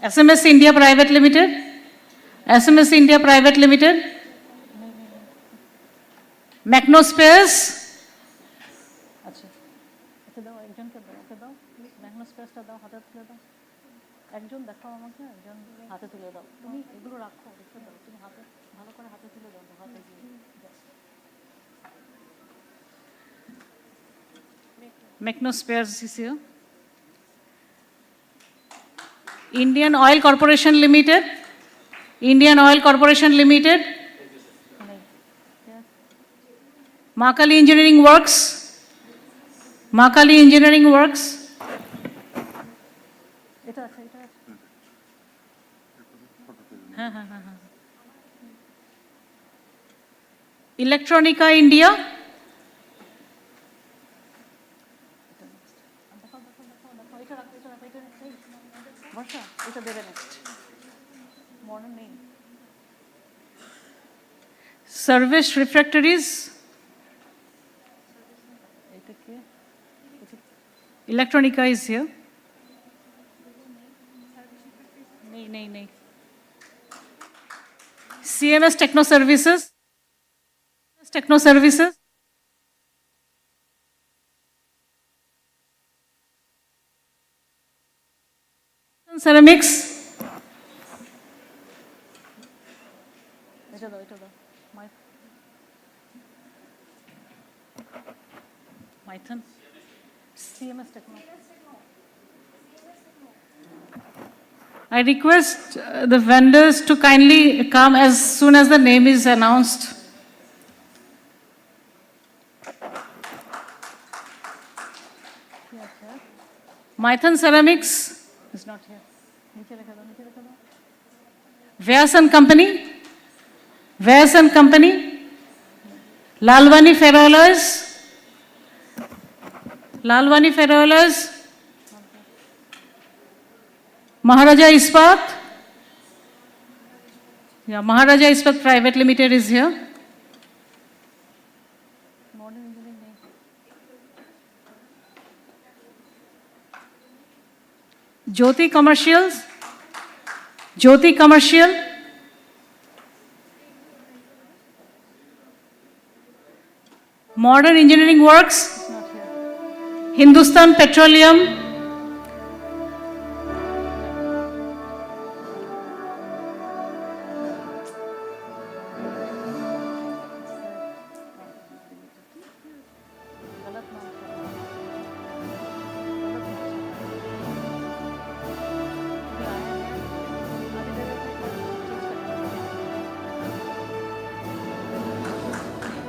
SMS India Private Limited. SMS India Private Limited. Macnospares. Macnospares is here. Indian Oil Corporation Limited. Indian Oil Corporation Limited. Makali Engineering Works. Makali Engineering Works. Electronica India. Service Refractories. Electronica is here. No. CMS Techno Services. Techno Services. Ceramics. Mython. CMS Techno. I request the vendors to kindly come as soon as the name is announced. Mython Ceramics is not here. Vyas and Company. Vyas and Company. Lalwani Ferroalloys. Lalwani Ferroalloys. Maharaja Ispat. Yeah, Maharaja Ispat Private Limited is here. Jyoti Commercials. Jyoti Commercial. Modern Engineering Works. Hindustan Petroleum.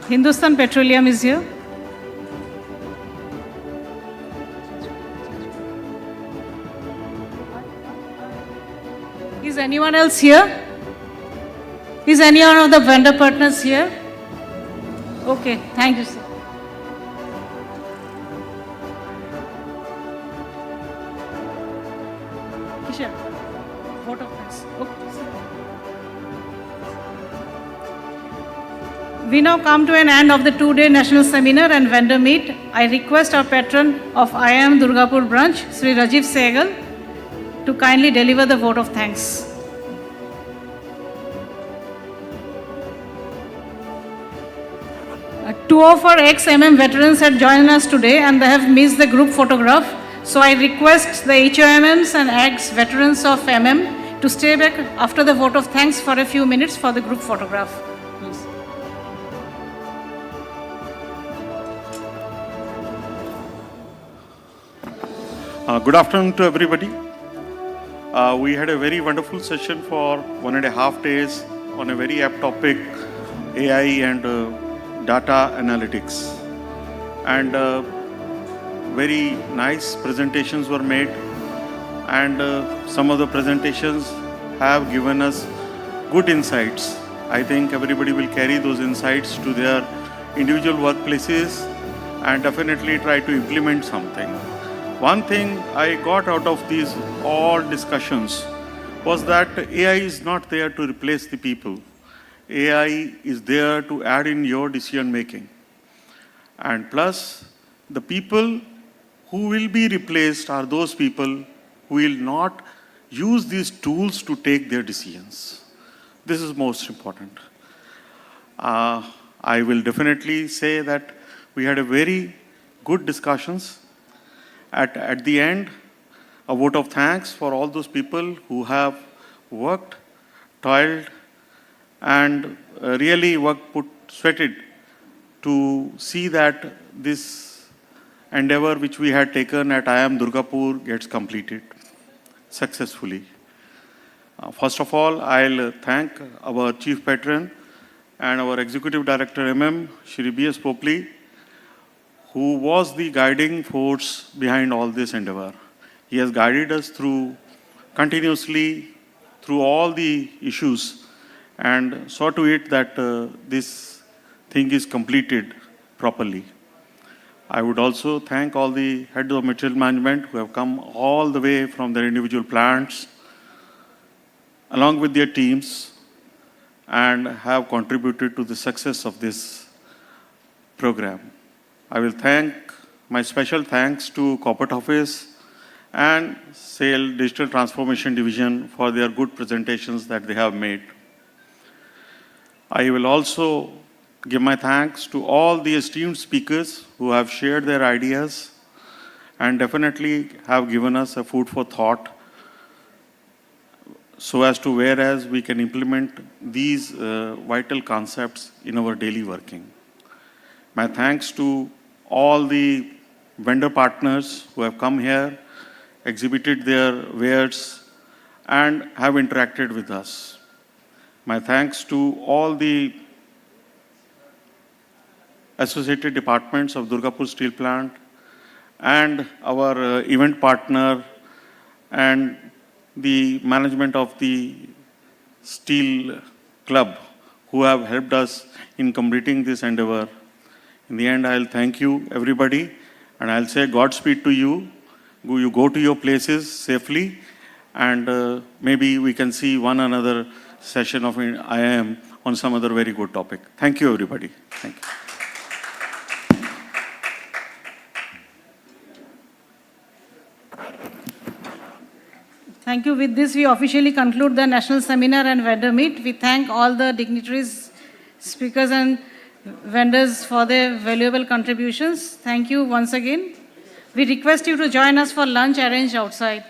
Hindustan Petroleum is here. Is anyone else here? Is anyone of the vendor partners here? Okay, thank you, sir. Kishan, vote of thanks. Okay. We now come to an end of the two-day national seminar and vendor meet. I request our patron of Iimm Durgapur branch, Sri Rajiv Sehgal, to kindly deliver the vote of thanks. Two of our ex-MM veterans had joined us today and they have missed the group photograph. So I request the HOMMs and ex-veterans of MM to stay back after the vote of thanks for a few minutes for the group photograph. Please. Good afternoon to everybody. We had a very wonderful session for 1.5 days on a very apt topic, AI and data analytics. And very nice presentations were made. And some of the presentations have given us good insights. I think everybody will carry those insights to their individual workplaces and definitely try to implement something. One thing I got out of these all discussions was that AI is not there to replace the people. AI is there to add in your decision making. And plus, the people who will be replaced are those people who will not use these tools to take their decisions. This is most important. I will definitely say that we had a very good discussions. At the end, a vote of thanks for all those people who have worked, toiled, and really sweated to see that this endeavor which we had taken at Iimm Durgapur gets completed successfully. First of all, I'll thank our Chief Patron and our Executive Director Shri B.S. Popli, who was the guiding force behind all this endeavor. He has guided us continuously through all the issues and saw to it that this thing is completed properly. I would also thank all the heads of material management who have come all the way from their individual plants along with their teams and have contributed to the success of this program. I will thank my special thanks to Corporate Office and SAIL Digital Transformation Division for their good presentations that they have made. I will also give my thanks to all the esteemed speakers who have shared their ideas and definitely have given us a food for thought so as to whereas we can implement these vital concepts in our daily working. My thanks to all the vendor partners who have come here, exhibited their wares, and have interacted with us. My thanks to all the associated departments of Durgapur Steel Plant and our event partner and the management of the Steel Club who have helped us in completing this endeavor. In the end, I'll thank you, everybody, and I'll say Godspeed to you. You go to your places safely, and maybe we can see one another session of IIM on some other very good topic. Thank you, everybody. Thank you. Thank you. With this, we officially conclude the National Seminar and Vendor Meet. We thank all the dignitaries, speakers, and vendors for their valuable contributions. Thank you once again. We request you to join us for lunch arranged outside.